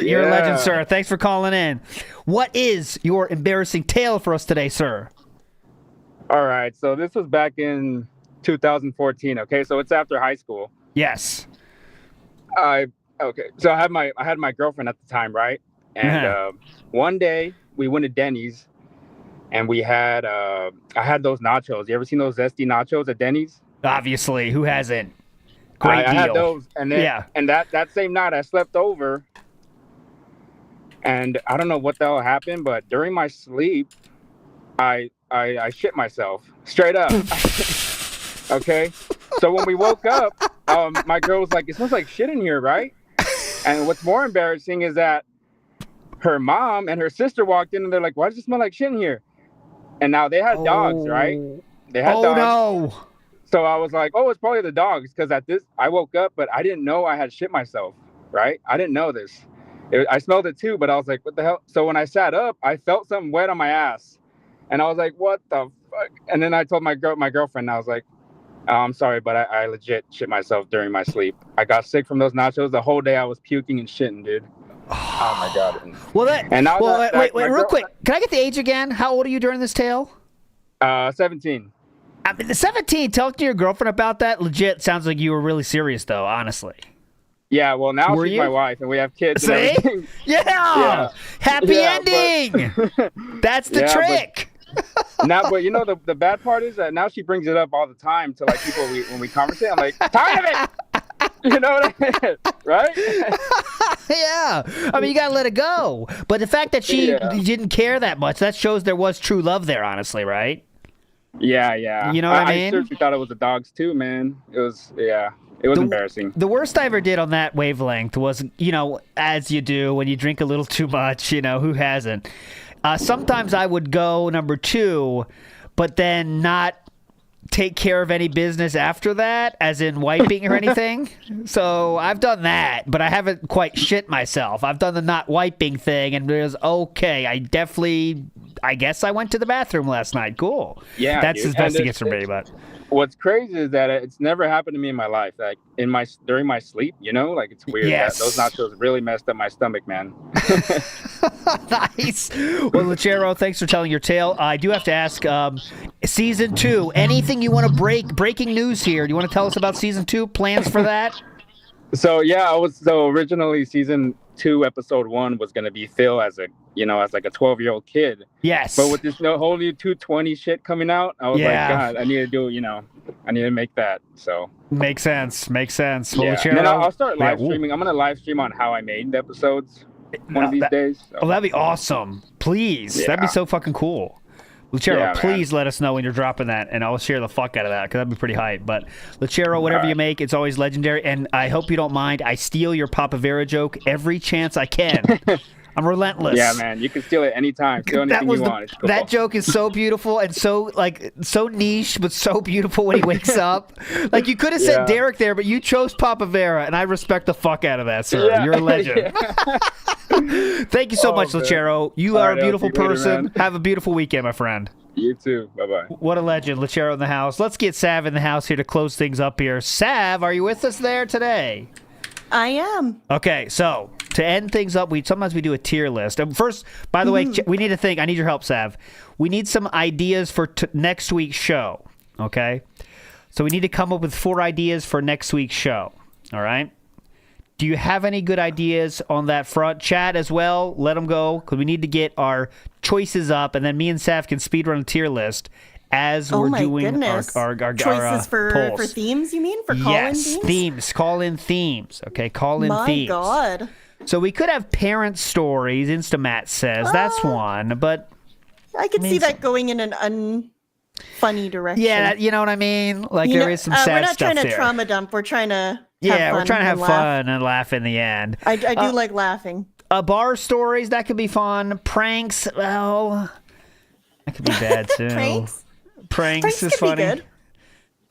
You're a legend, sir. Thanks for calling in. What is your embarrassing tale for us today, sir? All right, so this was back in 2014. Okay, so it's after high school. Yes. So I had my girlfriend at the time, right? And one day we went to Denny's, and we had I had those nachos. You ever seen those zesty nachos at Denny's? Obviously, who hasn't? Great deal. I had those, and then and that same night I slept over, and I don't know what the hell happened, but during my sleep, I shit myself straight up. Okay, so when we woke up, my girl was like, "It smells like shit in here, right?" And what's more embarrassing is that her mom and her sister walked in, and they're like, "Why does it smell like shit in here?" And now they had dogs, right? They had dogs. No. So I was like, "Oh, it's probably the dogs," because I woke up, but I didn't know I had shit myself, right? I didn't know this. I smelled it too, but I was like, "What the hell?" So when I sat up, I felt something wet on my ass, and I was like, "What the fuck?" And then I told my girlfriend, I was like, "Oh, I'm sorry, but I legit shit myself during my sleep. I got sick from those nachos. The whole day I was puking and shitting, dude." Oh my god. Wait, real quick. Can I get the age again? How old are you during this tale? 17. I mean, the 17, talk to your girlfriend about that. Legit sounds like you were really serious, though, honestly. Yeah, well, now she's my wife, and we have kids. See? And everything. Yeah! Happy ending! That's the trick! But you know, the bad part is that now she brings it up all the time to like people when we conversate. I'm like, tired of it! You know what I mean? Right? Yeah. I mean, you gotta let it go. But the fact that she didn't care that much, that shows there was true love there, honestly, right? Yeah. You know what I mean? I seriously thought it was the dogs too, man. It was embarrassing. The worst I ever did on that wavelength was, as you do when you drink a little too much, who hasn't? Sometimes I would go number 2, but then not take care of any business after that, as in wiping or anything. So I've done that, but I haven't quite shit myself. I've done the not wiping thing, and it was okay. I guess I went to the bathroom last night. Cool. Yeah, that's dude. as best it gets for me. But what's crazy is that it's never happened to me in my life. Like during my sleep, like it's weird. Yes. Those nachos really messed up my stomach, man. Nice. Well, Lachero, thanks for telling your tale. I do have to ask, season 2, anything you want to breaking news here? Do you want to tell us about season 2, plans for that? So originally season 2 episode 1 was going to be Phil as a 12-year-old kid. Yes. But with this whole new 220 shit coming out, I was like, God, I need to do, I need to make that. So makes sense. Well, yeah. And then I'll start live streaming. I'm going to live stream on how I made the episodes one of these days. So. Oh, that'd be awesome. Please. Yeah. That'd be so fucking cool. Lachero, please let us know when you're dropping that, and I'll share the fuck out of that, because that'd be pretty hype. But Lachero, whatever you make, it's always legendary, and I hope you don't mind. I steal your Papa Vera joke every chance I can. I'm relentless. Yeah, man. You can steal it anytime. Steal anything you want. It's cool. That joke is so beautiful and so niche, but so beautiful when he wakes up. Like, you could have said Derek there, but you chose Papa Vera, and I respect the fuck out of that, sir. Yeah. You're a legend. Thank you so much, Lachero. You are a beautiful person. Later, have a beautiful weekend, my friend. You too. Bye-bye. What a legend. Lachero in the house. Let's get Sav in the house here to close things up here. Sav, are you with us there today? I am. Okay, so to end things up, sometimes we do a tier list. First, by the way, we need to think. I need your help, Sav. We need some ideas for next week's show. Okay, so we need to come up with 4 ideas for next week's show. All right. Do you have any good ideas on that front? Chat as well. Let them go, because we need to get our choices up, and then me and Saf can speedrun a tier list as we're doing our choices for polls. themes. You mean for call-in themes? Call-in themes. Okay, call-in themes. My God. So we could have parent stories. Instamat says that's one, but I could see that going in an unfunny direction. Yeah, you know what I mean. Like there is some sad stuff there. We're not trying to trauma dump. We're trying to we're trying to have fun and laugh in the end. I do like laughing. Bar stories, that could be fun. Pranks, well, that could be bad too. Pranks is funny. Be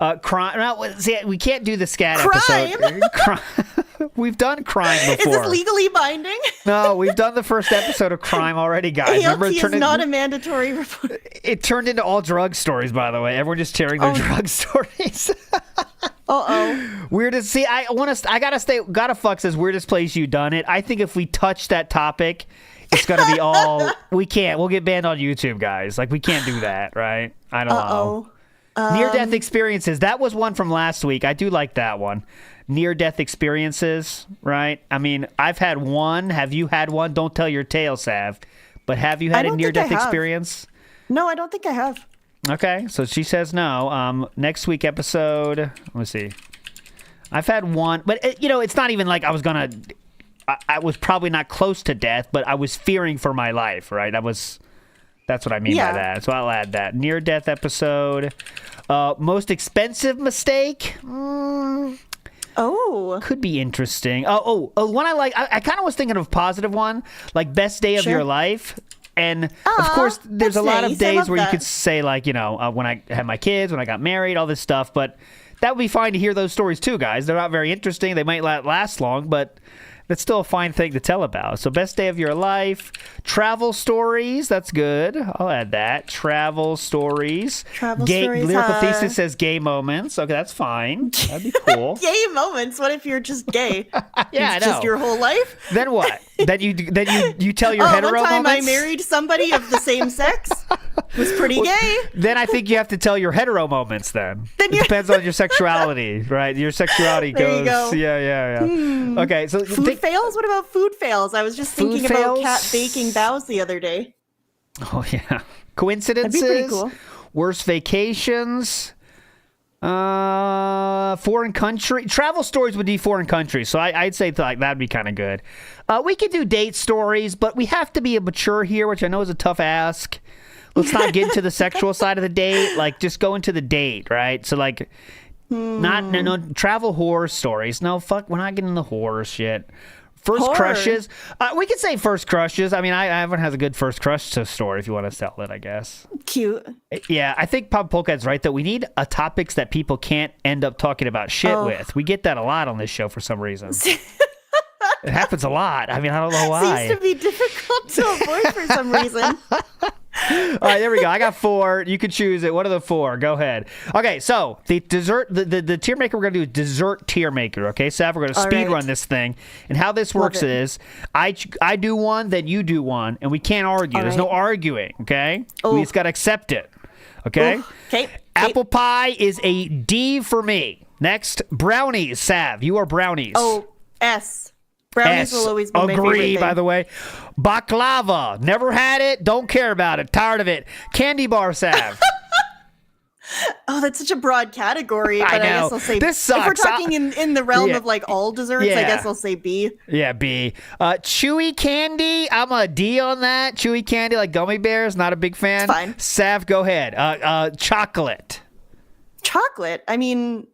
good. Crime. No, see, we can't do the scat episode. We've done crime before. Is this legally binding? No, we've done the first episode of crime already, guys. ALT is not a mandatory report. It turned into all drug stories, by the way. Everyone just sharing their drug stories. Weirdest. See, gotta fuck says weirdest place you done it. I think if we touch that topic, it's gonna be all. We can't. We'll get banned on YouTube, guys. Like we can't do that, right? I don't know. Near-death experiences. That was one from last week. I do like that one. Near-death experiences, right? I mean, I've had one. Have you had one? Don't tell your tale, Sav. But have you had a near-death experience? No, I don't think I have. Okay, so she says no. Next week episode. Let me see. I've had one, but it's not even like I was gonna. I was probably not close to death, but I was fearing for my life. Right? That's what I mean by that. So I'll add that near-death episode. Most expensive mistake. Could be interesting. One I like. I kind of was thinking of a positive one, like best day of your life. And of course, there's a lot of days where you could say like, when I had my kids, when I got married, all this stuff. But that would be fine to hear those stories too, guys. They're not very interesting. They might not last long, but that's still a fine thing to tell about. So best day of your life. Travel stories. That's good. I'll add that. Travel stories. Lyrical Thesis says gay moments. Okay, that's fine. That'd be cool. Gay moments? What if you're just gay? Yeah, it's just your whole life? Then what? then you tell your hetero one time moments? I married somebody of the same sex. Was pretty gay. Then I think you have to tell your hetero moments then. It depends on your sexuality, right? Your sexuality there goes. You go. Yeah. Okay, so food fails? What about food fails? I was just thinking about Kat baking vows the other day. Oh yeah. Coincidences. That'd be pretty cool. Worst vacations. Foreign country travel stories would be foreign countries, so I'd say like that'd be kind of good. We could do date stories, but we have to be mature here, which I know is a tough ask. Let's not get into the sexual side of the date. Like, just go into the date, right? So, like, no travel horror stories. No, fuck, we're not getting the horror shit. First crushes. We could say first crushes. I mean, I haven't had a good first crush story if you want to sell it, I guess. Cute. Yeah, I think Pop Polka's right, though. We need topics that people can't end up talking about shit with. We get that a lot on this show for some reason. It happens a lot. I mean, I don't know why. Seems to be difficult to avoid for some reason. All right, there we go. I got 4. You can choose it. What are the 4? Go ahead. Okay, so the dessert, the tier maker we're going to do is dessert tier maker. Okay, Sav, we're going to speed run this thing. And how this works is I do one, then you do one, and we can't argue. There's no arguing, okay? We just got to accept it, okay? Okay. Apple pie is a D for me. Next, brownies. Sav, you are brownies. Oh, S. Brownies will always be my favorite thing. By the way. Baklava. Never had it. Don't care about it. Tired of it. Candy bar, Sav. Oh, that's such a broad category. But I guess I'll say this sucks. If we're talking in the realm of like all desserts, I guess I'll say B. Yeah, B. Chewy candy. I'm a D on that. Chewy candy, like gummy bears. Not a big fan. It's fine. Sav, go ahead. Chocolate. Chocolate. I mean,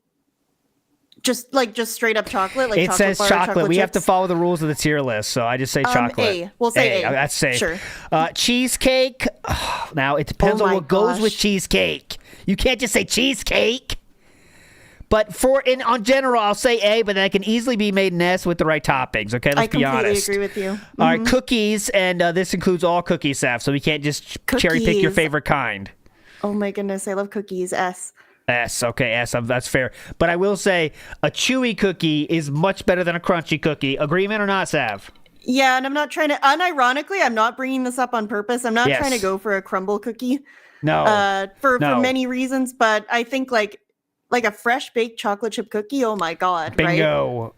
just straight up chocolate. Like it says chocolate. We chips. have to follow the rules of the tier list, so I just say chocolate. A. We'll say A. That's safe. Sure. Cheesecake. Now it depends on what goes with cheesecake. You can't just say cheesecake. But on general, I'll say A, but that can easily be made an S with the right toppings. Okay, let's be honest. I completely agree with you. All right, cookies, and this includes all cookies, Saf, so we can't just cherry pick your favorite kind. Oh my goodness, I love cookies. S. Okay, S. That's fair. But I will say a chewy cookie is much better than a crunchy cookie. Agreement or not, Sav? Yeah, and I'm not trying to. Unironically, I'm not bringing this up on purpose. I'm not trying to go for a crumble cookie. No. For many reasons, but I think like a fresh baked chocolate chip cookie. Oh my god! Bingo.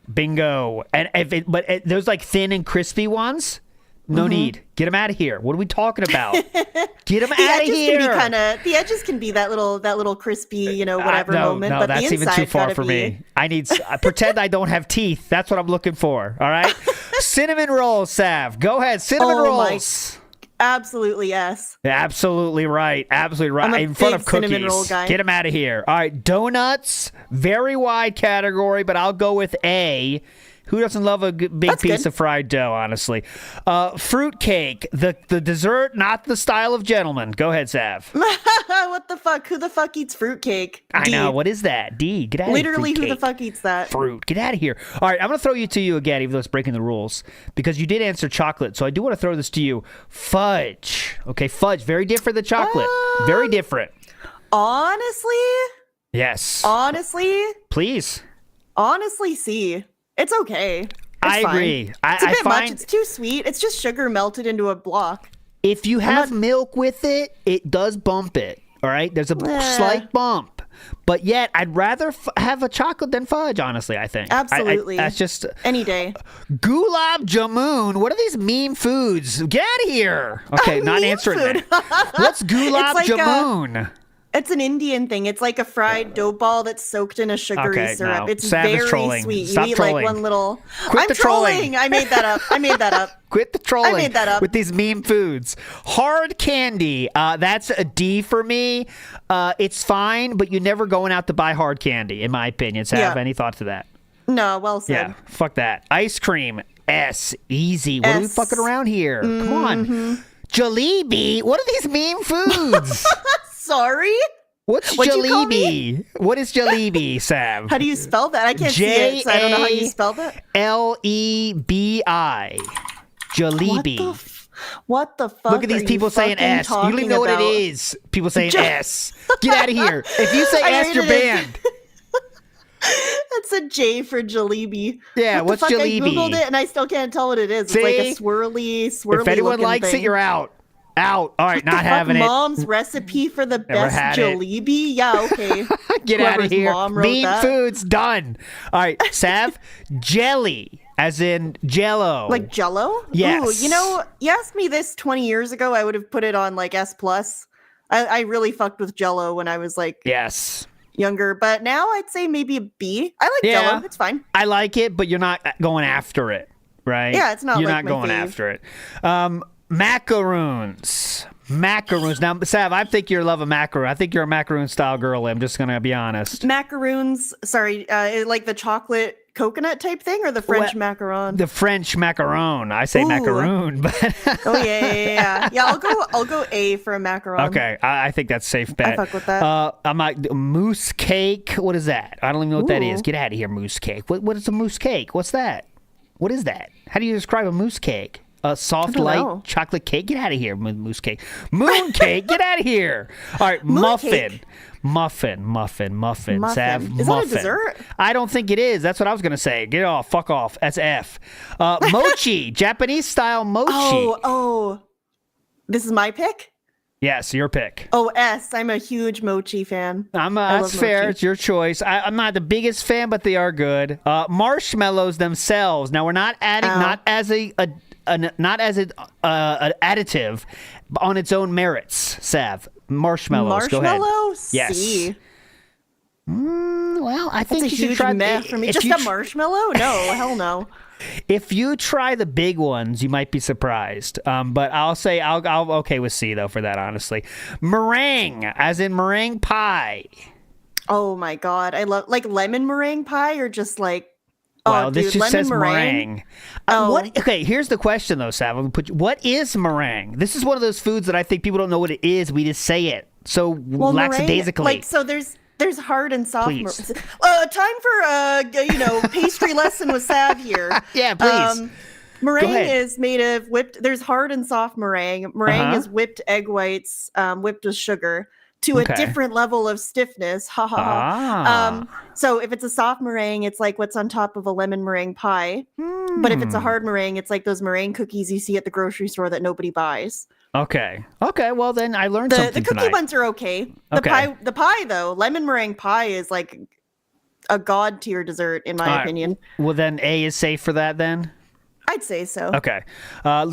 And there's like thin and crispy ones. No need. Get him out of here. What are we talking about? Get him out of here. The edges can be that little crispy, whatever moment. No, but that's the even too far for me. I need pretend I don't have teeth. That's what I'm looking for. All right. Cinnamon rolls, Sav. Go ahead. Cinnamon rolls. Absolutely yes. Absolutely right. Absolutely right. I'm a in front big of cookies. cinnamon roll guy. Get him out of here. All right. Donuts. Very wide category, but I'll go with A. Who doesn't love a big piece of fried dough, honestly? Fruitcake, the dessert, not the style of gentleman. Go ahead, Sav. What the fuck? Who the fuck eats fruitcake? I know. What is that? D. Get out of here. Literally, who the fuck eats that? Fruit. Get out of here. All right, I'm going to throw you to you again, even though it's breaking the rules, because you did answer chocolate. So I do want to throw this to you. Fudge. Okay, fudge. Very different than chocolate. Very different. Honestly? Yes. Honestly? Please. Honestly, C. It's okay. I agree. It's a bit much. It's too sweet. It's just sugar melted into a block. If you have milk with it, it does bump it. All right? There's a slight bump. But yet, I'd rather have a chocolate than fudge, honestly, I think. Absolutely. That's just... Any day. Gulab jamun. What are these meme foods? Get out of here. Okay, not answering that. What's gulab jamun? It's an Indian thing. It's like a fried dough ball that's soaked in a sugary syrup. No. It's Sav is very trolling. sweet. Stop you eat trolling. like one little. Quit the trolling. I made that up. Quit the trolling. I made that up. With these meme foods. Hard candy. That's a D for me. It's fine, but you're never going out to buy hard candy, in my opinion. Sav, any thought to that? No, well said. Yeah, fuck that. Ice cream. S. Easy. What are we fucking around here? Come on. Jalebi. What are these meme foods? Sorry? What's jalebi? What is jalebi, Sav? How do you spell that? I can't see it, so I don't know how you spell that. Jalebi. Jalebi. What the fuck? Look at these people saying S. You don't even know what it is. People saying S. Get out of here. If you say S, you're banned. That's a J for jalebi. Yeah, what's jalebi? I googled it and I still can't tell what it is. See? It's like a swirly. If anyone likes it, you're out. Out. All right, not having it. Mom's recipe for the best jalebi? Yeah, okay. Get out of here. Bean that. foods done. All right, Sav, jelly, as in Jello. Like Jello? Yes. Ooh, you asked me this 20 years ago, I would have put it on like S+. I really fucked with Jello when I was like younger, but now I'd say maybe a B. I like Jello. It's fine. I like it, but you're not going after it, right? Yeah, it's not You're like not my going fave. after it. Macaroons. Now, Sav, I think you're love a macaroon. I think you're a macaroon style girl. I'm just gonna be honest. Macaroons. Sorry, like the chocolate coconut type thing, or the French macaron? The French macaron. I say macaroon, but yeah. I'll go A for a macaron. Okay, I think that's safe bet. I fuck with that. I'm like mousse cake. What is that? I don't even know what that is. Get out of here, mousse cake. What is a mousse cake? What's that? What is that? How do you describe a mousse cake? A soft, light chocolate cake? Get out of here, mousse cake. Moon cake? Get out of here. All right, muffin. Muffin. Sav, is muffin. that a dessert? I don't think it is. That's what I was going to say. Get off. Fuck off. That's F. Mochi. Japanese style mochi. Oh. This is my pick? Yes, your pick. Oh, S. I'm a huge mochi fan. That's fair. It's your choice. I'm not the biggest fan, but they are good. Marshmallows themselves. Now, we're not adding, not as an additive on its own merits. Sav, marshmallows. Go ahead. Yes. C. Well, I think that's you should try meh for me. Just a marshmallow? No, hell no. If you try the big ones, you might be surprised. But I'll okay with C though for that. Honestly, meringue, as in meringue pie. Oh my god, I love like lemon meringue pie or just like. Well, this just says meringue. Okay, here's the question though, Sav. What is meringue? This is one of those foods that I think people don't know what it is. We just say it so lackadaisically. Like so, there's hard and soft. Time for pastry lesson with Sav here. Yeah, please. Meringue is made of whipped. There's hard and soft meringue. Meringue is whipped egg whites, whipped with sugar to a different level of stiffness. Ha ha ha. So if it's a soft meringue, it's like what's on top of a lemon meringue pie. But if it's a hard meringue, it's like those meringue cookies you see at the grocery store that nobody buys. Okay. Well, then I learned something The cookie tonight. ones are okay. The pie though, lemon meringue pie is like a god tier dessert in my opinion. Well, then A is safe for that then? I'd say so. Okay.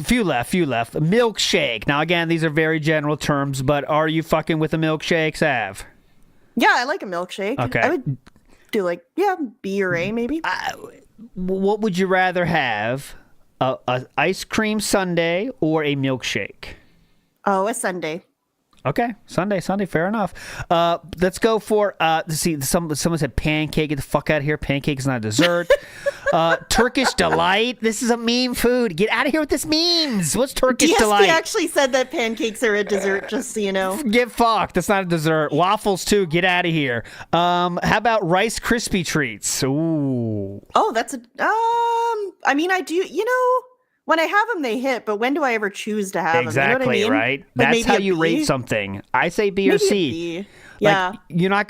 Few left. Milkshake. Now, again, these are very general terms, but are you fucking with a milkshake, Sav? Yeah, I like a milkshake. Okay. I would do B or A maybe. What would you rather have? A ice cream sundae or a milkshake? Oh, a sundae. Okay, Sunday, fair enough. Let's go for, see, someone said pancake. Get the fuck out of here. Pancake is not a dessert. Turkish Delight. This is a meme food. Get out of here with this memes. What's Turkish DSP Delight? actually said that pancakes are a dessert, just so you know. Get fucked. That's not a dessert. Waffles, too. Get out of here. How about Rice Krispie Treats? Ooh. Oh, that's I mean, I do, when I have them, they hit, but when do I ever choose to have exactly, them? You know what I mean? Right? That's how you rate something. I say B or C. B. Yeah.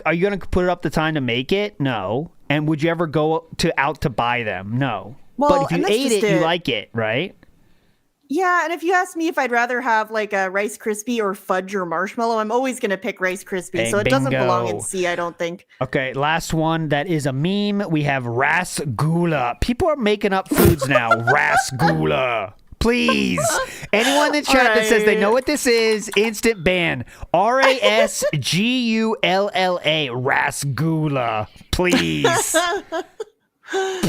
Are you going to put up the time to make it? No. And would you ever go out to buy them? No. Well, but if you ate it, you like it, right? Yeah, and if you ask me if I'd rather have like a Rice Krispie or fudge or marshmallow, I'm always going to pick Rice Krispie. So it doesn't belong in C, I don't think. Okay, last one that is a meme. We have Rasgula. People are making up foods now. Rasgula. Please. Anyone in the chat that says they know what this is, instant ban. Rasgula. Rasgula. Please.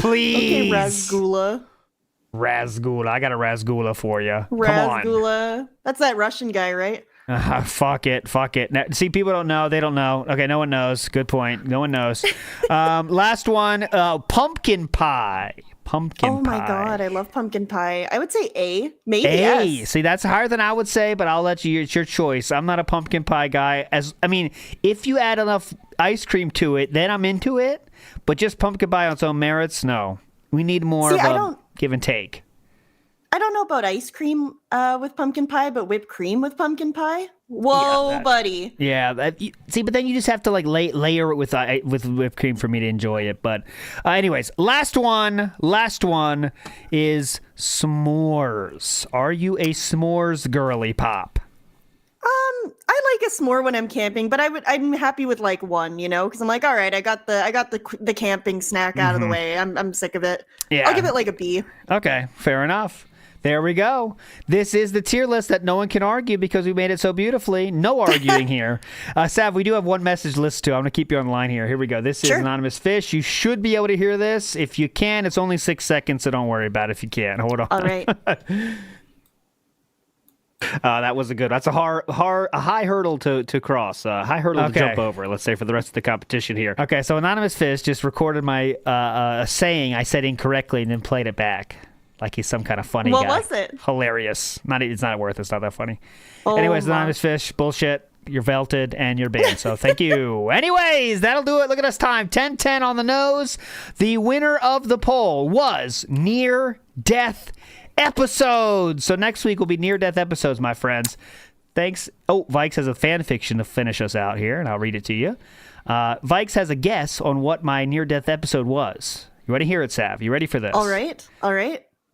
Please. Okay, Rasgula. Rasgula. I got a Rasgula for you. Rasgula. That's that Russian guy, right? Fuck it. Now, see, people don't know. They don't know. Okay, no one knows. Good point. No one knows. Last one, pumpkin pie. Oh my god, I love pumpkin pie. I would say A. Maybe A. yes. See, that's higher than I would say, but I'll let you. It's your choice. I'm not a pumpkin pie guy. If you add enough ice cream to it, then I'm into it. But just pumpkin pie on its own merits, no. We need more of a give and take. I don't know about ice cream with pumpkin pie, but whipped cream with pumpkin pie? Whoa, buddy. Yeah. See, but then you just have to layer it with whipped cream for me to enjoy it. But anyways, last one is s'mores. Are you a s'mores girly pop? I like a s'more when I'm camping, but I'm happy with like one, because I'm like, all right, I got the camping snack out of the way. I'm sick of it. Yeah. I'll give it like a B. Okay, fair enough. There we go. This is the tier list that no one can argue because we made it so beautifully. No arguing here. Sav, we do have one message to listen to. I'm going to keep you on the line here. Here we go. This is Anonymous Fish. You should be able to hear this. If you can, it's only 6 seconds, so don't worry about it if you can't. Hold on. All right. That was that's a high hurdle to cross, high hurdle to jump over, let's say, for the rest of the competition here. Okay, so Anonymous Fish just recorded my saying I said incorrectly and then played it back like he's some kind of funny guy. What was it? Hilarious. It's not worth it. It's not that funny. Oh, anyways, Anonymous Fish, bullshit. You're velted and you're banned, so thank you. Anyways, that'll do it. Look at us time. 10-10 on the nose. The winner of the poll was Near Death Episodes. So next week will be Near Death Episodes, my friends. Thanks. Oh, Vikes has a fan fiction to finish us out here, and I'll read it to you. Vikes has a guess on what my Near Death episode was. You want to hear it, Sav? You ready for this? All right.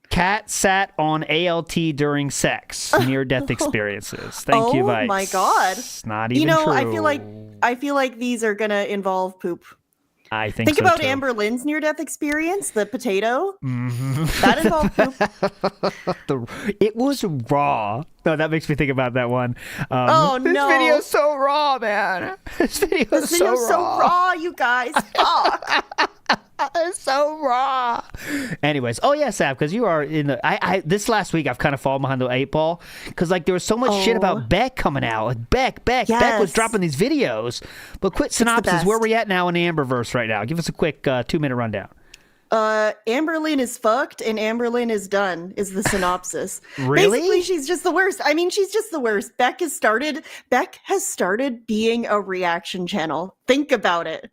Cat sat on ALT during sex. Near death experiences. Thank you, Vikes. Oh my god. Not even true. I feel like these are gonna involve poop. I think so about too. Amber Lynn's near-death experience, the potato. Mm-hmm. That involved poop. It was raw. No, that makes me think about that one. No. This video's so raw, man. This video's so raw, you guys. Fuck. It's so raw. Anyways, Sav, because you are in the. This last week I've kind of fallen behind the 8 ball because there was so much shit about Beck coming out. Like Beck Yes. was dropping these videos. But quick synopsis: where we at now in the Amberverse right now? Give us a quick 2-minute rundown. Amber Lynn is fucked and Amber Lynn is done is the synopsis. Really? Basically, she's just the worst. I mean, she's just the worst. Beck has started being a reaction channel. Think about it.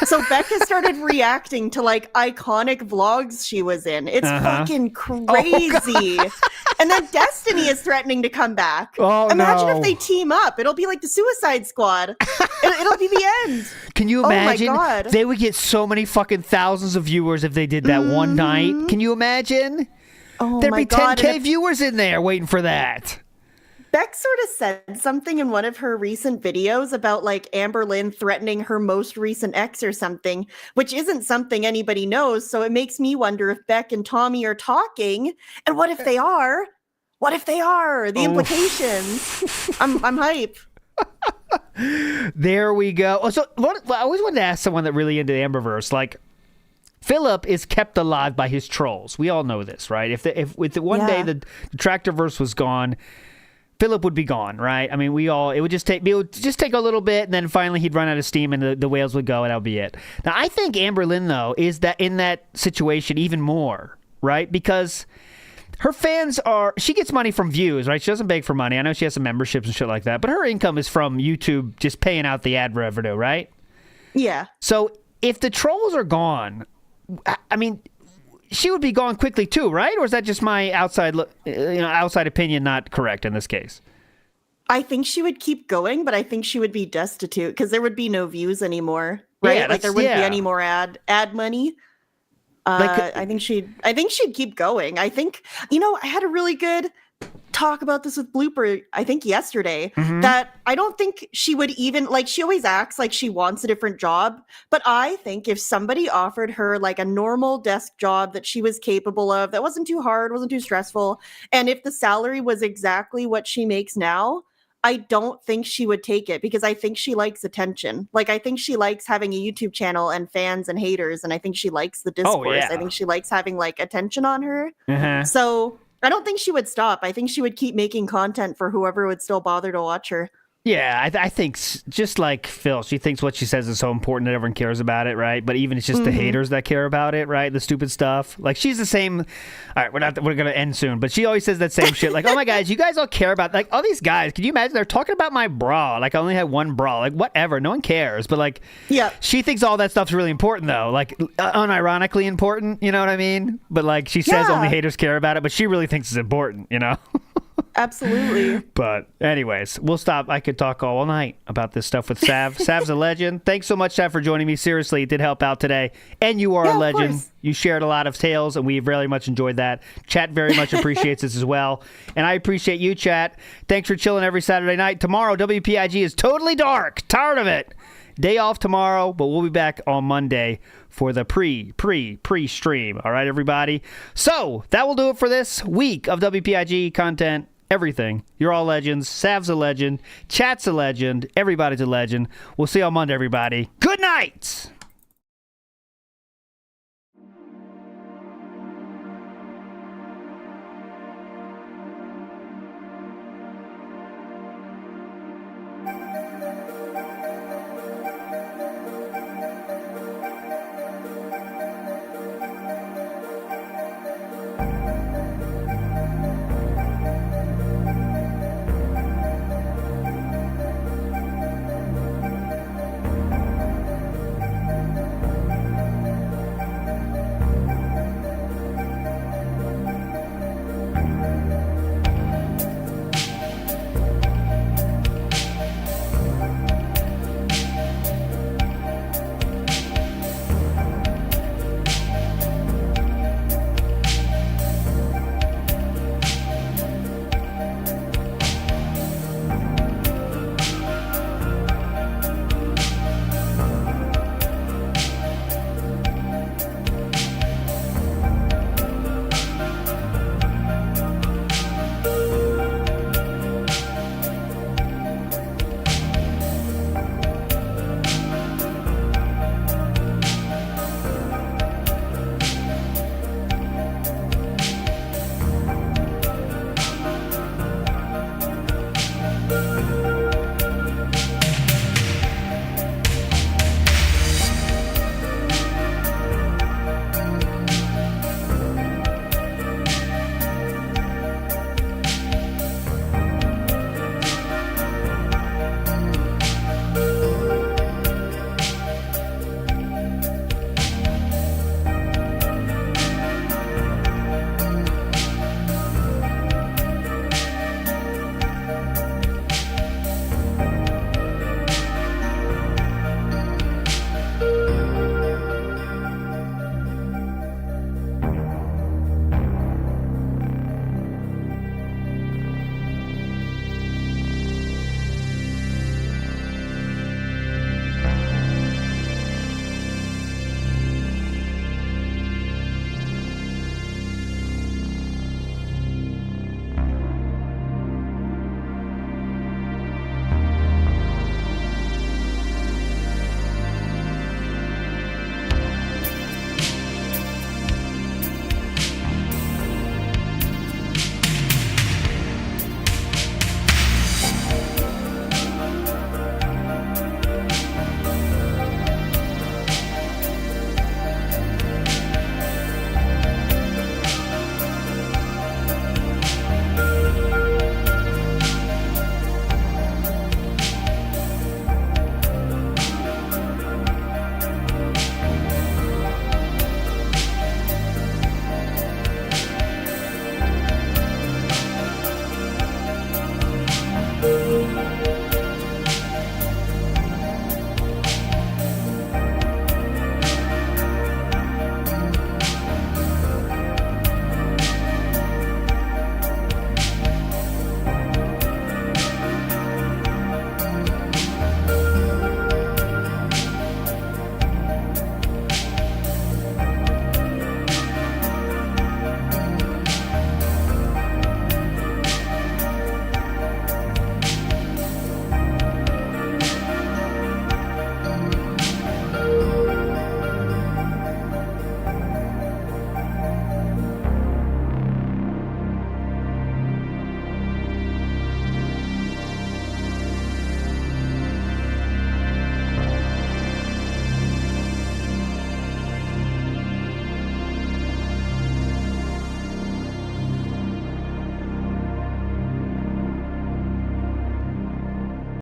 So Beck has started reacting to iconic vlogs she was in. It's fucking crazy. And then Destiny is threatening to come back. Imagine if they team up. It'll be like the Suicide Squad. It'll be the end. Can you imagine? Oh my God. They would get so many fucking thousands of viewers if they did that one night. Can you imagine? Oh There'd my be God. 10K viewers in there waiting for that. Beck sort of said something in one of her recent videos about like Amber Lynn threatening her most recent ex or something, which isn't something anybody knows. So it makes me wonder if Beck and Tommy are talking. And what if they are? What if they are? The implications. I'm hype. There we go. Oh, so I always wanted to ask someone that really into the Amberverse, like, Philip is kept alive by his trolls. We all know this, right? If one day the Tractorverse was gone, Philip would be gone, right? I mean, it would just take a little bit, and then finally he'd run out of steam, and the whales would go, and that'll be it. Now, I think Amber Lynn, though, is that in that situation even more, right? Because her fans she gets money from views, right? She doesn't beg for money. I know she has some memberships and shit like that, but her income is from YouTube just paying out the ad revenue, right? Yeah. So if the trolls are gone, I mean, she would be gone quickly too, right? Or is that just my outside opinion not correct in this case? I think she would keep going, but I think she would be destitute because there would be no views anymore, right? Yeah, like there wouldn't be any more ad money. I think she'd keep going. I think, I had a really good talk about this with Blooper, I think yesterday, that I don't think she would even, like, she always acts like she wants a different job, but I think if somebody offered her like a normal desk job that she was capable of, that wasn't too hard, wasn't too stressful, and if the salary was exactly what she makes now, I don't think she would take it because I think she likes attention. Like, I think she likes having a YouTube channel and fans and haters, and I think she likes the discourse. Oh, yeah. I think she likes having like attention on her. Uh-huh. So I don't think she would stop. I think she would keep making content for whoever would still bother to watch her. Yeah, I think just like Phil, she thinks what she says is so important that everyone cares about it, right? But even it's just the haters that care about it, right? The stupid stuff. Like, she's the same. All right, we're gonna end soon, but she always says that same shit. Like, oh my guys, you guys all care about, like, all these guys. Can you imagine they're talking about my bra? Like, I only had one bra. Like, whatever, no one cares. But like, yeah, she thinks all that stuff's really important though. Like, unironically important. You know what I mean? But like, she says only haters care about it, but she really thinks it's important. You know? Absolutely. But anyways, we'll stop. I could talk all night about this stuff with Sav. Sav's a legend. Thanks so much, Sav, for joining me. Seriously, it did help out today. And you are a legend. You shared a lot of tales, and we very much enjoyed that. Chat very much appreciates this as well. And I appreciate you, chat. Thanks for chilling every Saturday night. Tomorrow, WPIG is totally dark. Tired of it. Day off tomorrow, but we'll be back on Monday for the pre-stream. All right, everybody? So that will do it for this week of WPIG content. Everything. You're all legends. Sav's a legend. Chat's a legend. Everybody's a legend. We'll see you on Monday, everybody. Good night!